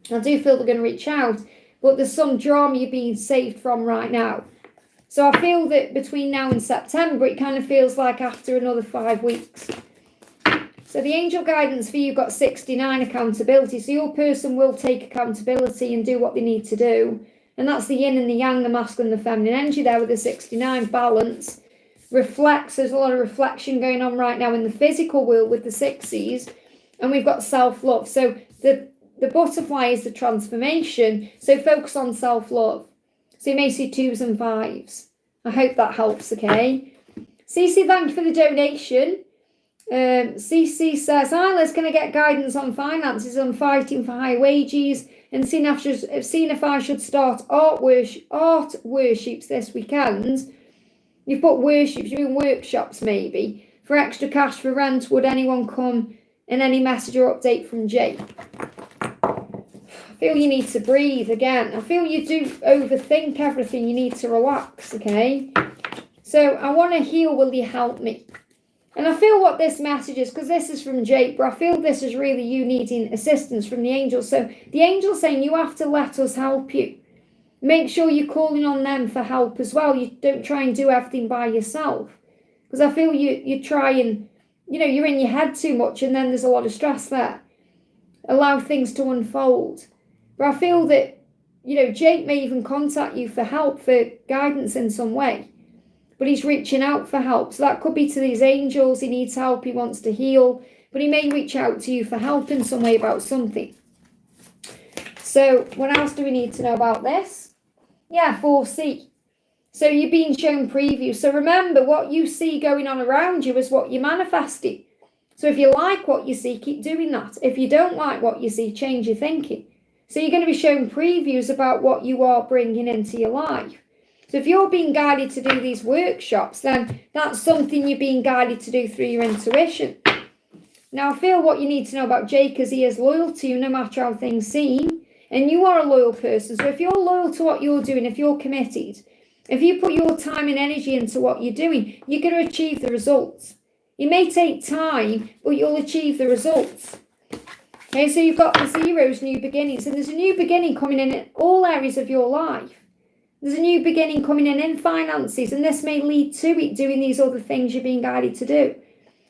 Speaker 1: I do feel they're going to reach out, but there's some drama you're being saved from right now. So I feel that between now and September, it kind of feels like after another 5 weeks. So the angel guidance for you got 69, accountability. So your person will take accountability and do what they need to do. And that's the yin and the yang, the masculine and the feminine energy there with the 69 balance. Reflects, there's a lot of reflection going on right now in the physical world with the 6s. And we've got self-love. So the butterfly is the transformation. So focus on self-love. So you may see 2s and 5s. I hope that helps, okay? CC, thank you for the donation. CC says, hi Liz, can I get guidance on finances? I'm fighting for high wages and seeing if I should start art worships this weekend. You've put worships, you're doing workshops maybe. For extra cash for rent, would anyone come? And any message or update from Jay? I feel you need to breathe again. I feel you do overthink everything. You need to relax, okay? So I want to heal. Will you help me? And I feel what this message is, because this is from Jake, but I feel this is really you needing assistance from the angels. So the angel's saying you have to let us help you. Make sure you're calling on them for help as well. You don't try and do everything by yourself. Because I feel you try and, you're in your head too much, and then there's a lot of stress there. Allow things to unfold. But I feel that, Jake may even contact you for help, for guidance in some way. But he's reaching out for help. So that could be to these angels. He needs help. He wants to heal. But he may reach out to you for help in some way about something. So what else do we need to know about this? Yeah, 4C. So you're being shown preview. So remember, what you see going on around you is what you're manifesting. So if you like what you see, keep doing that. If you don't like what you see, change your thinking. So you're going to be shown previews about what you are bringing into your life. So if you're being guided to do these workshops, then that's something you're being guided to do through your intuition. Now, I feel what you need to know about Jake is he is loyal to you no matter how things seem. And you are a loyal person. So if you're loyal to what you're doing, if you're committed, if you put your time and energy into what you're doing, you're going to achieve the results. It may take time, but you'll achieve the results. Okay, so you've got the zeros, new beginnings, and there's a new beginning coming in all areas of your life. There's a new beginning coming in finances, and this may lead to it doing these other things you're being guided to do.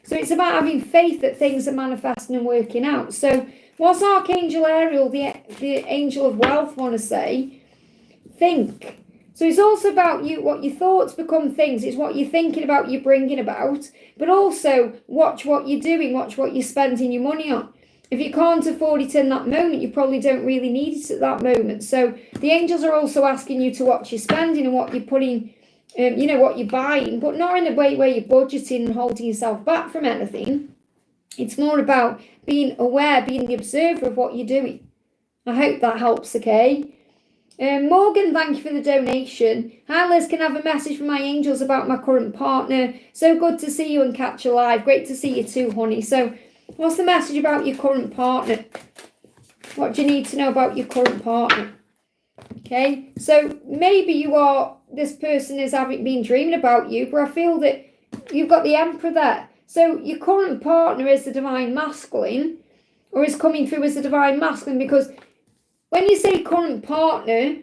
Speaker 1: So it's about having faith that things are manifesting and working out. So what's Archangel Ariel, the angel of wealth, want to say? Think. So it's also about you, what your thoughts become things. It's what you're thinking about, you're bringing about. But also watch what you're doing, watch what you're spending your money on. If you can't afford it in that moment, you probably don't really need it at that moment. So the angels are also asking you to watch your spending and what you're putting, what you're buying, but not in a way where you're budgeting and holding yourself back from anything. It's more about being aware, being the observer of what you're doing. I hope that helps, okay? Morgan, thank you for the donation. Hi Liz, can I have a message from my angels about my current partner? So good to see you and catch you live. Great to see you too, honey. So what's the message about your current partner? What do you need to know about your current partner? Okay, so maybe this person has been dreaming about you, but I feel that you've got the Emperor there. So your current partner is the divine masculine, or is coming through as a divine masculine, because when you say current partner,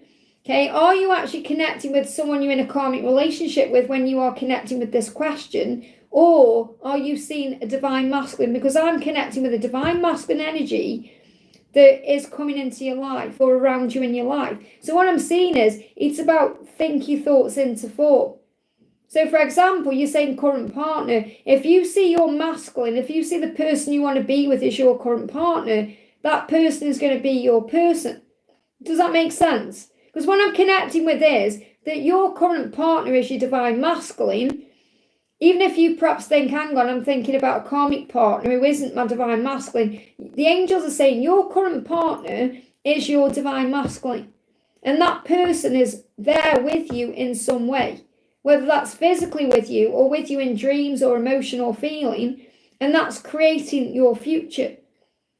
Speaker 1: okay, are you actually connecting with someone you're in a karmic relationship with when you are connecting with this question? Or are you seeing a divine masculine? Because I'm connecting with a divine masculine energy that is coming into your life or around you in your life. So what I'm seeing is it's about think your thoughts into form. So for example, you're saying current partner. If you see your masculine, if you see the person you want to be with is your current partner, that person is going to be your person. Does that make sense? Because what I'm connecting with is that your current partner is your divine masculine. Even if you perhaps think, hang on, I'm thinking about a karmic partner who isn't my divine masculine, the angels are saying your current partner is your divine masculine. And that person is there with you in some way, whether that's physically with you or with you in dreams or emotional feeling, and that's creating your future.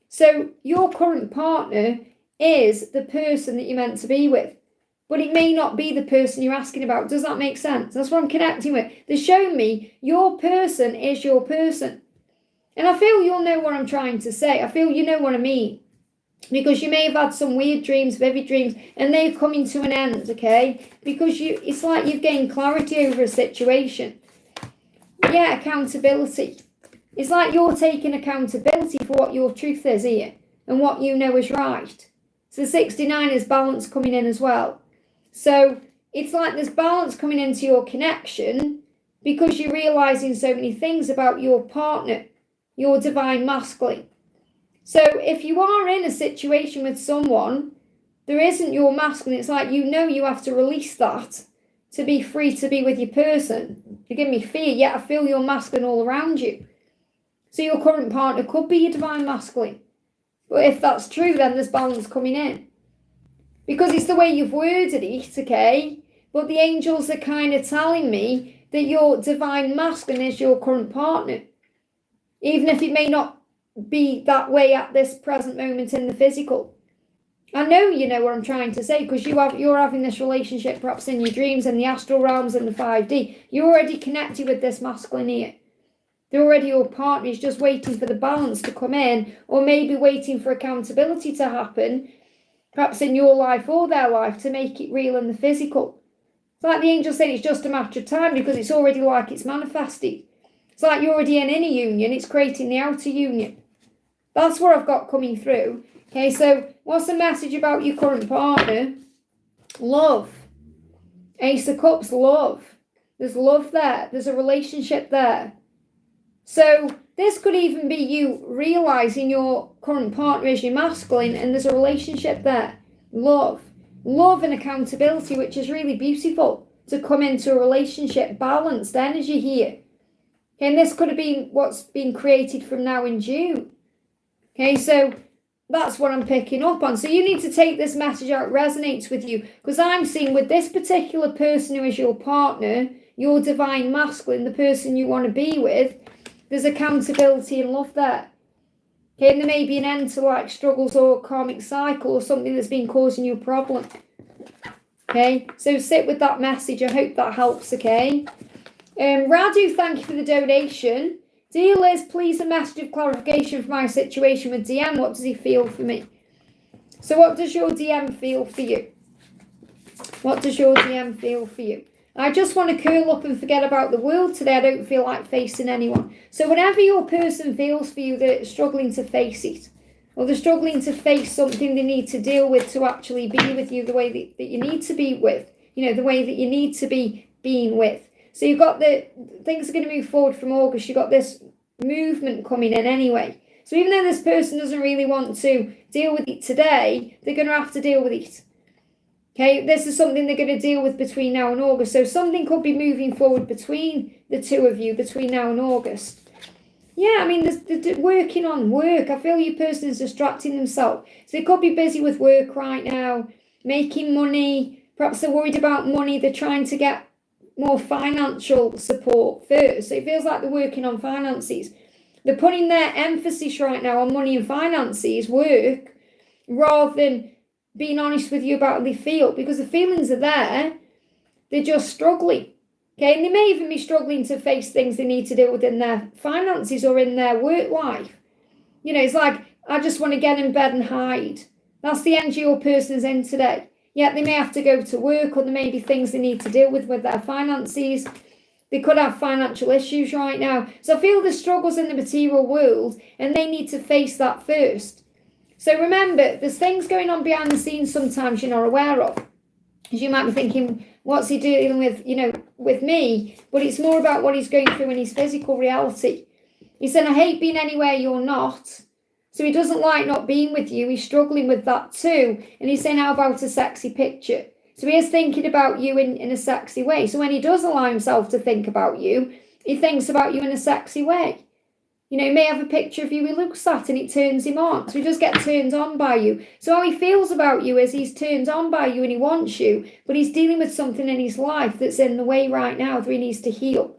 Speaker 1: So your current partner is the person that you're meant to be with. But it may not be the person you're asking about. Does that make sense? That's what I'm connecting with. They're showing me your person is your person. And I feel you'll know what I'm trying to say. I feel you know what I mean. Because you may have had some weird dreams, vivid dreams, and they're coming to an end, okay? Because it's like you've gained clarity over a situation. Yeah, accountability. It's like you're taking accountability for what your truth is here and what you know is right. So 69 is balance coming in as well. So it's like there's balance coming into your connection because you're realizing so many things about your partner, your divine masculine. So if you are in a situation with someone, there isn't your masculine. It's like, you have to release that to be free to be with your person. You give me fear, yet I feel your masculine all around you. So your current partner could be your divine masculine. But if that's true, then there's balance coming in. Because it's the way you've worded it, okay? But the angels are kind of telling me that your divine masculine is your current partner. Even if it may not be that way at this present moment in the physical. I know you know what I'm trying to say, because you're having this relationship perhaps in your dreams and the astral realms and the 5D. You're already connected with this masculine here. They're already your partner. He's just waiting for the balance to come in, or maybe waiting for accountability to happen, perhaps in your life or their life, to make it real in the physical. It's like the angels saying it's just a matter of time, because it's already like it's manifested. It's like you're already in inner union, it's creating the outer union. That's what I've got coming through. Okay, so what's the message about your current partner? Love. Ace of Cups, love. There's love there. There's a relationship there. So this could even be you realizing your current partner is your masculine, and there's a relationship there. Love. Love and accountability, which is really beautiful to come into a relationship. Balanced energy here. Okay, and this could have been what's been created from now in June. Okay, so that's what I'm picking up on. So you need to take this message out, it resonates with you, because I'm seeing with this particular person who is your partner, your divine masculine, the person you want to be with, there's accountability and love there. Okay, and there may be an end to like struggles or karmic cycle or something that's been causing you a problem. Okay, so sit with that message. I hope that helps, okay? Radu, thank you for the donation. Dear Liz, please a message of clarification for my situation with DM. What does he feel for me? So what does your DM feel for you? What does your DM feel for you? I just want to curl up and forget about the world today. I don't feel like facing anyone. So whatever your person feels for you, they're struggling to face it. Or they're struggling to face something they need to deal with to actually be with you the way that you need to be with. You know, the way that you need to be being with. So you've got things are going to move forward from August. You've got this movement coming in anyway. So even though this person doesn't really want to deal with it today, they're going to have to deal with it. Okay, this is something they're going to deal with between now and August. So something could be moving forward between the two of you, between now and August. Yeah, I mean, they're working on work. I feel your person is distracting themselves. So they could be busy with work right now, making money. Perhaps they're worried about money. They're trying to get more financial support first. So it feels like they're working on finances. They're putting their emphasis right now on money and finances, work, rather than being honest with you about how they feel, because the feelings are there. They're just struggling. Okay, and they may even be struggling to face things they need to deal with in their finances or in their work life. You know, it's like, I just want to get in bed and hide. That's the energy your person is in today. Yet they may have to go to work, or there may be things they need to deal with their finances. They could have financial issues right now. So I feel the struggles in the material world, and they need to face that first. So remember, there's things going on behind the scenes sometimes you're not aware of. Because you might be thinking, what's he dealing with, with me? But it's more about what he's going through in his physical reality. He said, I hate being anywhere you're not. So he doesn't like not being with you. He's struggling with that too. And he's saying, how about a sexy picture? So he is thinking about you in a sexy way. So when he does allow himself to think about you, he thinks about you in a sexy way. He may have a picture of you he looks at and it turns him on. So he does get turned on by you. So how he feels about you is he's turned on by you and he wants you, but he's dealing with something in his life that's in the way right now that he needs to heal.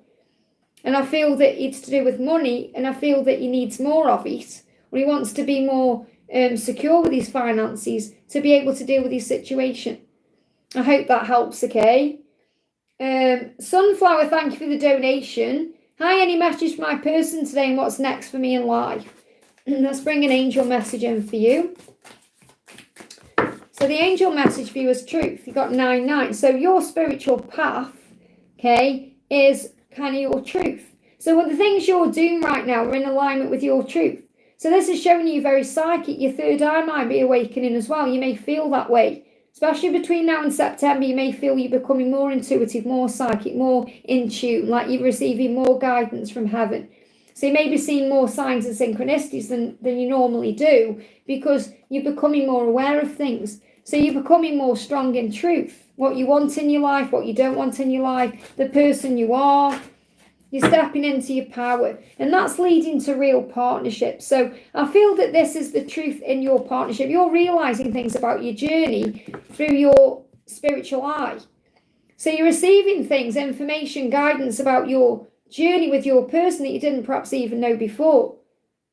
Speaker 1: And I feel that it's to do with money, and I feel that he needs more of it, or he wants to be more secure with his finances to be able to deal with his situation. I hope that helps, okay? Sunflower, thank you for the donation. Hi, any message for my person today and what's next for me in life? Let's bring an angel message in for you. So the angel message for you is truth. You got 9-9. So your spiritual path, okay, is kind of your truth. So what the things you're doing right now are in alignment with your truth. So this is showing you very psychic. Your third eye might be awakening as well. You may feel that way. Especially between now and September, you may feel you're becoming more intuitive, more psychic, more in tune, like you're receiving more guidance from heaven. So you may be seeing more signs and synchronicities than you normally do, because you're becoming more aware of things. So you're becoming more strong in truth. What you want in your life, what you don't want in your life, the person you are. You're stepping into your power, and that's leading to real partnerships. So I feel that this is the truth in your partnership. You're realizing things about your journey through your spiritual eye. So you're receiving things, information, guidance about your journey with your person that you didn't perhaps even know before.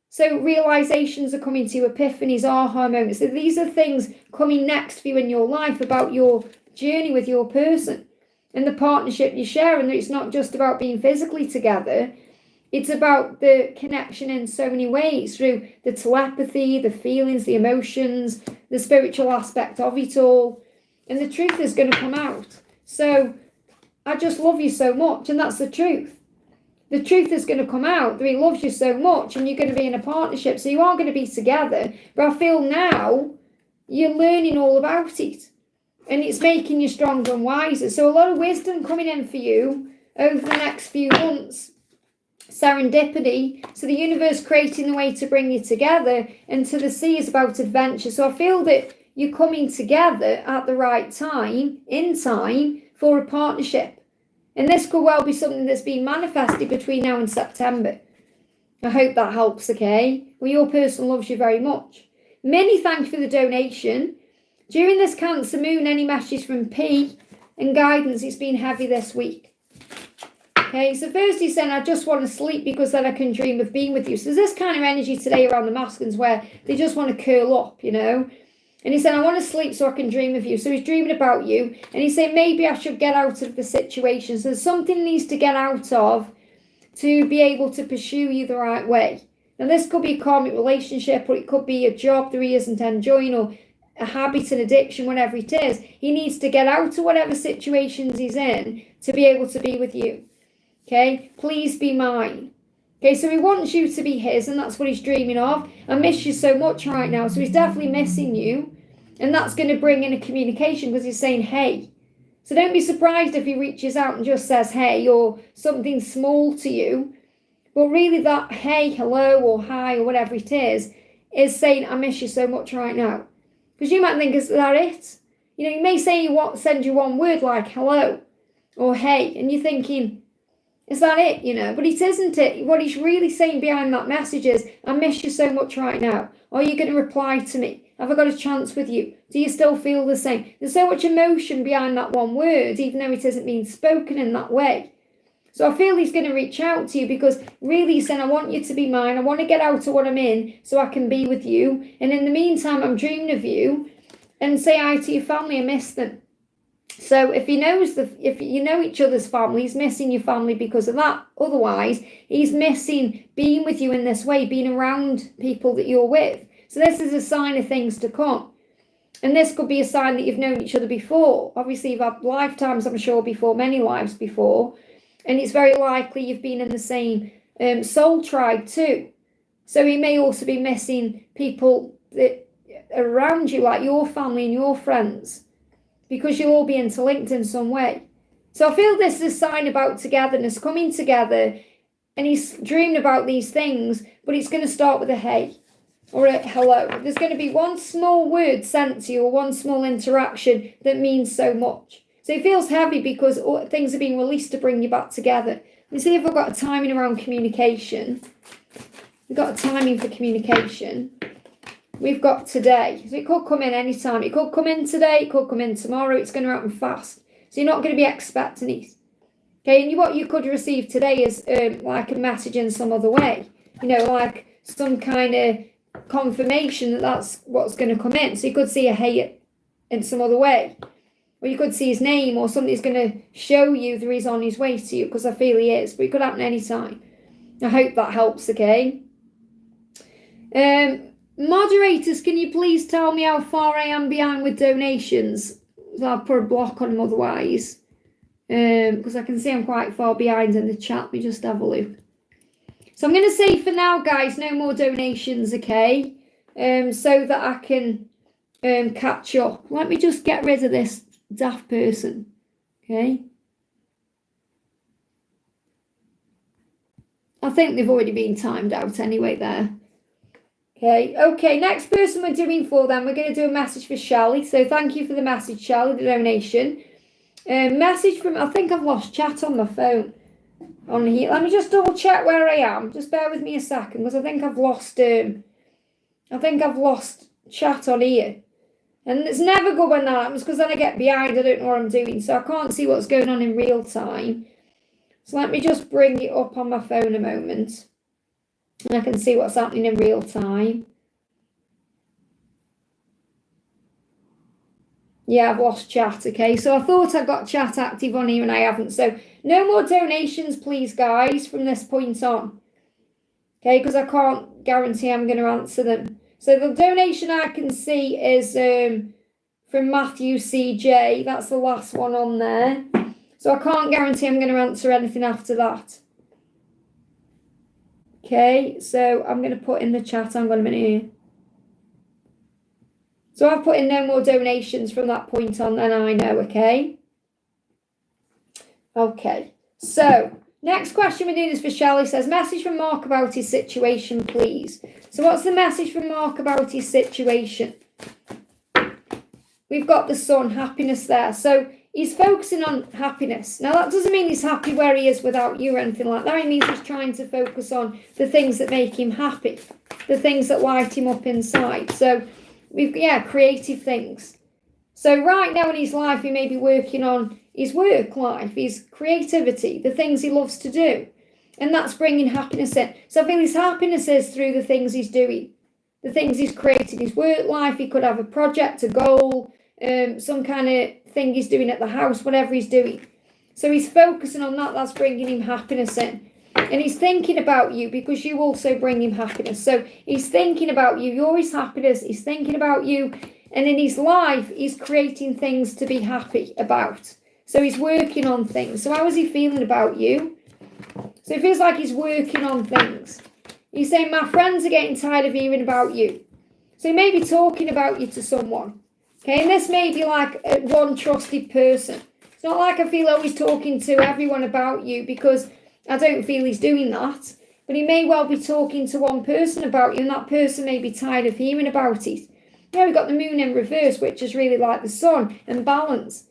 Speaker 1: So realizations are coming to you, epiphanies, aha moments. So these are things coming next for you in your life about your journey with your person. And the partnership you share, and it's not just about being physically together, it's about the connection in so many ways, through the telepathy, the feelings, the emotions, the spiritual aspect of it all, and the truth is going to come out. So I just love you so much, and that's the truth. The truth is going to come out that he loves you so much, and you're going to be in a partnership, so you are going to be together. But I feel now you're learning all about it. And it's making you stronger and wiser. So a lot of wisdom coming in for you over the next few months. Serendipity. So the universe creating the way to bring you together. And to the sea is about adventure. So I feel that you're coming together at the right time, in time, for a partnership. And this could well be something that's been manifested between now and September. I hope that helps, okay? Well, your person loves you very much. Many thanks for the donation. During this Cancer moon, any messages from P and guidance, it's been heavy this week. Okay, so first he's saying, I just want to sleep because then I can dream of being with you. So there's this kind of energy today around the masculines where they just want to curl up, And he said, I want to sleep so I can dream of you. So he's dreaming about you. And he's saying, maybe I should get out of the situation. So there's something he needs to get out of to be able to pursue you the right way. Now this could be a karmic relationship, or it could be a job that he isn't enjoying, or a habit, an addiction, whatever it is. He needs to get out of whatever situations he's in to be able to be with you. Okay, please be mine. Okay, so he wants you to be his, and that's what he's dreaming of. I miss you so much right now. So he's definitely missing you, and that's going to bring in a communication because he's saying, hey. So don't be surprised if he reaches out and just says, hey, or something small to you. But really that hey, hello, or hi, or whatever it is saying, I miss you so much right now. Because you might think, is that it? You may say send you one word like hello or hey, and you're thinking, is that it? But it isn't it. What he's really saying behind that message is, I miss you so much right now. Are you going to reply to me? Have I got a chance with you? Do you still feel the same? There's so much emotion behind that one word, even though it isn't being spoken in that way. So I feel he's going to reach out to you because really he's saying, I want you to be mine. I want to get out of what I'm in so I can be with you. And in the meantime, I'm dreaming of you. And say hi to your family. I miss them. So if you know each other's family, he's missing your family because of that. Otherwise, he's missing being with you in this way, being around people that you're with. So this is a sign of things to come. And this could be a sign that you've known each other before. Obviously, you've had lifetimes, I'm sure, before, many lives before. And it's very likely you've been in the same soul tribe too. So he may also be missing people that are around you, like your family and your friends, because you'll all be interlinked in some way. So I feel this is a sign about togetherness, coming together, and he's dreaming about these things, but it's going to start with a hey or a hello. There's going to be one small word sent to you or one small interaction that means so much. So it feels heavy because things are being released to bring you back together. Let me see if I've got a timing around communication. We've got a timing for communication. We've got today. So it could come in any time. It could come in today. It could come in tomorrow. It's going to happen fast. So you're not going to be expecting it. Okay, and what you could receive today is like a message in some other way. You know, like some kind of confirmation that that's what's going to come in. So you could see a hey in some other way. Or you could see his name, or somebody's going to show you that he's on his way to you, because I feel he is. But it could happen any time. I hope that helps, okay? Moderators, can you please tell me how far I am behind with donations? I'll put a block on them otherwise. Because I can see I'm quite far behind in the chat. Let me just have a look. So I'm going to say for now, guys, no more donations, okay? So that I can catch up. Let me just get rid of this daft person, okay? I think they've already been timed out anyway there. Okay, next person we're doing for them, we're going to do a message for Shelley. So thank you for the message, Shelley, the donation. Message from, I think I've lost chat on my phone on here. Let me just double check where I am. Just bear with me a second, because I think I've lost chat on here. And it's never good when that happens, because then I get behind, I don't know what I'm doing. So I can't see what's going on in real time. So let me just bring it up on my phone a moment. And I can see what's happening in real time. Yeah, I've lost chat, okay? So I thought I got chat active on here and I haven't. So no more donations, please, guys, from this point on. Okay, because I can't guarantee I'm going to answer them. So the donation I can see is from Matthew CJ. That's the last one on there. So I can't guarantee I'm going to answer anything after that. Okay, so I'm going to put in the chat. Hang on a minute here. So I've put in no more donations from that point on, and I know, okay? Okay, so next question we're doing is for Shelley. Says, message from Mark about his situation, please. So what's the message from Mark about his situation? We've got the sun, happiness there. So he's focusing on happiness. Now, that doesn't mean he's happy where he is without you or anything like that. It means he's trying to focus on the things that make him happy, the things that light him up inside. So creative things. So right now in his life, he may be working on his work life, his creativity, the things he loves to do. And that's bringing happiness in. So I feel his happiness is through the things he's doing, the things he's creating, his work life. He could have a project, a goal, some kind of thing he's doing at the house, whatever he's doing. So he's focusing on that. That's bringing him happiness in. And he's thinking about you because you also bring him happiness. So he's thinking about you. You're his happiness. He's thinking about you. And in his life, he's creating things to be happy about. So he's working on things. So how is he feeling about you? So it feels like he's working on things. He's saying, my friends are getting tired of hearing about you. So he may be talking about you to someone. Okay, and this may be like one trusted person. It's not like I feel always talking to everyone about you, because I don't feel he's doing that. But he may well be talking to one person about you, and that person may be tired of hearing about it. Yeah, we've got the moon in reverse, which is really like the sun, and balance.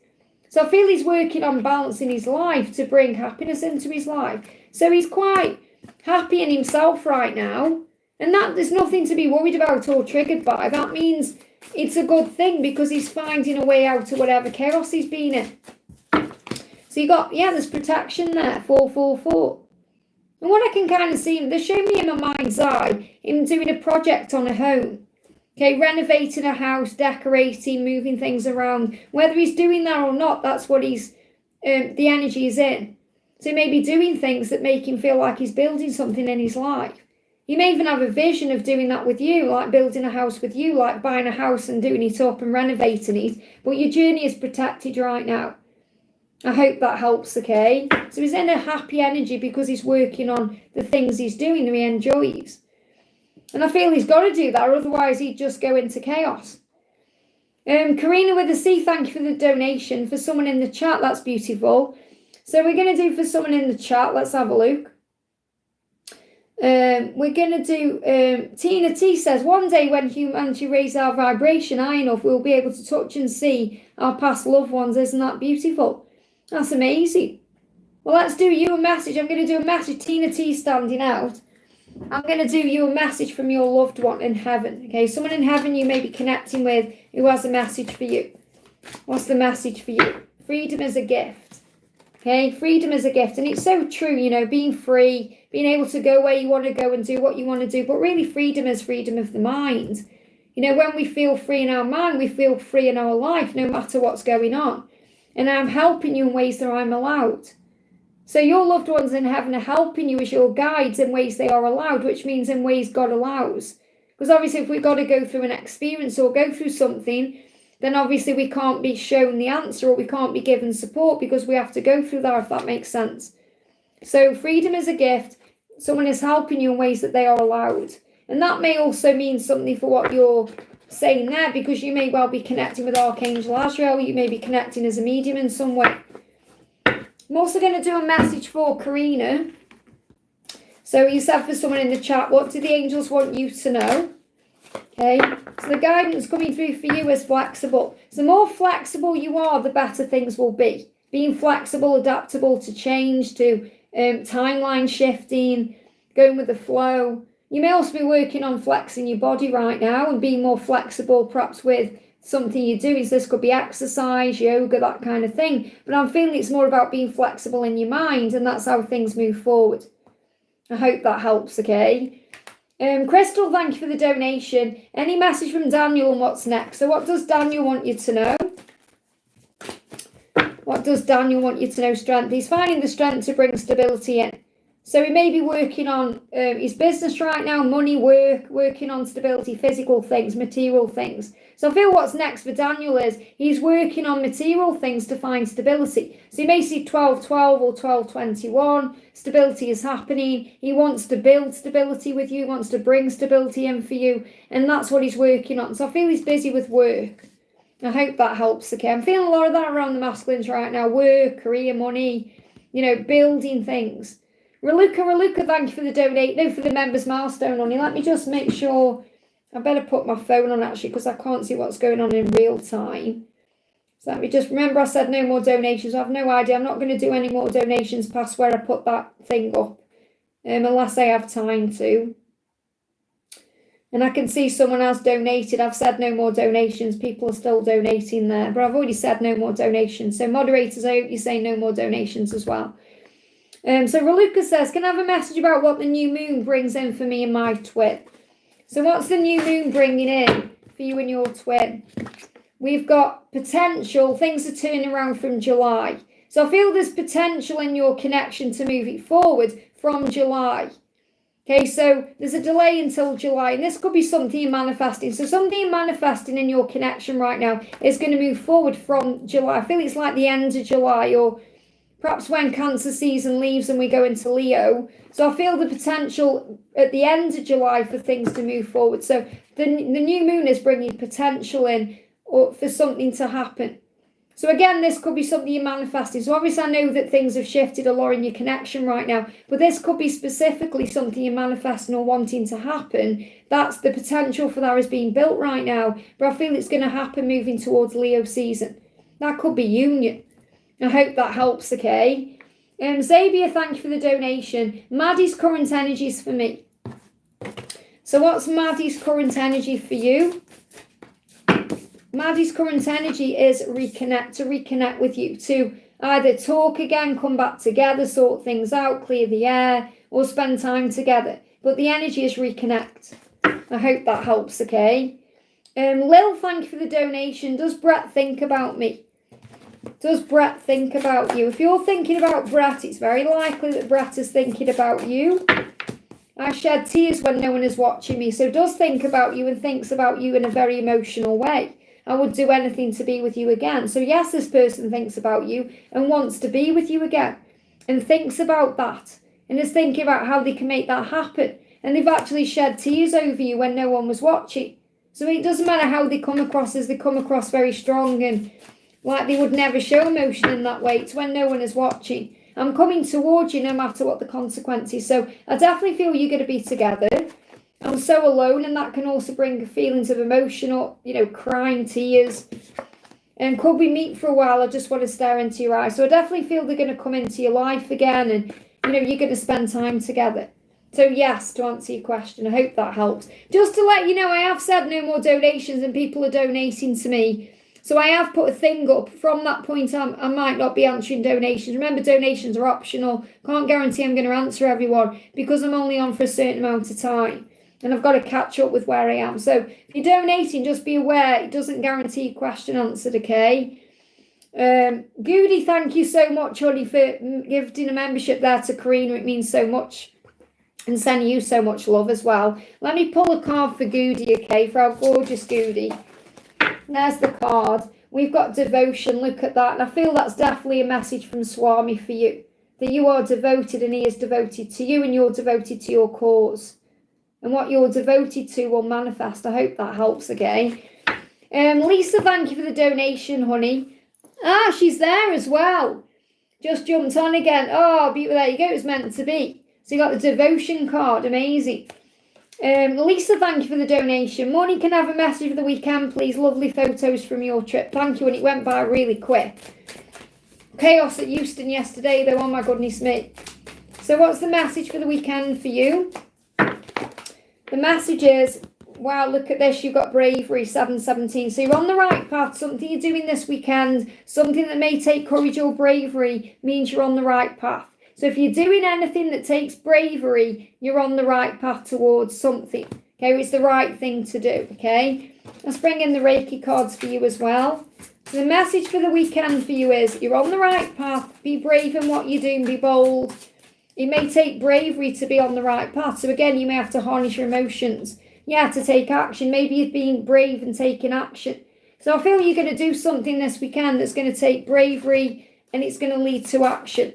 Speaker 1: So I feel he's working on balancing his life to bring happiness into his life. So he's quite happy in himself right now. And that there's nothing to be worried about or triggered by. That means it's a good thing, because he's finding a way out of whatever chaos he's been in. So you got, there's protection there, 444. And what I can kind of see, they're showing me in my mind's eye, him doing a project on a home. Okay, renovating a house, decorating, moving things around. Whether he's doing that or not, that's what the energy is in. So he may be doing things that make him feel like he's building something in his life. You may even have a vision of doing that with you, like building a house with you, like buying a house and doing it up and renovating it. But your journey is protected right now. I hope that helps, okay? So he's in a happy energy because he's working on the things he's doing that he enjoys. And I feel he's got to do that, or otherwise he'd just go into chaos. Karina with a C, thank you for the donation. For someone in the chat, that's beautiful. So we're going to do for someone in the chat, let's have a look. We're going to do, Tina T says, one day when humanity raise our vibration high enough, we'll be able to touch and see our past loved ones. Isn't that beautiful? That's amazing. Well, let's do you a message. I'm going to do a message. Tina T standing out. I'm going to do you a message from your loved one in heaven. Okay, someone in heaven you may be connecting with who has a message for you. What's the message for you? Freedom is a gift. Okay, freedom is a gift. And it's so true, you know, being free, being able to go where you want to go and do what you want to do. But really, freedom is freedom of the mind. You know, when we feel free in our mind, we feel free in our life, no matter what's going on. And I'm helping you in ways that I'm allowed. So your loved ones in heaven are helping you as your guides in ways they are allowed, which means in ways God allows. Because obviously if we've got to go through an experience or go through something, then obviously we can't be shown the answer or we can't be given support because we have to go through that, if that makes sense. So freedom is a gift. Someone is helping you in ways that they are allowed. And that may also mean something for what you're saying there, because you may well be connecting with Archangel Azrael. You may be connecting as a medium in some way. I'm also going to do a message for Karina. So you said for someone in the chat, what do the angels want you to know? Okay, so the guidance coming through for you is flexible. So the more flexible you are, the better things will be. Being flexible, adaptable to change, to timeline shifting, going with the flow. You may also be working on flexing your body right now and being more flexible, perhaps with something you're doing. So this could be exercise, yoga, that kind of thing. But I'm feeling it's more about being flexible in your mind, and that's how things move forward. I hope that helps, okay? Crystal, thank you for the donation. Any message from Daniel on what's next? So what does Daniel want you to know? What does Daniel want you to know? Strength. He's finding the strength to bring stability in. So he may be working on his business right now, money, work, working on stability, physical things, material things. So I feel what's next for Daniel is he's working on material things to find stability. So you may see 12-12 or 12-21. Stability is happening. He wants to build stability with you, wants to bring stability in for you. And that's what he's working on. So I feel he's busy with work. I hope that helps, okay? I'm feeling a lot of that around the masculines right now. Work, career, money, you know, building things. Raluca, thank you for the donate. No, for the members milestone on you. Let me just make sure. I better put my phone on actually because I can't see what's going on in real time. So let me just remember I said no more donations. I have no idea. I'm not going to do any more donations past where I put that thing up. Unless I have time to. And I can see someone else donated. I've said no more donations. People are still donating there. But I've already said no more donations. So moderators, I hope you say no more donations as well. So Raluca says, can I have a message about what the new moon brings in for me and my twin? So what's the new moon bringing in for you and your twin? We've got potential. Things are turning around from July. So I feel there's potential in your connection to move it forward from July. Okay, so there's a delay until July, and this could be something you're manifesting. So something you're manifesting in your connection right now is going to move forward from July. I feel it's like the end of July, or perhaps when Cancer season leaves and we go into Leo. So I feel the potential at the end of July for things to move forward. So the new moon is bringing potential in or for something to happen. So again, this could be something you're manifesting. So obviously I know that things have shifted a lot in your connection right now, but this could be specifically something you're manifesting or wanting to happen. That's the potential for that is being built right now, but I feel it's going to happen moving towards Leo season. That could be union. I hope that helps, okay? Zabia, thank you for the donation. Maddie's current energies for me. So what's Maddie's current energy for you? Maddie's current energy is to reconnect with you, to either talk again, come back together, sort things out, clear the air, or spend time together. But the energy is reconnect. I hope that helps, okay? Lil, thank you for the donation. Does Brett think about me? Does Brett think about you? If you're thinking about Brett, it's very likely that Brett is thinking about you. I shed tears when no one is watching me. So does think about you and thinks about you in a very emotional way. I would do anything to be with you again. So yes, this person thinks about you and wants to be with you again and thinks about that and is thinking about how they can make that happen. And they've actually shed tears over you when no one was watching. So it doesn't matter how they come across, as they come across very strong and like they would never show emotion in that way. It's when no one is watching. I'm coming towards you no matter what the consequences. So I definitely feel you're going to be together. I'm so alone, and that can also bring feelings of emotional, crying, tears. And could we meet for a while? I just want to stare into your eyes. So I definitely feel they're going to come into your life again, and you're going to spend time together. So yes, to answer your question, I hope that helps. Just to let you know, I have said no more donations, and people are donating to me. So I have put a thing up. From that point on, I might not be answering donations. Remember, donations are optional. Can't guarantee I'm going to answer everyone because I'm only on for a certain amount of time. And I've got to catch up with where I am. So if you're donating, just be aware it doesn't guarantee a question answered, okay? Goody, thank you so much, honey, for gifting a membership there to Karina. It means so much. And sending you so much love as well. Let me pull a card for Goody, okay? For our gorgeous Goody. There's the card. We've got devotion. Look at that. And I feel that's definitely a message from Swami for you. That you are devoted and he is devoted to you and you're devoted to your cause. And what you're devoted to will manifest. I hope that helps, okay? Lisa, thank you for the donation, honey. Ah, she's there as well. Just jumped on again. Oh, beautiful. There you go. It was meant to be. So you got the devotion card. Amazing. Lisa, thank you for the donation. Morning, can I have a message for the weekend, please? Lovely photos from your trip. Thank you, and it went by really quick. Chaos at Euston yesterday, though. Oh, my goodness me. So what's the message for the weekend for you? The message is, wow, look at this. You've got Bravery, 717. So you're on the right path. Something you're doing this weekend, something that may take courage or bravery, means you're on the right path. So if you're doing anything that takes bravery, you're on the right path towards something. Okay, it's the right thing to do, okay? Let's bring in the Reiki cards for you as well. So the message for the weekend for you is, you're on the right path. Be brave in what you do and be bold. It may take bravery to be on the right path. So again, you may have to harness your emotions. You have to take action. Maybe you're being brave and taking action. So I feel you're going to do something this weekend that's going to take bravery and it's going to lead to action.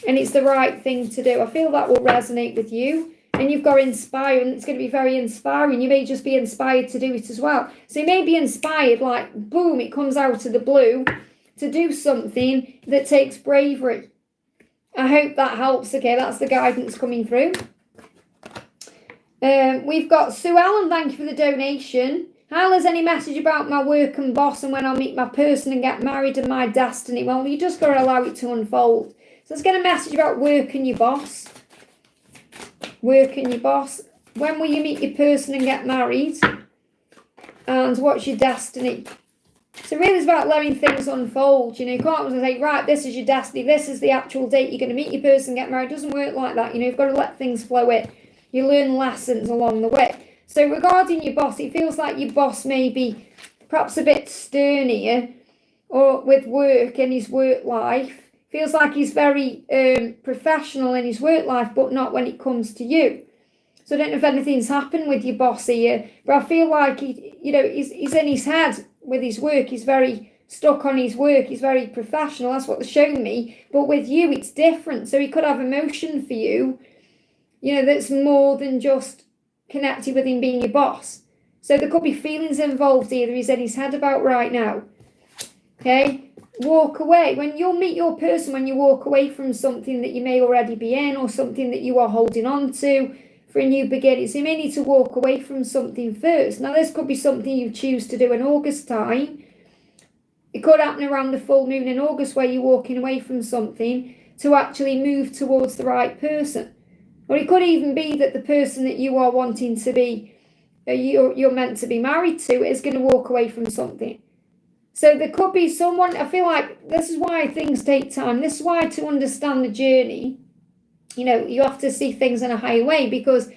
Speaker 1: And it's the right thing to do. I feel that will resonate with you. And you've got to inspire, and it's going to be very inspiring. You may just be inspired to do it as well. So you may be inspired, like, boom, it comes out of the blue to do something that takes bravery. I hope that helps. Okay, that's the guidance coming through. We've got Sue Ellen, thank you for the donation. Hi, there's any message about my work and boss and when I'll meet my person and get married and my destiny? Well, you just got to allow it to unfold. So let's get a message about work and your boss. Work and your boss. When will you meet your person and get married? And what's your destiny? So really it's about letting things unfold. You can't say, right, this is your destiny. This is the actual date you're going to meet your person and get married. It doesn't work like that. You've got to let things flow in. You learn lessons along the way. So regarding your boss, it feels like your boss may be perhaps a bit stern here or with work and his work life. Feels like he's very professional in his work life, but not when it comes to you. So I don't know if anything's happened with your boss here, but I feel like he's in his head with his work. He's very stuck on his work. He's very professional. That's what they're showing me. But with you, it's different. So he could have emotion for you, that's more than just connected with him being your boss. So there could be feelings involved here that he's in his head about right now. Okay? Walk away. When you'll meet your person, when you walk away from something that you may already be in or something that you are holding on to for a new beginning. So you may need to walk away from something first. Now, this could be something you choose to do in August time. It could happen around the full moon in August where you're walking away from something to actually move towards the right person. Or it could even be that the person that you are wanting to be, you're meant to be married to, is going to walk away from something. So there could be someone, I feel like this is why things take time. This is why to understand the journey, you have to see things in a higher way, because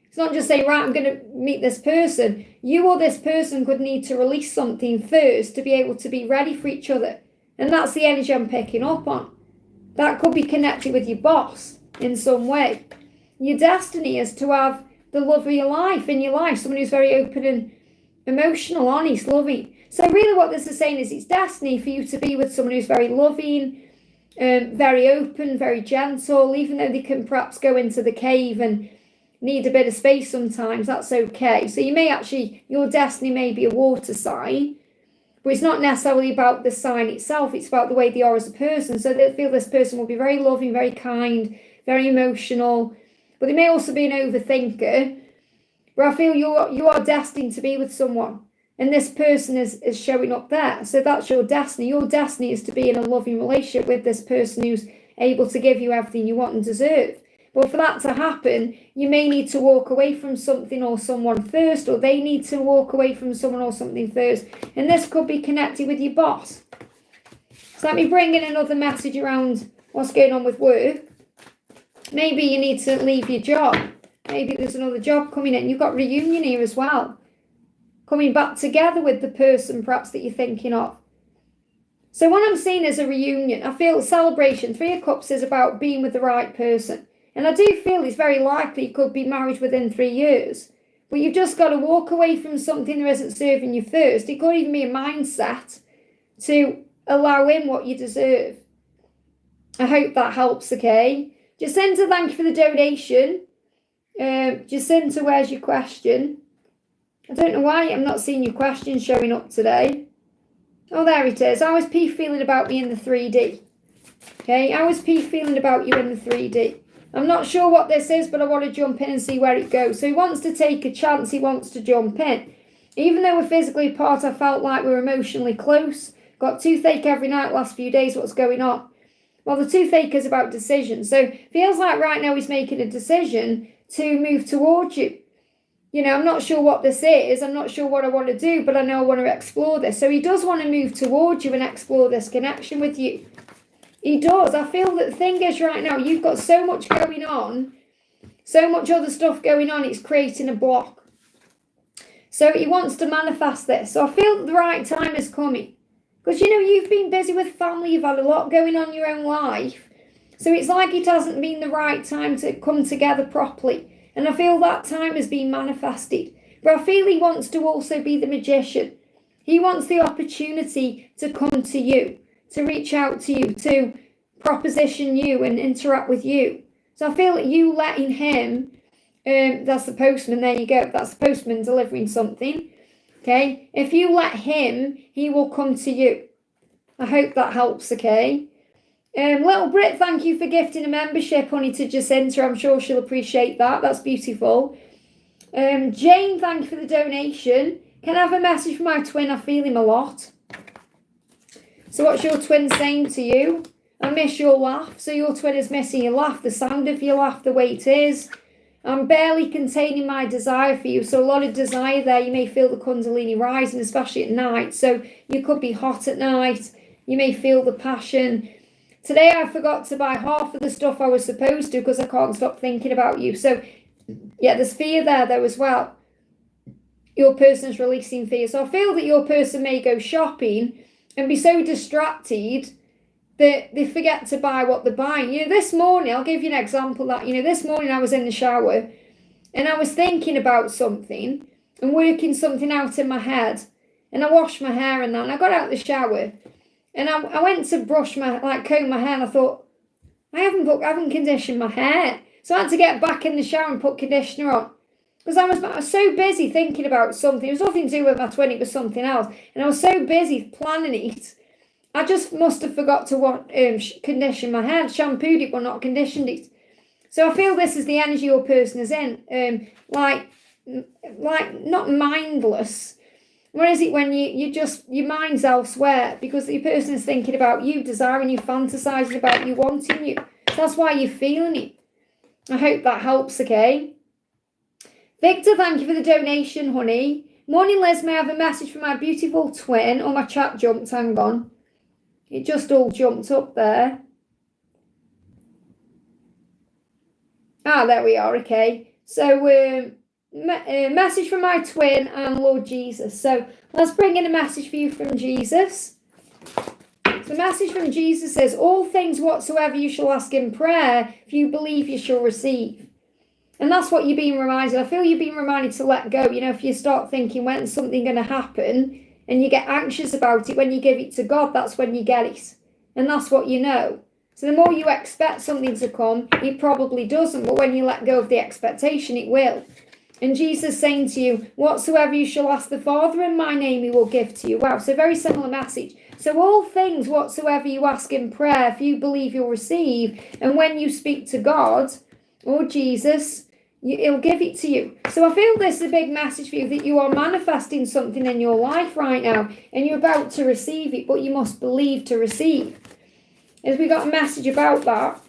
Speaker 1: it's not just saying, right, I'm going to meet this person. You or this person could need to release something first to be able to be ready for each other. And that's the energy I'm picking up on. That could be connected with your boss in some way. Your destiny is to have the love of your life in your life, someone who's very open and emotional, honest, loving. So really what this is saying is it's destiny for you to be with someone who's very loving, very open, very gentle, even though they can perhaps go into the cave and need a bit of space sometimes, that's okay. So you may actually, your destiny may be a water sign, but it's not necessarily about the sign itself, it's about the way they are as a person. So they feel this person will be very loving, very kind, very emotional, but they may also be an overthinker. But I feel you are destined to be with someone, and this person is showing up there. So that's your destiny. Your destiny is to be in a loving relationship with this person who's able to give you everything you want and deserve. But for that to happen, you may need to walk away from something or someone first, or they need to walk away from someone or something first. And this could be connected with your boss. So let me bring in another message around what's going on with work. Maybe you need to leave your job. Maybe there's another job coming in. You've got reunion here as well. Coming back together with the person perhaps that you're thinking of. So what I'm seeing is a reunion. I feel celebration. 3 of Cups is about being with the right person. And I do feel it's very likely you could be married within 3 years. But you've just got to walk away from something that isn't serving you first. It could even be a mindset to allow in what you deserve. I hope that helps, okay? Jacinta, thank you for the donation. Jacinta, where's your question? I don't know why I'm not seeing your question showing up today. Oh, there it is. How is P feeling about me in the 3D? Okay, how is P feeling about you in the 3D? I'm not sure what this is, but I want to jump in and see where it goes. So he wants to take a chance. He wants to jump in. Even though we're physically apart, I felt like we were emotionally close. Got toothache every night last few days. What's going on? Well, the toothache is about decision. So feels like right now he's making a decision to move towards you. You know, I'm not sure what this is. I'm not sure what I want to do, but I know I want to explore this. So he does want to move towards you and explore this connection with you. He does. I feel that the thing is right now, you've got so much going on, so much other stuff going on, it's creating a block. So he wants to manifest this. So I feel that the right time is coming. Because, you know, you've been busy with family, you've had a lot going on in your own life. So it's like it hasn't been the right time to come together properly. And I feel that time has been manifested. But I feel he wants to also be the magician. He wants the opportunity to come to you, to reach out to you, to proposition you and interact with you. So I feel that you letting him, that's the postman, there you go, that's the postman delivering something. Okay, if you let him, he will come to you. I hope that helps, okay? Little Brit, thank you for gifting a membership, honey, to Jacinta. I'm sure she'll appreciate that. That's beautiful. Jane, thank you for the donation. Can I have a message from my twin? I feel him a lot. So what's your twin saying to you? I miss your laugh. So your twin is missing your laugh, the sound of your laugh, the way it is. I'm barely containing my desire for you. So a lot of desire there. You may feel the Kundalini rising, especially at night. So you could be hot at night. You may feel the passion. Today I forgot to buy half of the stuff I was supposed to because I can't stop thinking about you. So yeah, there's fear there though as well. Your person's releasing fear. So I feel that your person may go shopping and be so distracted that they forget to buy what they're buying. You know, this morning, I'll give you an example that, you know, this morning I was in the shower and I was thinking about something and working something out in my head. And I washed my hair and that, and I got out of the shower and I went to brush my, comb my hair, and I thought, I haven't conditioned my hair. So I had to get back in the shower and put conditioner on. Because I was so busy thinking about something. It was nothing to do with my twin, it was something else. And I was so busy planning it. I just must have forgot to condition my hair. Shampooed it but not conditioned it. So I feel this is the energy your person is in. Like not mindless. What is it when you just, your mind's elsewhere because your person is thinking about you, desiring you, fantasizing about you, wanting you. So that's why you're feeling it. I hope that helps, okay? Victor, thank you for the donation, honey. Morning, Liz. May I have a message from my beautiful twin? Oh, my chat jumped. Hang on. It just all jumped up there. Ah, there we are. Okay. So, message from my twin and Lord Jesus. So, let's bring in a message for you from Jesus. The message from Jesus says, all things whatsoever you shall ask in prayer, if you believe you shall receive. And that's what you're being reminded. I feel you're being reminded to let go. You know, if you start thinking, when's something going to happen, and you get anxious about it, when you give it to God, that's when you get it. And that's what you know. So the more you expect something to come, it probably doesn't. But when you let go of the expectation, it will. And Jesus saying to you, whatsoever you shall ask the Father in my name, he will give to you. Wow, so very similar message. So all things whatsoever you ask in prayer, if you believe you'll receive. And when you speak to God or Jesus, he'll give it to you. So I feel this is a big message for you, that you are manifesting something in your life right now. And you're about to receive it, but you must believe to receive. As we got a message about that,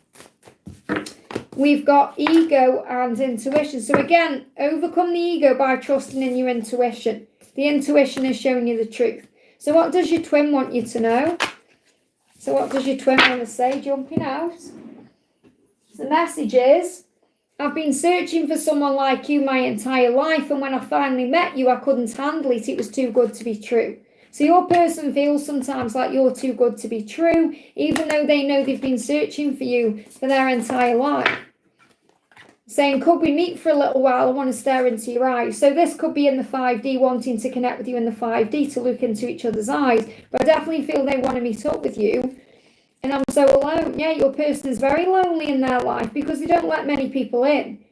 Speaker 1: we've got ego and intuition. So again, overcome the ego by trusting in your intuition. The intuition is showing you the truth. So what does your twin want you to know? So what does your twin want to say? Jumping out. So the message is, I've been searching for someone like you my entire life, and when I finally met you, I couldn't handle it. It was too good to be true. So your person feels sometimes like you're too good to be true, even though they know they've been searching for you for their entire life. Saying, could we meet for a little while? I want to stare into your eyes. So this could be in the 5D, wanting to connect with you in the 5D, to look into each other's eyes. But I definitely feel they want to meet up with you. And I'm so alone. Yeah, your person is very lonely in their life because they don't let many people in.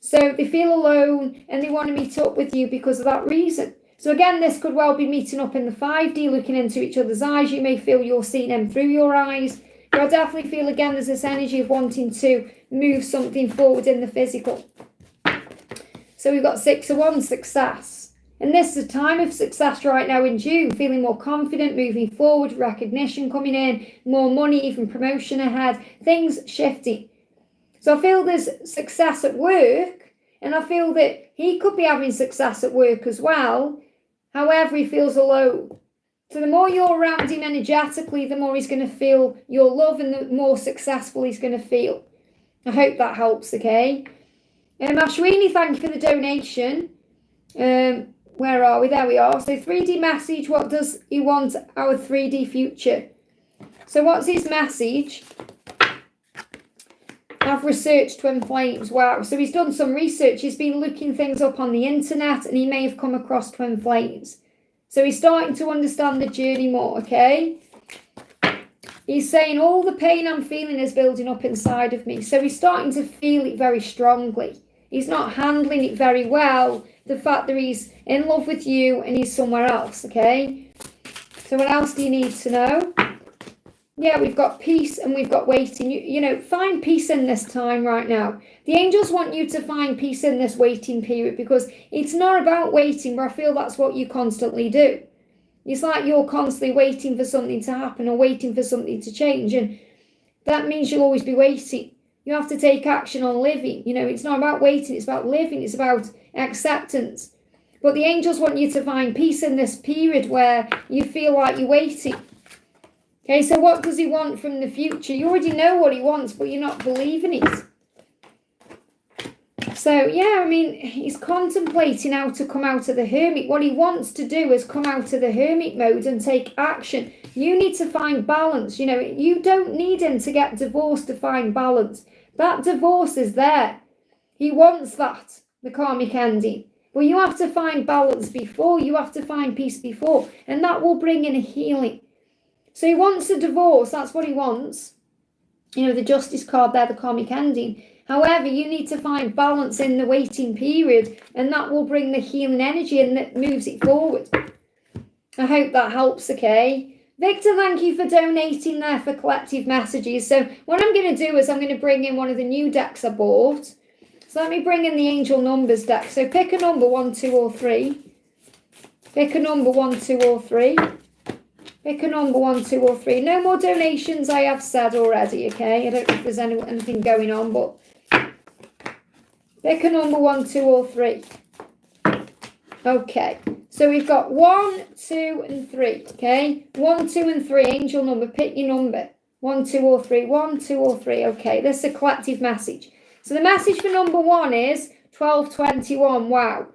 Speaker 1: So they feel alone and they want to meet up with you because of that reason. So again, this could well be meeting up in the 5D, looking into each other's eyes. You may feel you're seeing them through your eyes. But I definitely feel, again, there's this energy of wanting to move something forward in the physical. So we've got 6 of Wands, success. And this is a time of success right now in June, feeling more confident, moving forward, recognition coming in, more money, even promotion ahead, things shifting. So I feel there's success at work, and I feel that he could be having success at work as well. However, he feels alone. So the more you're around him energetically, the more he's going to feel your love and the more successful he's going to feel. I hope that helps, okay? Ashwini, thank you for the donation. Where are we? There we are. So 3D message, what does he want our 3D future? So what's his message? I've researched twin flames. Wow. So he's done some research. He's been looking things up on the internet and he may have come across twin flames. So he's starting to understand the journey more, okay? He's saying all the pain I'm feeling is building up inside of me. So he's starting to feel it very strongly. He's not handling it very well, the fact that he's in love with you and he's somewhere else, okay? So what else do you need to know? Yeah, we've got peace and we've got waiting. You know, find peace in this time right now. The angels want you to find peace in this waiting period because it's not about waiting, but I feel that's what you constantly do. It's like you're constantly waiting for something to happen or waiting for something to change. And that means you'll always be waiting. You have to take action on living. You know, it's not about waiting, it's about living. It's about acceptance. But the angels want you to find peace in this period where you feel like you're waiting. Okay, so what does he want from the future? You already know what he wants, but you're not believing it. So, yeah, I mean, he's contemplating how to come out of the hermit. What he wants to do is come out of the hermit mode and take action. You need to find balance. You know, you don't need him to get divorced to find balance. That divorce is there. He wants that, the karmic ending. But you have to find balance before. You have to find peace before. And that will bring in a healing. So he wants a divorce. That's what he wants. You know, the justice card there, the karmic ending. However, you need to find balance in the waiting period, and that will bring the healing energy and that moves it forward. I hope that helps, okay? Victor, thank you for donating there for collective messages. So what I'm going to do is I'm going to bring in one of the new decks I bought. So let me bring in the angel numbers deck. So pick a number, 1, 2, or 3. Pick a number, 1, 2, or 3. Pick a number, 1, 2, or 3. No more donations, I have said already, okay? I don't know if there's anything going on, but pick a number, 1, 2, or 3. Okay, so we've got 1, 2, and 3, okay? 1, 2, and 3, angel number. Pick your number. 1, 2, or 3. 1, 2, or 3. Okay, this is a collective message. So the message for number 1 is 12:21. Wow.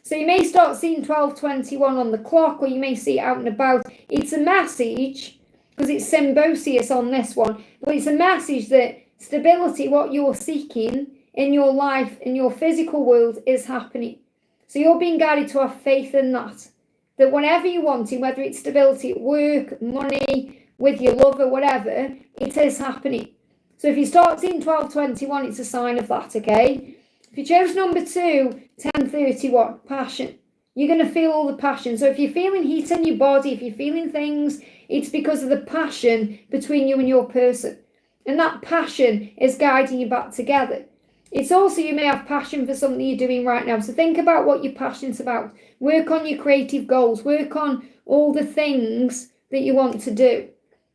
Speaker 1: So you may start seeing 12:21 on the clock, or you may see it out and about. It's a message, because it's symbiosis on this one, but it's a message that stability, what you're seeking, in your life, in your physical world, is happening. So you're being guided to have faith in that whatever you're wanting, whether it's stability at work, money, with your lover, whatever, it is happening. So if you start seeing 1221, it's a sign of that, okay? If you chose number 2, 1031, passion. You're going to feel all the passion. So if you're feeling heat in your body, if you're feeling things, it's because of the passion between you and your person. And that passion is guiding you back together. It's also, you may have passion for something you're doing right now. So think about what you're passionate about. Work on your creative goals. Work on all the things that you want to do.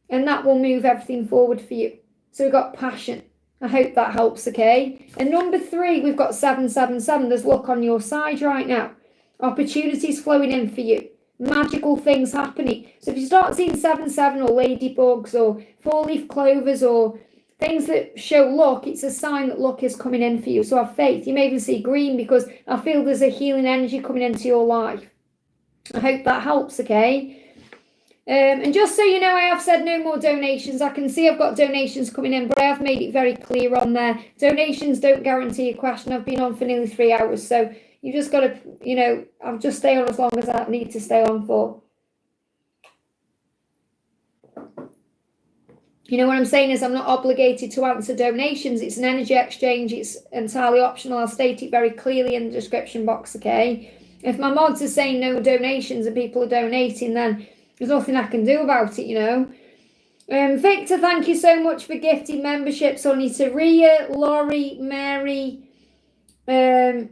Speaker 1: And that will move everything forward for you. So we've got passion. I hope that helps, okay? And number 3, we've got 777. There's luck on your side right now. Opportunities flowing in for you. Magical things happening. So if you start seeing 77 or ladybugs or 4-leaf clovers or things that show luck, it's a sign that luck is coming in for you. So have faith. You may even see green because I feel there's a healing energy coming into your life. I hope that helps, okay? And just so you know, I have said no more donations. I can see I've got donations coming in, but I have made it very clear on there. Donations don't guarantee a question. I've been on for nearly 3 hours, so you just got to, I'll just stay on as long as I need to stay on for. You know what I'm saying is I'm not obligated to answer donations. It's an energy exchange. It's entirely optional. I'll state it very clearly in the description box, okay? If my mods are saying no donations and people are donating, then there's nothing I can do about it, Victor, thank you so much for gifting memberships. Honey, to Ria, Laurie, Mary, to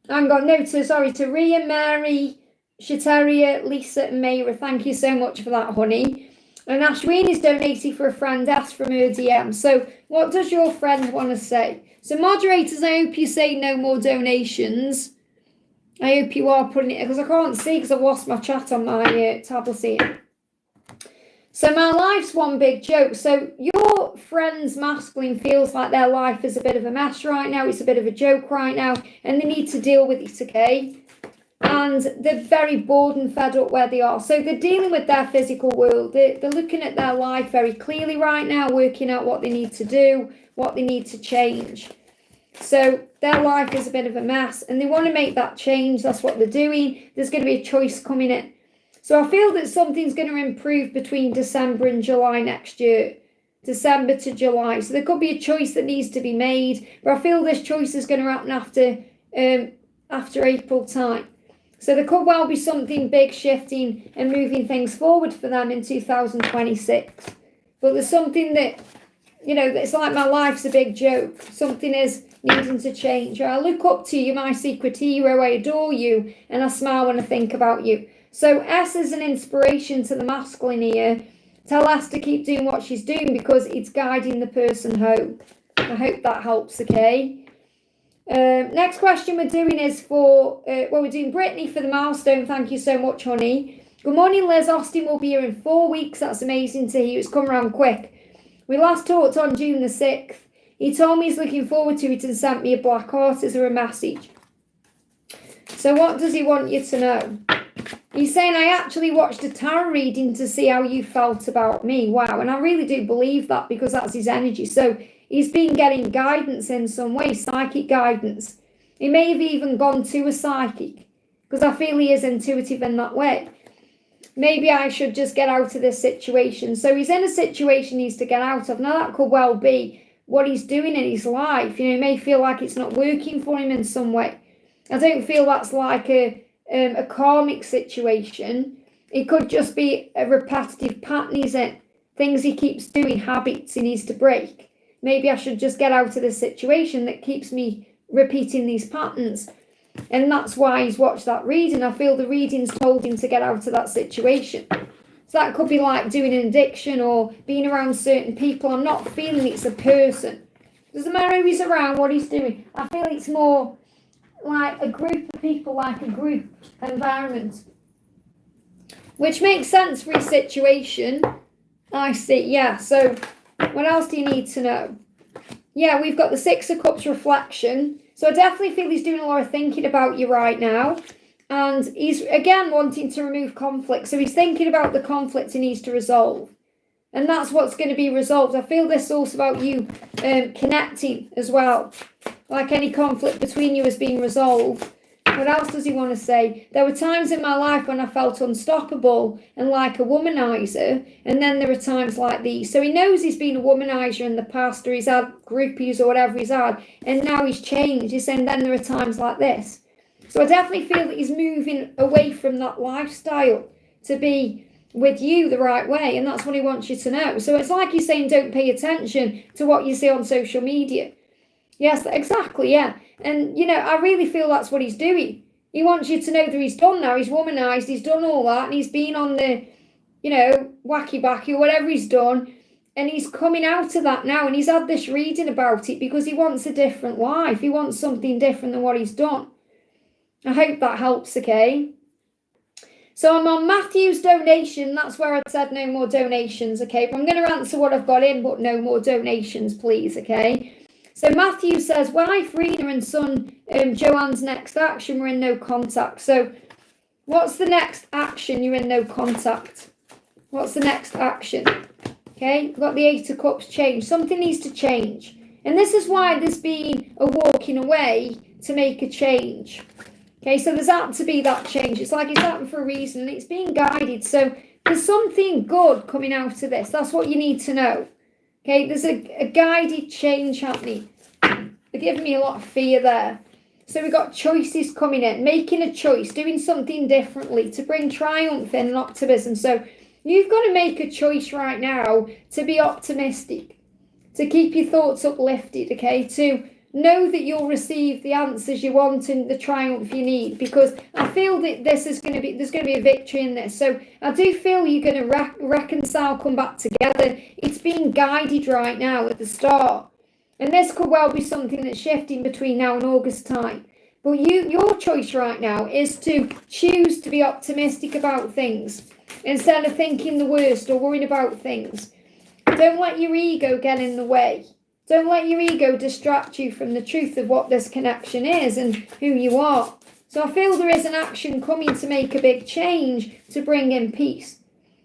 Speaker 1: Ria, Mary, Shateria, Lisa, and Mayra. Thank you so much for that, honey. And Ashween is donating for a friend asked from her DM. So what does your friend want to say? So moderators, I hope you say no more donations. I hope you are putting it, because I can't see because I've lost my chat on my tablet here. So my life's one big joke. So your friend's masculine feels like their life is a bit of a mess right now. It's a bit of a joke right now. And they need to deal with it, okay? And they're very bored and fed up where they are. So they're dealing with their physical world. They're looking at their life very clearly right now, working out what they need to do, what they need to change. So their life is a bit of a mess and they want to make that change. That's what they're doing. There's going to be a choice coming in. So I feel that something's going to improve between December and July next year. December to July. So there could be a choice that needs to be made. But I feel this choice is going to happen after April time. So there could well be something big shifting and moving things forward for them in 2026. But there's something that, it's like my life's a big joke. Something is needing to change. I look up to you, my secret hero. I adore you. And I smile when I think about you. So S is an inspiration to the masculine here. Tell S to keep doing what she's doing because it's guiding the person home. I hope that helps, okay? Next question we're doing is we're doing Brittany for the milestone. Thank you so much, honey. Good morning, Liz. Austin will be here in 4 weeks. That's amazing to hear. It's come around quick. We last talked on June the 6th. He told me he's looking forward to it and sent me a black heart as a message. So what does he want you to know? He's saying, I actually watched a tarot reading to see how you felt about me. Wow. And I really do believe that because that's his energy. So he's been getting guidance in some way, psychic guidance. He may have even gone to a psychic because I feel he is intuitive in that way. Maybe I should just get out of this situation. So he's in a situation he needs to get out of. Now that could well be what he's doing in his life. He may feel like it's not working for him in some way. I don't feel that's like a karmic situation. It could just be a repetitive pattern he's in. Things he keeps doing, habits he needs to break. Maybe I should just get out of this situation that keeps me repeating these patterns. And that's why he's watched that reading. I feel the reading's told him to get out of that situation. So that could be like doing an addiction or being around certain people. I'm not feeling it's a person. Doesn't matter who he's around, what he's doing. I feel it's more like a group of people, like a group environment. Which makes sense for his situation. I see, yeah. So what else do you need to know? Yeah, we've got the Six of Cups reflection. So I definitely feel he's doing a lot of thinking about you right now. And he's, again, wanting to remove conflict. So he's thinking about the conflict he needs to resolve. And that's what's going to be resolved. I feel this is also about you connecting as well. Like any conflict between you is being resolved. What else does he want to say? There were times in my life when I felt unstoppable and like a womanizer, and then there are times like these. So he knows he's been a womanizer in the past, or he's had groupies or whatever he's had, and now he's changed. He's saying then there are times like this. So I definitely feel that he's moving away from that lifestyle to be with you the right way, and that's what he wants you to know. So it's like he's saying don't pay attention to what you see on social media. Yes, exactly, yeah. And, you know, I really feel that's what he's doing. He wants you to know that he's done now. He's womanized, he's done all that, and he's been on the, you know, wacky-backy or whatever he's done, and he's coming out of that now, and he's had this reading about it because he wants a different life. He wants something different than what he's done. I hope that helps, okay? So I'm on Matthew's donation. That's where I said no more donations, okay? But I'm going to answer what I've got in, but no more donations, please, okay? So Matthew says, wife Rena and son Joanne's next action, we're in no contact. So what's the next action? You're in no contact. What's the next action? Okay, we've got the 8 of Cups change. Something needs to change. And this is why there's been a walking away to make a change. Okay, so there's had to be that change. It's like it's happened for a reason and it's being guided. So there's something good coming out of this. That's what you need to know. Okay, there's a guided change happening. They're giving me a lot of fear there. So we've got choices coming in, making a choice, doing something differently to bring triumph in and optimism. So you've got to make a choice right now to be optimistic, to keep your thoughts uplifted, okay, to know that you'll receive the answers you want and the triumph you need, because I feel that there's going to be a victory in this. So I do feel you're going to reconcile, come back together. It's being guided right now at the start, and this could well be something that's shifting between now and August time. But your choice right now is to choose to be optimistic about things instead of thinking the worst or worrying about things. Don't let your ego get in the way. Don't let your ego distract you from the truth of what this connection is and who you are. So I feel there is an action coming to make a big change to bring in peace.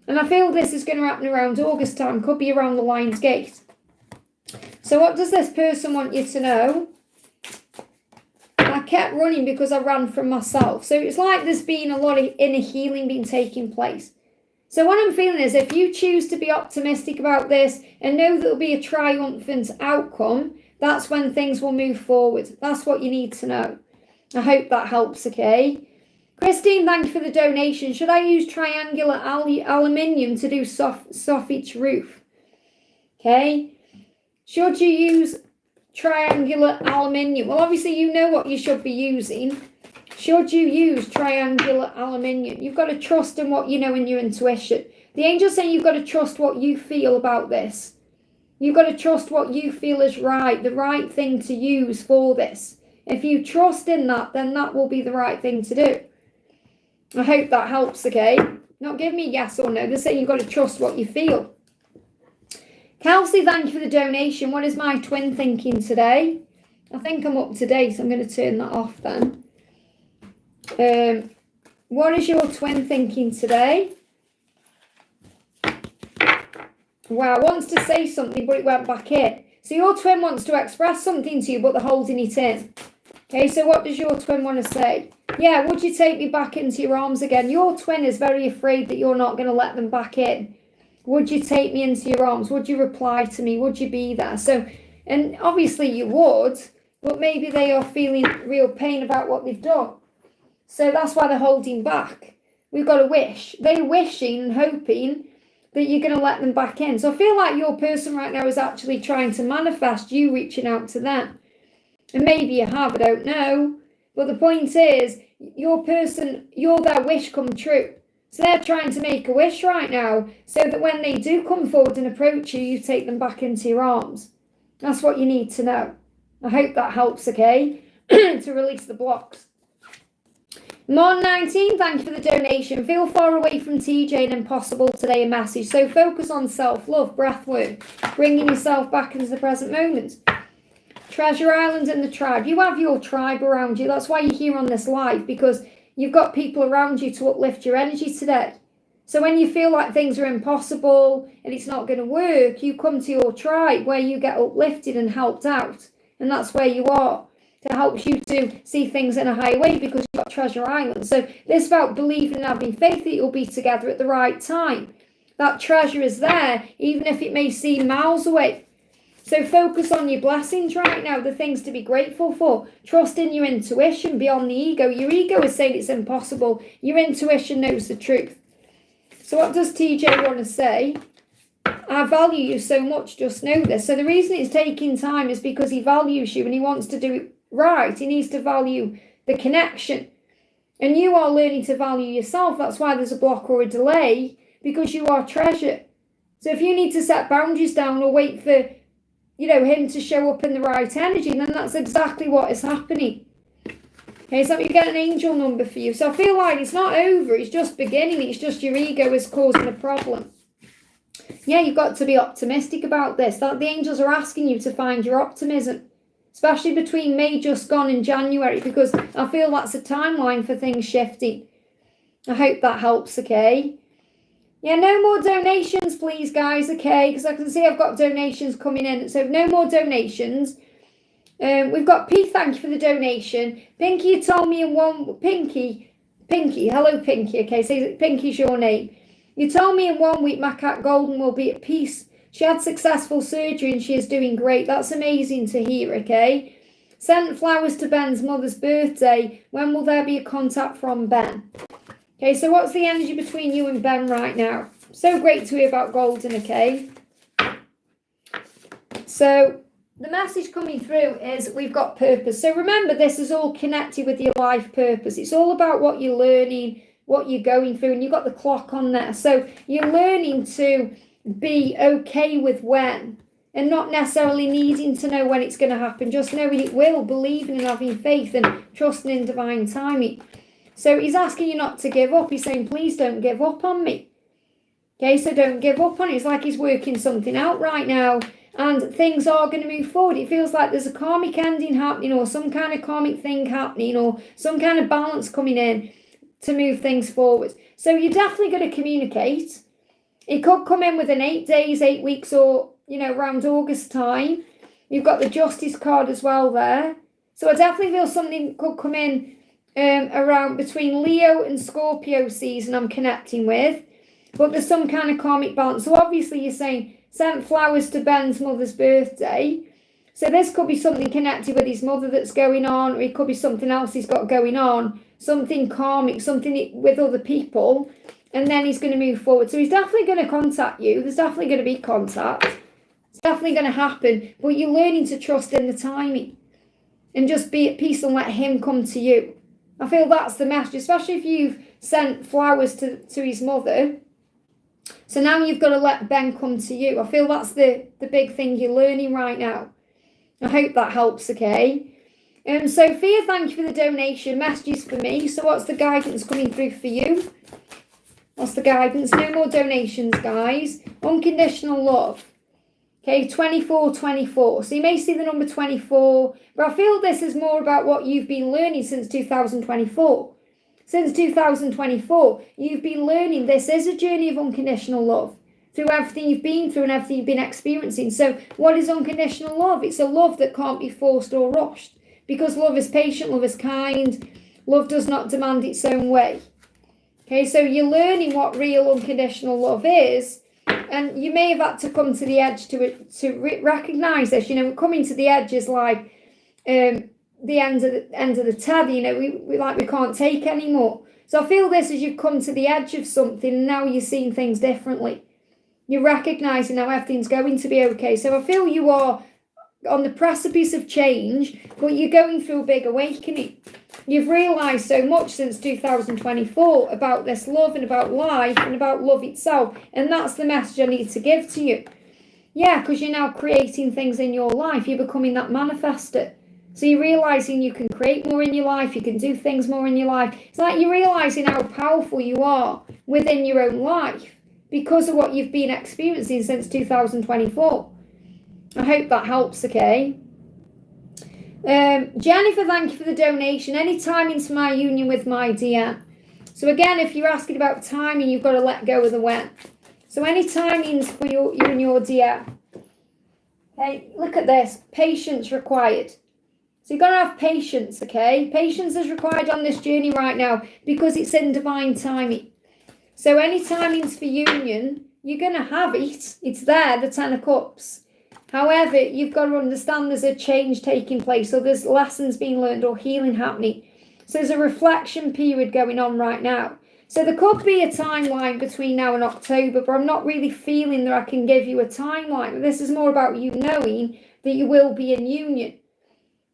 Speaker 1: And I feel this is going to happen around August time, could be around the Lion's Gate. So what does this person want you to know? I kept running because I ran from myself. So it's like there's been a lot of inner healing being taking place. So what I'm feeling is if you choose to be optimistic about this and know that there'll be a triumphant outcome, that's when things will move forward. That's what you need to know. I hope that helps, okay? Christine, thank you for the donation. Should I use triangular aluminium to do soffit's roof? Okay. Should you use triangular aluminium? Well, obviously you know what you should be using. Should you use triangular aluminium? You've got to trust in what you know in your intuition. The angel's saying you've got to trust what you feel about this. You've got to trust what you feel is right, the right thing to use for this. If you trust in that, then that will be the right thing to do. I hope that helps, okay? Not give me yes or no. They're saying you've got to trust what you feel. Kelsey, thank you for the donation. What is my twin thinking today? I think I'm up to date. I'm going to turn that off then. What is your twin thinking today? Wow, wants to say something, but it went back in. So your twin wants to express something to you, but they're holding it in. Okay, so what does your twin want to say? Yeah, would you take me back into your arms again? Your twin is very afraid that you're not going to let them back in. Would you take me into your arms? Would you reply to me? Would you be there? So, and obviously you would, but maybe they are feeling real pain about what they've done. So that's why they're holding back. We've got to wish. They're wishing and hoping that you're going to let them back in. So I feel like your person right now is actually trying to manifest you reaching out to them. And maybe you have, I don't know. But the point is, your person, you're their wish come true. So they're trying to make a wish right now so that when they do come forward and approach you, you take them back into your arms. That's what you need to know. I hope that helps, okay? To release the blocks. Mon19, thank you for the donation. Feel far away from TJ and impossible today, a message. So focus on self-love, breath work, bringing yourself back into the present moment. Treasure Island and the tribe. You have your tribe around you. That's why you're here on this live, because you've got people around you to uplift your energy today. So when you feel like things are impossible and it's not going to work, you come to your tribe where you get uplifted and helped out. And that's where you are, to help you to see things in a higher way, because you've got Treasure Island. So this is about believing and having faith that you'll be together at the right time. That treasure is there, even if it may seem miles away. So focus on your blessings right now, the things to be grateful for. Trust in your intuition beyond the ego. Your ego is saying it's impossible. Your intuition knows the truth. So what does TJ want to say? I value you so much, just know this. So the reason it's taking time is because he values you and he wants to do it right. He needs to value the connection. And you are learning to value yourself. That's why there's a block or a delay, because you are treasure. So if you need to set boundaries down or wait for, him to show up in the right energy, then that's exactly what is happening. Okay, so you get an angel number for you. So I feel like it's not over, it's just beginning. It's just your ego is causing a problem. Yeah, you've got to be optimistic about this. That the angels are asking you to find your optimism, especially between May just gone and January, because I feel that's a timeline for things shifting. I hope that helps, okay? Yeah, no more donations, please, guys, okay? Because I can see I've got donations coming in. So no more donations. We've got P, thank you for the donation. Pinky, you told me in one... Pinky, hello, Pinky, okay? So Pinky's your name. You told me in 1 week my cat Golden will be at peace. She had successful surgery and she is doing great. That's amazing to hear, okay? Sent flowers to Ben's mother's birthday. When will there be a contact from Ben? Okay, so what's the energy between you and Ben right now? So great to hear about Golden, okay? So the message coming through is we've got purpose. So remember, this is all connected with your life purpose. It's all about what you're learning, what you're going through, and you've got the clock on there. So you're learning to be okay with when, and not necessarily needing to know when it's going to happen, just knowing it will, believing and having faith and trusting in divine timing. So he's asking you not to give up. He's saying, please don't give up on me. Okay, so don't give up on it. It's like he's working something out right now, and things are going to move forward. It feels like there's a karmic ending happening, or some kind of karmic thing happening, or some kind of balance coming in to move things forward. So you're definitely going to communicate. It could come in within 8 days, 8 weeks, or, around August time. You've got the Justice card as well there. So I definitely feel something could come in around between Leo and Scorpio season I'm connecting with. But there's some kind of karmic balance. So obviously you're saying sent flowers to Ben's mother's birthday. So this could be something connected with his mother that's going on, or it could be something else he's got going on. Something karmic, something with other people, and then he's going to move forward. So he's definitely going to contact you. There's definitely going to be contact. It's definitely going to happen, but you're learning to trust in the timing and just be at peace and let him come to you. I feel that's the message, especially if you've sent flowers to his mother. So now you've got to let Ben come to you. I feel that's the big thing you're learning right now. I hope that helps, okay? Sophia, thank you for the donation. Messages for me. So what's the guidance coming through for you? What's the guidance? No more donations, guys. Unconditional love. Okay, 2424. So you may see the number 24, but I feel this is more about what you've been learning since 2024. Since 2024, you've been learning this is a journey of unconditional love. Through everything you've been through and everything you've been experiencing. So what is unconditional love? It's a love that can't be forced or rushed. Because love is patient, love is kind, love does not demand its own way. Okay, so you're learning what real unconditional love is, and you may have had to come to the edge to recognise this. Coming to the edge is like the end of the tether. We can't take anymore. So I feel this as you've come to the edge of something, and now you're seeing things differently. You're recognising now everything's going to be okay. So I feel you are on the precipice of change, but you're going through a big awakening. You've realised so much since 2024 about this love and about life and about love itself, and that's the message I need to give to you. Yeah, because you're now creating things in your life. You're becoming that manifester. So you're realising you can create more in your life, you can do things more in your life. It's like you're realising how powerful you are within your own life because of what you've been experiencing since 2024. I hope that helps, okay? Jennifer, thank you for the donation. Any timings for my union with my dear? So again, if you're asking about timing, you've got to let go of the when. So any timings for you and your dear. Okay, look at this. Patience required. So you've got to have patience, okay? Patience is required on this journey right now because it's in divine timing. So any timings for union, you're going to have it. It's there, the 10 of Cups. However, you've got to understand there's a change taking place. So there's lessons being learned or healing happening. So there's a reflection period going on right now. So there could be a timeline between now and October, but I'm not really feeling that I can give you a timeline. This is more about you knowing that you will be in union.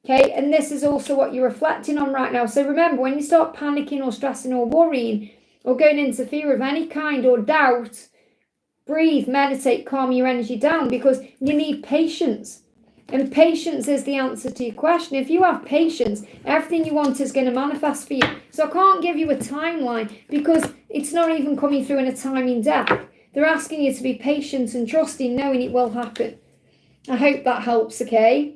Speaker 1: Okay, and this is also what you're reflecting on right now. So remember, when you start panicking or stressing or worrying or going into fear of any kind or doubt, breathe, meditate, calm your energy down because you need patience. And patience is the answer to your question. If you have patience, everything you want is going to manifest for you. So I can't give you a timeline because it's not even coming through in a timing deck. They're asking you to be patient and trusting, knowing it will happen. I hope that helps, okay?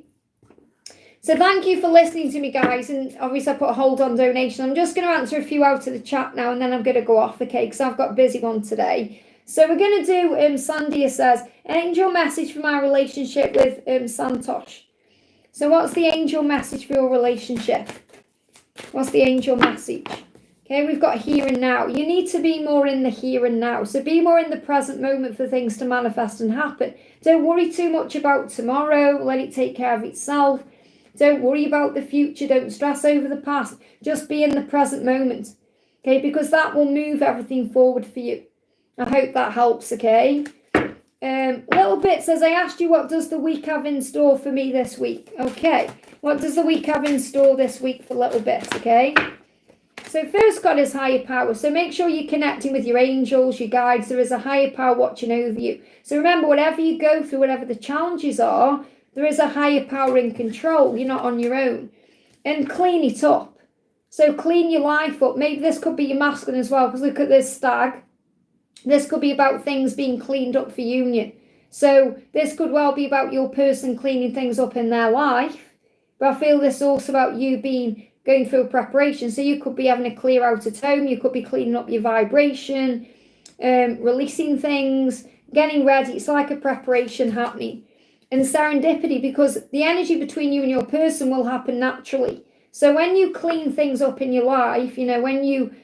Speaker 1: So thank you for listening to me, guys. And obviously I put a hold on donation. I'm just going to answer a few out of the chat now and then I'm going to go off, okay? Because I've got a busy one today. So we're going to do, Sandia says, angel message for my relationship with Santosh. So what's the angel message for your relationship? What's the angel message? Okay, we've got here and now. You need to be more in the here and now. So be more in the present moment for things to manifest and happen. Don't worry too much about tomorrow. Let it take care of itself. Don't worry about the future. Don't stress over the past. Just be in the present moment. Okay, because that will move everything forward for you. I hope that helps, okay? Little Bit says, I asked you what does the week have in store for me this week? Okay, what does the week have in store this week for Little Bit, okay? So first God is higher power. So make sure you're connecting with your angels, your guides. There is a higher power watching over you. So remember, whatever you go through, whatever the challenges are, there is a higher power in control. You're not on your own. And clean it up. So clean your life up. Maybe this could be your masculine as well, because look at this stag. This could be about things being cleaned up for union. So this could well be about your person cleaning things up in their life. But I feel this is also about you going through a preparation. So you could be having a clear out at home. You could be cleaning up your vibration, releasing things, getting ready. It's like a preparation happening. And serendipity, because the energy between you and your person will happen naturally. So when you clean things up in your life, you know, when you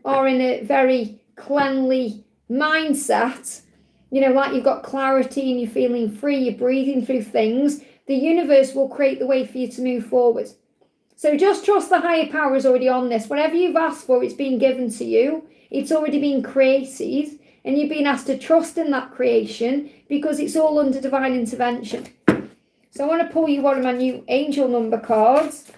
Speaker 1: are in a very cleanly mindset, you know, like you've got clarity and you're feeling free, you're breathing through things, the universe will create the way for you to move forward. So just trust the higher power is already on this. Whatever you've asked for, it's been given to you. It's already been created. And you've been asked to trust in that creation because it's all under divine intervention. So I want to pull you one of my new angel number cards.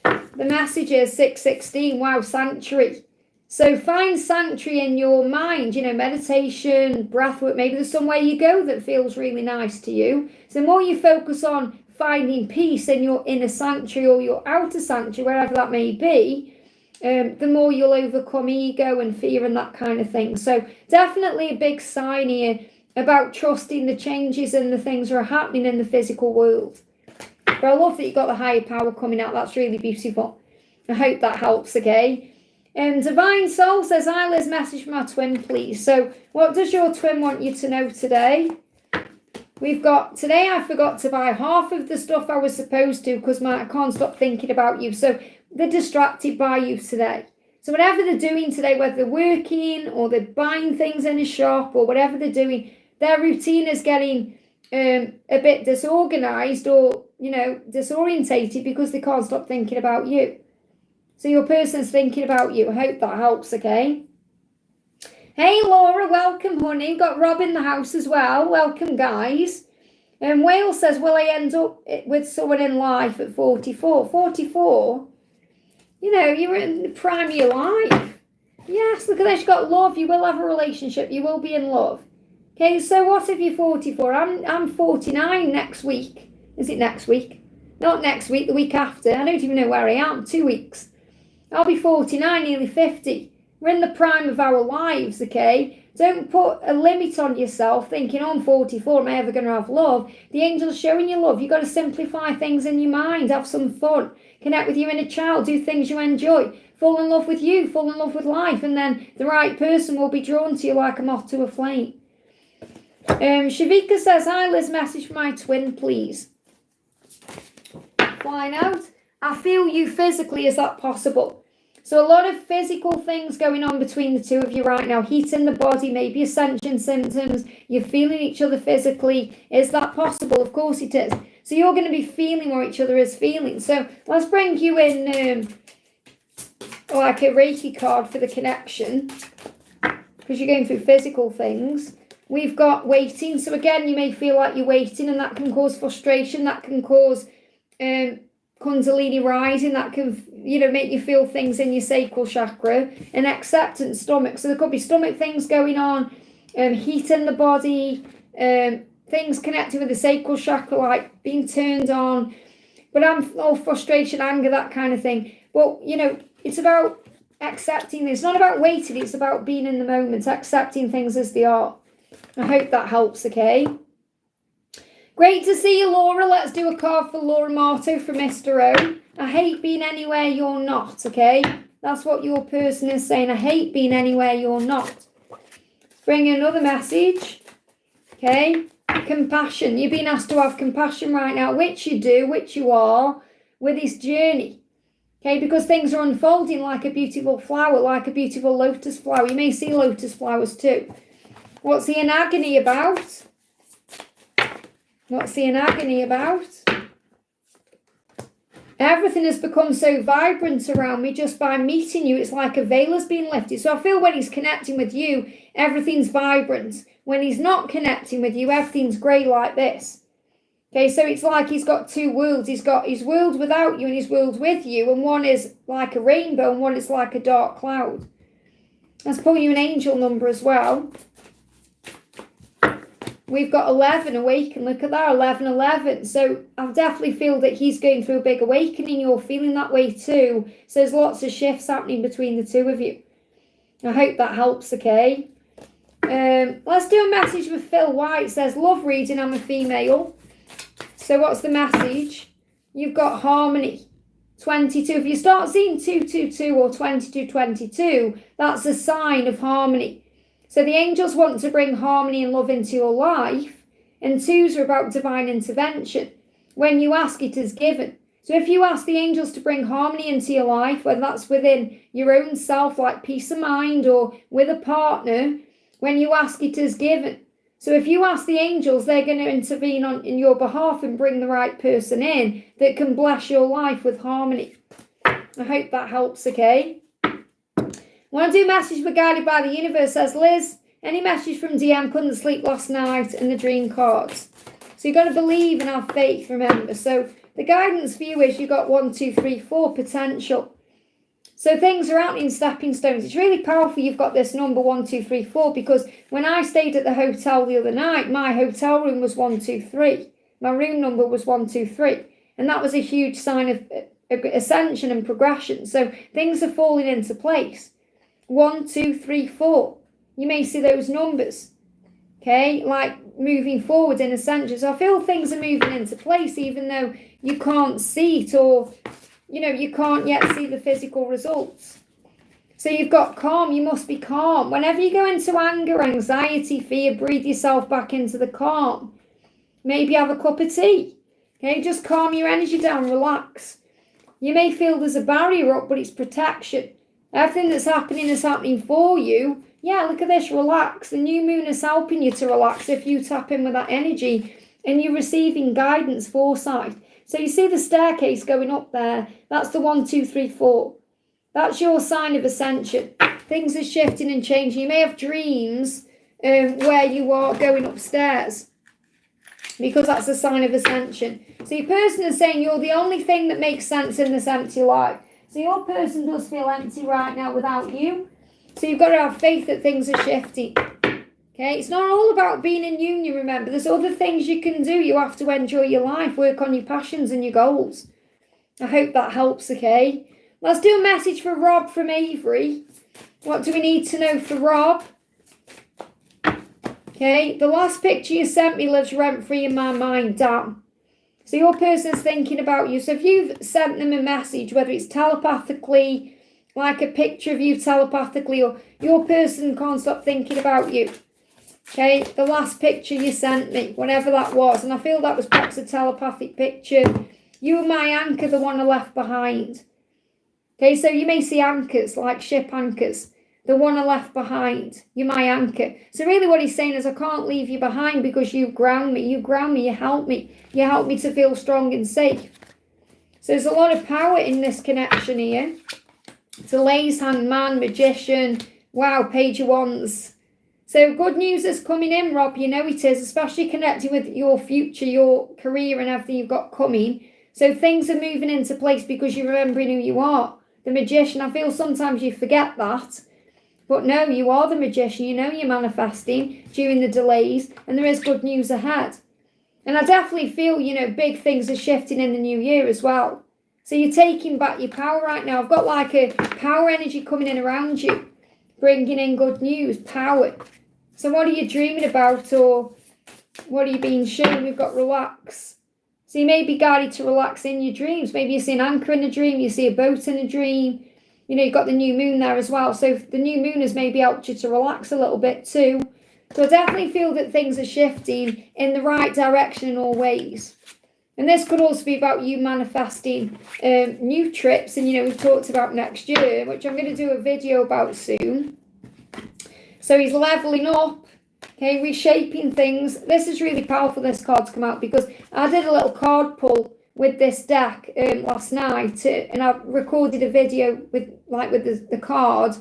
Speaker 1: The message is 616. Wow, sanctuary. So find sanctuary in your mind, you know, meditation, breath work. Maybe there's somewhere you go that feels really nice to you. So the more you focus on finding peace in your inner sanctuary or your outer sanctuary, wherever that may be, the more you'll overcome ego and fear and that kind of thing. So definitely a big sign here about trusting the changes and the things that are happening in the physical world. But I love that you got the higher power coming out. That's really beautiful. I hope that helps, okay? Divine Soul says, hi Liz, message from my twin, please. So what does your twin want you to know today? We've got, today I forgot to buy half of the stuff I was supposed to because I can't stop thinking about you. So they're distracted by you today. So whatever they're doing today, whether they're working or they're buying things in a shop or whatever they're doing, their routine is getting a bit disorganized or, you know, disorientated because they can't stop thinking about you. So your person's thinking about you. I hope that helps, okay? Hey, Laura, welcome, honey. Got Rob in the house as well. Welcome, guys. And Wales says, will I end up with someone in life at 44? 44? You know, you're in the prime of your life. Yes, look at this. You've got love. You will have a relationship. You will be in love. Okay, so what if you're 44? I'm 49 next week. Is it next week? Not next week, the week after. I don't even know where I am. 2 weeks. I'll be 49, nearly 50. We're in the prime of our lives, okay? Don't put a limit on yourself thinking, oh, I'm 44, am I ever going to have love? The angel's showing you love. You've got to simplify things in your mind, have some fun, connect with your inner child, do things you enjoy, fall in love with you, fall in love with life, and then the right person will be drawn to you like a moth to a flame. Shavika says, hi Liz, message for my twin, please. Flying out. I feel you physically. Is that possible? So a lot of physical things going on between the two of you right now. Heat in the body, maybe ascension symptoms. You're feeling each other physically. Is that possible? Of course it is. So you're going to be feeling what each other is feeling. So let's bring you in like a Reiki card for the connection, because you're going through physical things. We've got waiting. So again, you may feel like you're waiting, and that can cause frustration. That can cause Kundalini rising. That can, make you feel things in your sacral chakra. And acceptance, stomach. So there could be stomach things going on, heat in the body, things connected with the sacral chakra, like being turned on. But I'm all frustration, anger, that kind of thing. But, it's about accepting. It's not about waiting. It's about being in the moment, accepting things as they are. I hope that helps, okay? Great to see you, Laura. Let's do a card for Laura Marto from Mr. O. I hate being anywhere you're not, okay? That's what your person is saying. I hate being anywhere you're not. Bring another message, okay? Compassion. You're being asked to have compassion right now, which you do, which you are, with this journey, okay? Because things are unfolding like a beautiful flower, like a beautiful lotus flower. You may see lotus flowers too. What's he in agony about? What's he in agony about? Everything has become so vibrant around me just by meeting you. It's like a veil has been lifted. So I feel when he's connecting with you, everything's vibrant. When he's not connecting with you, everything's grey like this. Okay, so it's like he's got two worlds. He's got his world without you and his world with you. And one is like a rainbow and one is like a dark cloud. Let's pull you an angel number as well. We've got 11, awaken. Look at that, 11, 11. So I definitely feel that he's going through a big awakening. You're feeling that way too. So there's lots of shifts happening between the two of you. I hope that helps, okay? Let's do a message with Phil White. It says, love reading, I'm a female. So what's the message? You've got harmony. 22. If you start seeing 222 or 2222, that's a sign of harmony. So the angels want to bring harmony and love into your life, and twos are about divine intervention. When you ask, it is given. So if you ask the angels to bring harmony into your life, whether that's within your own self, like peace of mind, or with a partner, when you ask, it is given. So if you ask the angels, they're going to intervene in your behalf and bring the right person in that can bless your life with harmony. I hope that helps, okay? Want to do a message for Guided by the Universe, says Liz. Any message from DM, couldn't sleep last night, and the dream cards. So you've got to believe and have faith, remember. So the guidance for you is you've got 1, 2, 3, 4 potential. So things are happening, stepping stones. It's really powerful you've got this number 1, 2, 3, 4, because when I stayed at the hotel the other night, my hotel room was 1, 2, 3. My room number was 1, 2, 3. And that was a huge sign of ascension and progression. So things are falling into place. 1, 2, 3, 4. You may see those numbers, okay, like moving forward in ascension. So I feel things are moving into place, even though you can't see it, or you can't yet see the physical results. So you've got calm. You must be calm. Whenever you go into anger, anxiety, fear, breathe yourself back into the calm. Maybe have a cup of tea, okay? Just calm your energy down, relax. You may feel there's a barrier up, but it's protection. Everything that's happening is happening for you. Yeah, look at this, relax. The new moon is helping you to relax if you tap in with that energy and you're receiving guidance, foresight. So you see the staircase going up there. That's the 1, 2, 3, 4. That's your sign of ascension. Things are shifting and changing. You may have dreams where you are going upstairs, because that's a sign of ascension. So your person is saying you're the only thing that makes sense in this empty life. So your person does feel empty right now without you. So you've got to have faith that things are shifting. Okay, it's not all about being in union, remember. There's other things you can do. You have to enjoy your life, work on your passions and your goals. I hope that helps, okay? Let's do a message for Rob from Avery. What do we need to know for Rob? Okay, the last picture you sent me lives rent-free in my mind, damn. So your person's thinking about you. So if you've sent them a message, whether it's telepathically, like a picture of you telepathically, or your person can't stop thinking about you. Okay, the last picture you sent me, whatever that was, and I feel that was perhaps a telepathic picture. You were my anchor, the one I left behind. Okay, so you may see anchors, like ship anchors. The one I left behind, you're my anchor. So really what he's saying is I can't leave you behind because you ground me, you help me. You help me to feel strong and safe. So there's a lot of power in this connection here. Delays, hangman, magician, wow, page of wands. So good news is coming in, Rob, you know it is, especially connecting with your future, your career and everything you've got coming. So things are moving into place because you're remembering who you are. The magician, I feel sometimes you forget that. But no, you are the magician. You know you're manifesting during the delays and there is good news ahead. And I definitely feel, you know, big things are shifting in the new year as well. So you're taking back your power right now. I've got like a power energy coming in around you, bringing in good news, power. So what are you dreaming about or what are you being shown? We've got relax. So you may be guided to relax in your dreams. Maybe you see an anchor in a dream, you see a boat in a dream. You know, you've got the new moon there as well. So the new moon has maybe helped you to relax a little bit too. So I definitely feel that things are shifting in the right direction in all ways. And this could also be about you manifesting new trips. And, you know, we've talked about next year, which I'm going to do a video about soon. So he's leveling up, okay, reshaping things. This is really powerful, this card to come out, because I did a little card pull with this deck last night, and I recorded a video with the card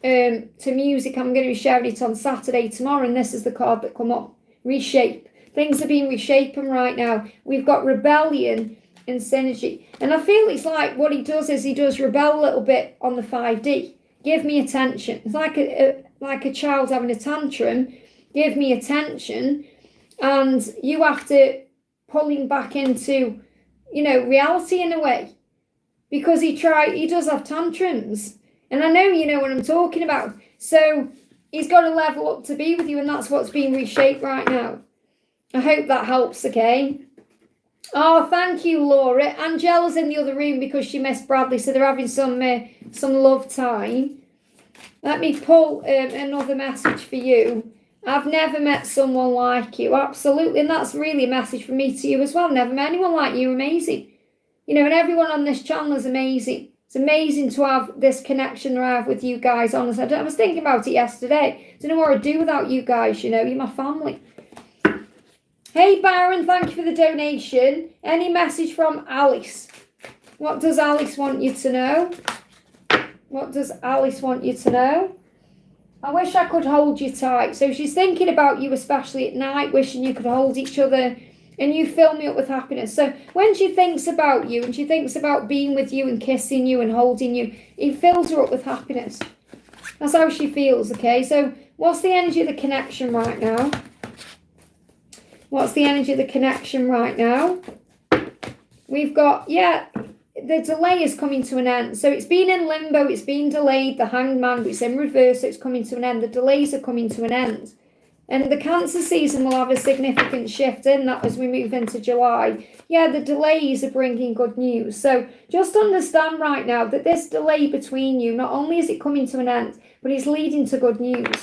Speaker 1: to music. I'm going to be sharing it on Saturday tomorrow, and this is the card that come up. Reshape. Things are being reshaping right now. We've got rebellion and synergy, and I feel it's like what he does is he does rebel a little bit on the 5D. Give me attention. It's like a child having a tantrum. Give me attention, and you have to pull him back into, you know, reality in a way, because he does have tantrums, and I know you know what I'm talking about. So he's got to level up to be with you, and that's what's being reshaped right now. I hope that helps. Okay. Oh, thank you, Laura. Angela's in the other room because she missed Bradley, so they're having some love time. Let me pull another message for you. I've never met someone like you. Absolutely. And that's really a message from me to you as well. Never met anyone like you. Amazing. You know, and everyone on this channel is amazing. It's amazing to have this connection I have with you guys. Honestly, I was thinking about it yesterday. I don't know what I'd do without you guys. You know, you're my family. Hey, Byron, thank you for the donation. Any message from Alice? What does Alice want you to know? What does Alice want you to know? I wish I could hold you tight. So she's thinking about you, especially at night, wishing you could hold each other and you fill me up with happiness. So when she thinks about you and she thinks about being with you and kissing you and holding you, it fills her up with happiness. That's how she feels, okay? So what's the energy of the connection right now? What's the energy of the connection right now? We've got, the delay is coming to an end. So it's been in limbo, it's been delayed, the hanged man, it's in reverse, so it's coming to an end. The delays are coming to an end. And the Cancer season will have a significant shift in that as we move into July. Yeah, the delays are bringing good news. So just understand right now that this delay between you, not only is it coming to an end, but it's leading to good news.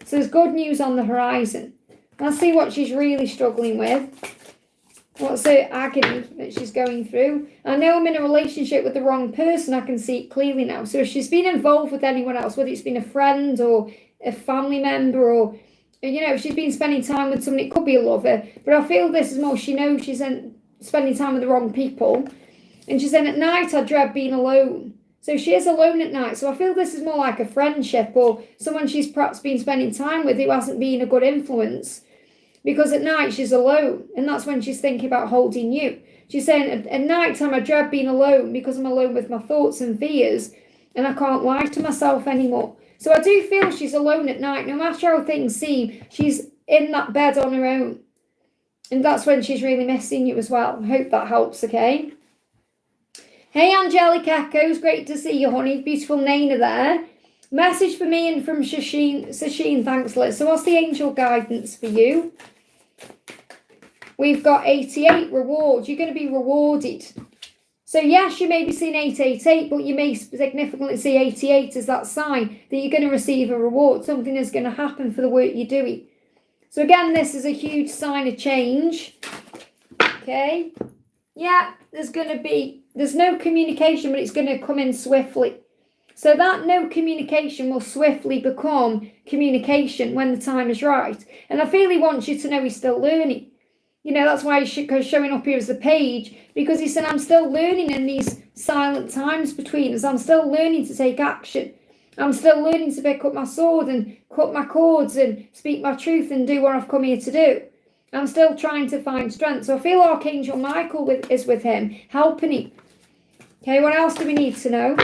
Speaker 1: So there's good news on the horizon. Let's see what she's really struggling with. What's the agony that she's going through? I know I'm in a relationship with the wrong person. I can see it clearly now. So if she's been involved with anyone else, whether it's been a friend or a family member, or, you know, if she's been spending time with someone, it could be a lover. But I feel this is more, she knows she's spending time with the wrong people. And she's saying, at night, I dread being alone. So she is alone at night. So I feel this is more like a friendship or someone she's perhaps been spending time with who hasn't been a good influence. Because at night she's alone, and that's when she's thinking about holding you. She's saying, at night time I dread being alone because I'm alone with my thoughts and fears, and I can't lie to myself anymore. So I do feel she's alone at night. No matter how things seem, she's in that bed on her own. And that's when she's really missing you as well. I hope that helps, okay? Hey, Angelic Echoes, great to see you, honey. Beautiful Nana there. Message for me and from Sasheen, thanks Liz. So what's the angel guidance for you? We've got 88 rewards. You're going to be rewarded. So yes, you may be seeing 888, but you may significantly see 88 as that sign that you're going to receive a reward. Something is going to happen for the work you're doing. So again, this is a huge sign of change. Okay. Yeah, there's no communication, but it's going to come in swiftly. So that no communication will swiftly become communication when the time is right. And I feel he wants you to know he's still learning. You know, that's why he's showing up here as the page, because he said, I'm still learning in these silent times between us. I'm still learning to take action. I'm still learning to pick up my sword and cut my cords and speak my truth and do what I've come here to do. I'm still trying to find strength. So I feel Archangel Michael is with him, helping him. Okay, what else do we need to know?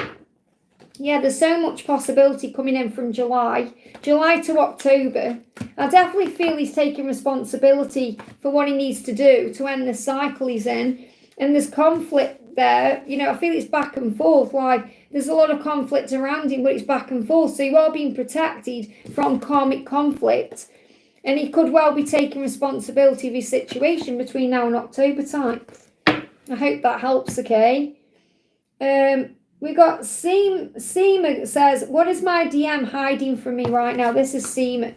Speaker 1: Yeah, there's so much possibility coming in from July to October. I definitely feel he's taking responsibility for what he needs to do to end the cycle he's in. And there's conflict there. You know, I feel it's back and forth. Like, there's a lot of conflict around him, but it's back and forth. So you are being protected from karmic conflict. And he could well be taking responsibility of his situation between now and October time. I hope that helps, okay? We got Seema says, what is my DM hiding from me right now? This is Seema.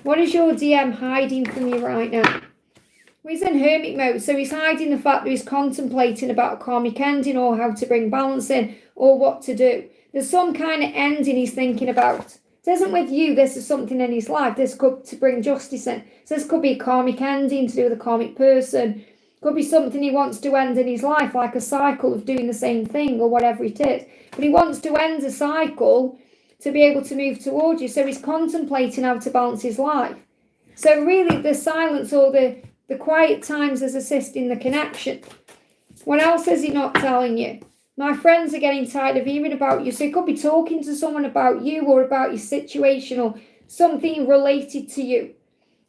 Speaker 1: What is your DM hiding from you right now? Well, he's in hermit mode, so he's hiding the fact that he's contemplating about a karmic ending or how to bring balance in or what to do. There's some kind of ending he's thinking about. It isn't with you, this is something in his life. This could to bring justice in. So this could be a karmic ending to do with a karmic person. Could be something he wants to end in his life, like a cycle of doing the same thing or whatever it is. But he wants to end a cycle to be able to move towards you. So he's contemplating how to balance his life. So really the silence or the quiet times is assisting the connection. What else is he not telling you? My friends are getting tired of hearing about you. So he could be talking to someone about you or about your situation or something related to you.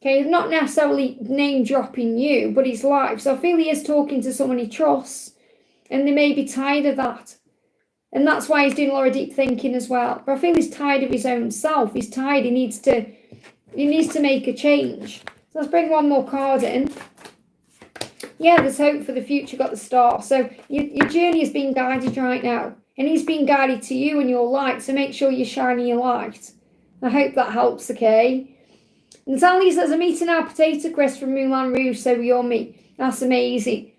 Speaker 1: Okay, not necessarily name dropping you, but his life. So I feel he is talking to someone he trusts, and they may be tired of that. And that's why he's doing a lot of deep thinking as well. But I feel he's tired of his own self. He's tired. He needs to make a change. So let's bring one more card in. Yeah, there's hope for the future. Got the star. So your journey is being guided right now, and he's being guided to you and your light. So make sure you're shining your light. I hope that helps. Okay. Natalie says, I'm eating our potato crisp from Moulin Rouge, so yummy. That's amazing.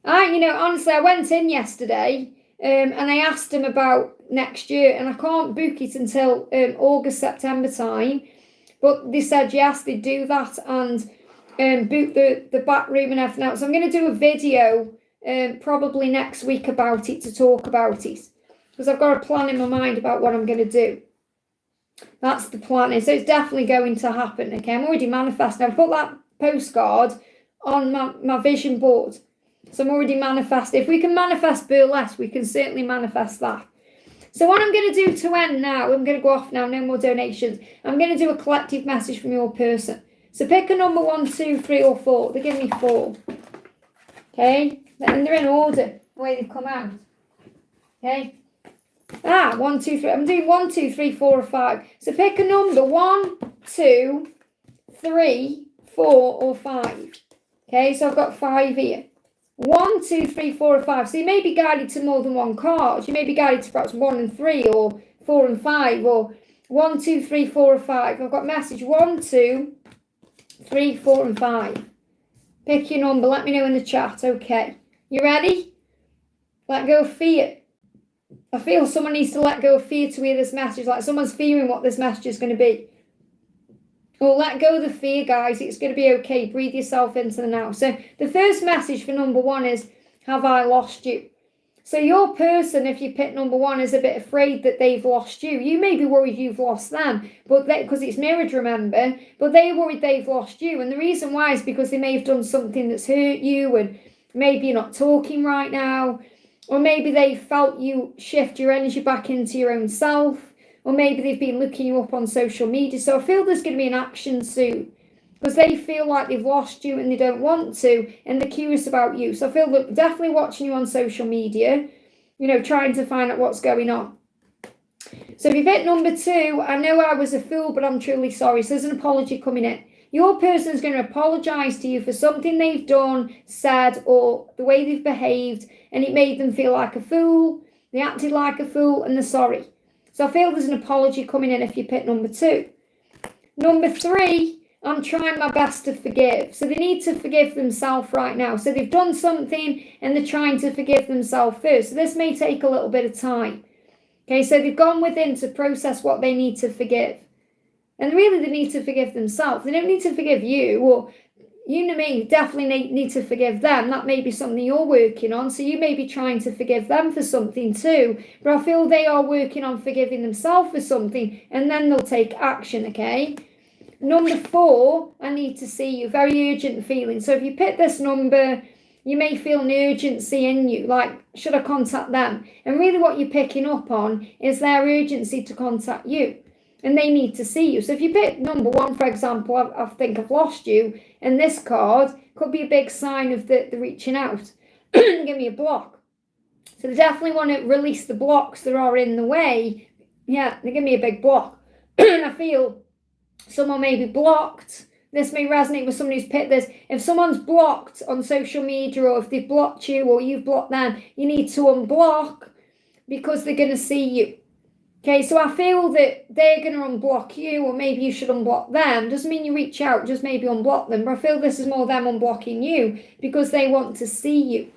Speaker 1: Honestly, I went in yesterday and I asked him about next year, and I can't book it until August, September time. But they said, yes, they do that and book the back room and everything else. So I'm going to do a video probably next week about it to talk about it, because I've got a plan in my mind about what I'm going to do. That's the plan. So it's definitely going to happen. Okay, I'm already manifesting. I've put that postcard on my vision board. So I'm already manifesting. If we can manifest burlesque, we can certainly manifest that. So what I'm going to do to end now, I'm going to go off now, no more donations. I'm going to do a collective message from your person. So pick a number 1, 2, 3 or 4. They give me 4. Okay, and they're in order, the way they've come out. Okay. 1, 2, 3. I'm doing 1, 2, 3, 4 or 5. So pick a number 1, 2, 3, 4 or 5. Okay, so I've got 5 here. 1, 2, 3, 4 or 5. So you may be guided to more than one card. You may be guided to perhaps 1 and 3 or 4 and 5 or 1, 2, 3, 4 or 5. I've got message 1, 2, 3, 4 and 5. Pick your number. Let me know in the chat. Okay. You ready? Let go of fear. I feel someone needs to let go of fear to hear this message. Like someone's fearing what this message is going to be. Well, let go of the fear, guys. It's going to be okay. Breathe yourself into the now. So the first message for number 1 is, have I lost you? So your person, if you pick number 1, is a bit afraid that they've lost you. You may be worried you've lost them, but because it's mirrored, remember, but they're worried they've lost you. And the reason why is because they may have done something that's hurt you, and maybe you're not talking right now. Or maybe they felt you shift your energy back into your own self. Or maybe they've been looking you up on social media. So I feel there's going to be an action soon. Because they feel like they've lost you and they don't want to. And they're curious about you. So I feel definitely watching you on social media. Trying to find out what's going on. So if you pick number 2, I know I was a fool, but I'm truly sorry. So there's an apology coming in. Your person is going to apologise to you for something they've done, said, or the way they've behaved, and it made them feel like a fool. They acted like a fool, and they're sorry. So I feel there's an apology coming in if you pick number 2. Number 3, I'm trying my best to forgive. So they need to forgive themselves right now. So they've done something, and they're trying to forgive themselves first. So this may take a little bit of time. Okay, so they've gone within to process what they need to forgive. And really, they need to forgive themselves. They don't need to forgive you, or you know me, definitely need to forgive them. That may be something you're working on. So you may be trying to forgive them for something too. But I feel they are working on forgiving themselves for something, and then they'll take action, okay? Number 4, I need to see you. Very urgent feeling. So if you pick this number, you may feel an urgency in you, like, should I contact them? And really what you're picking up on is their urgency to contact you. And they need to see you. So if you pick number 1, for example, I think I've lost you, and this card could be a big sign of the reaching out. Give me a block. So they definitely want to release the blocks that are in the way. Yeah, they give me a big block. And I feel someone may be blocked. This may resonate with somebody who's picked this. If someone's blocked on social media, or if they've blocked you or you've blocked them, you need to unblock because they're going to see you. Okay, so I feel that they're going to unblock you, or maybe you should unblock them. Doesn't mean you reach out, just maybe unblock them. But I feel this is more them unblocking you because they want to see you.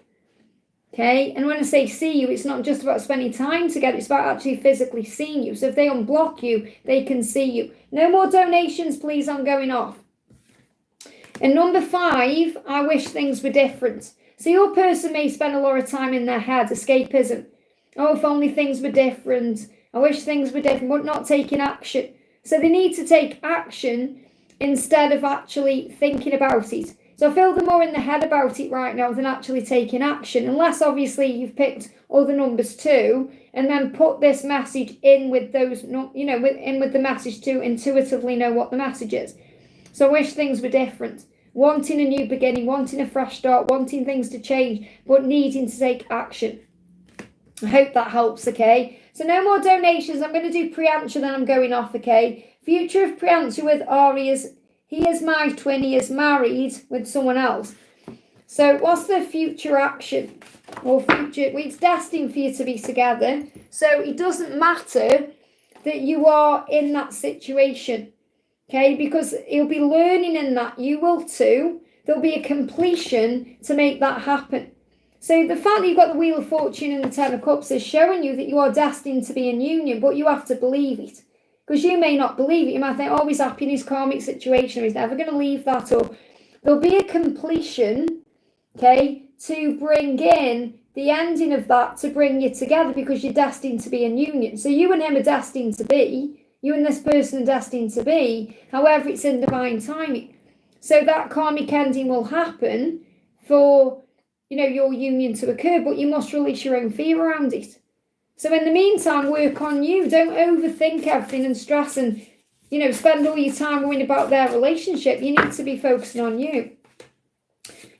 Speaker 1: Okay, and when I say see you, it's not just about spending time together, it's about actually physically seeing you. So if they unblock you, they can see you. No more donations, please, I'm going off. And number 5, I wish things were different. So your person may spend a lot of time in their head, escapism. Oh, if only things were different. I wish things were different, but not taking action. So they need to take action instead of actually thinking about it. So I feel they're more in the head about it right now than actually taking action. Unless, obviously, you've picked other numbers too, and then put this message in with those, with the message to intuitively know what the message is. So I wish things were different. Wanting a new beginning, wanting a fresh start, wanting things to change, but needing to take action. I hope that helps, okay? So no more donations. I'm going to do Priyancha, then I'm going off, okay? Future of Priyancha with Ari is, he is my twin, he is married with someone else. So what's the future action? Or future, well, it's destined for you to be together. So it doesn't matter that you are in that situation, okay? Because he'll be learning in that. You will too. There'll be a completion to make that happen. So the fact that you've got the Wheel of Fortune and the 10 of Cups is showing you that you are destined to be in union, but you have to believe it. Because you may not believe it. You might think, oh, he's happy in his karmic situation, or he's never going to leave that. Or there'll be a completion, okay, to bring in the ending of that, to bring you together, because you're destined to be in union. So you and him are destined to be. You and this person are destined to be. However, it's in divine timing. So that karmic ending will happen for, your union to occur, but you must release your own fear around it. So in the meantime, work on you. Don't overthink everything and stress and, spend all your time worrying about their relationship. You need to be focusing on you.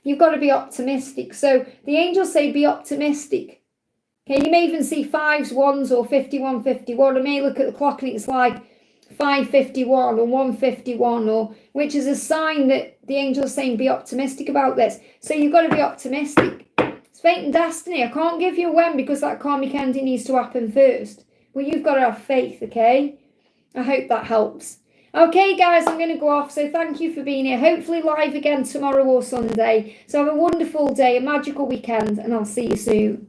Speaker 1: You've got to be optimistic. So the angels say be optimistic. Okay, you may even see 5s, 1s, or 51, 51. I may look at the clock and it's like 5:51 or 1:51, or which is a sign that the angels saying be optimistic about this. So you've got to be optimistic. It's fate and destiny. I can't give you a when because that karmic ending needs to happen first. But you've got to have faith, okay? I hope that helps. Okay, guys, I'm going to go off. So thank you for being here. Hopefully live again tomorrow or Sunday. So have a wonderful day, a magical weekend, and I'll see you soon.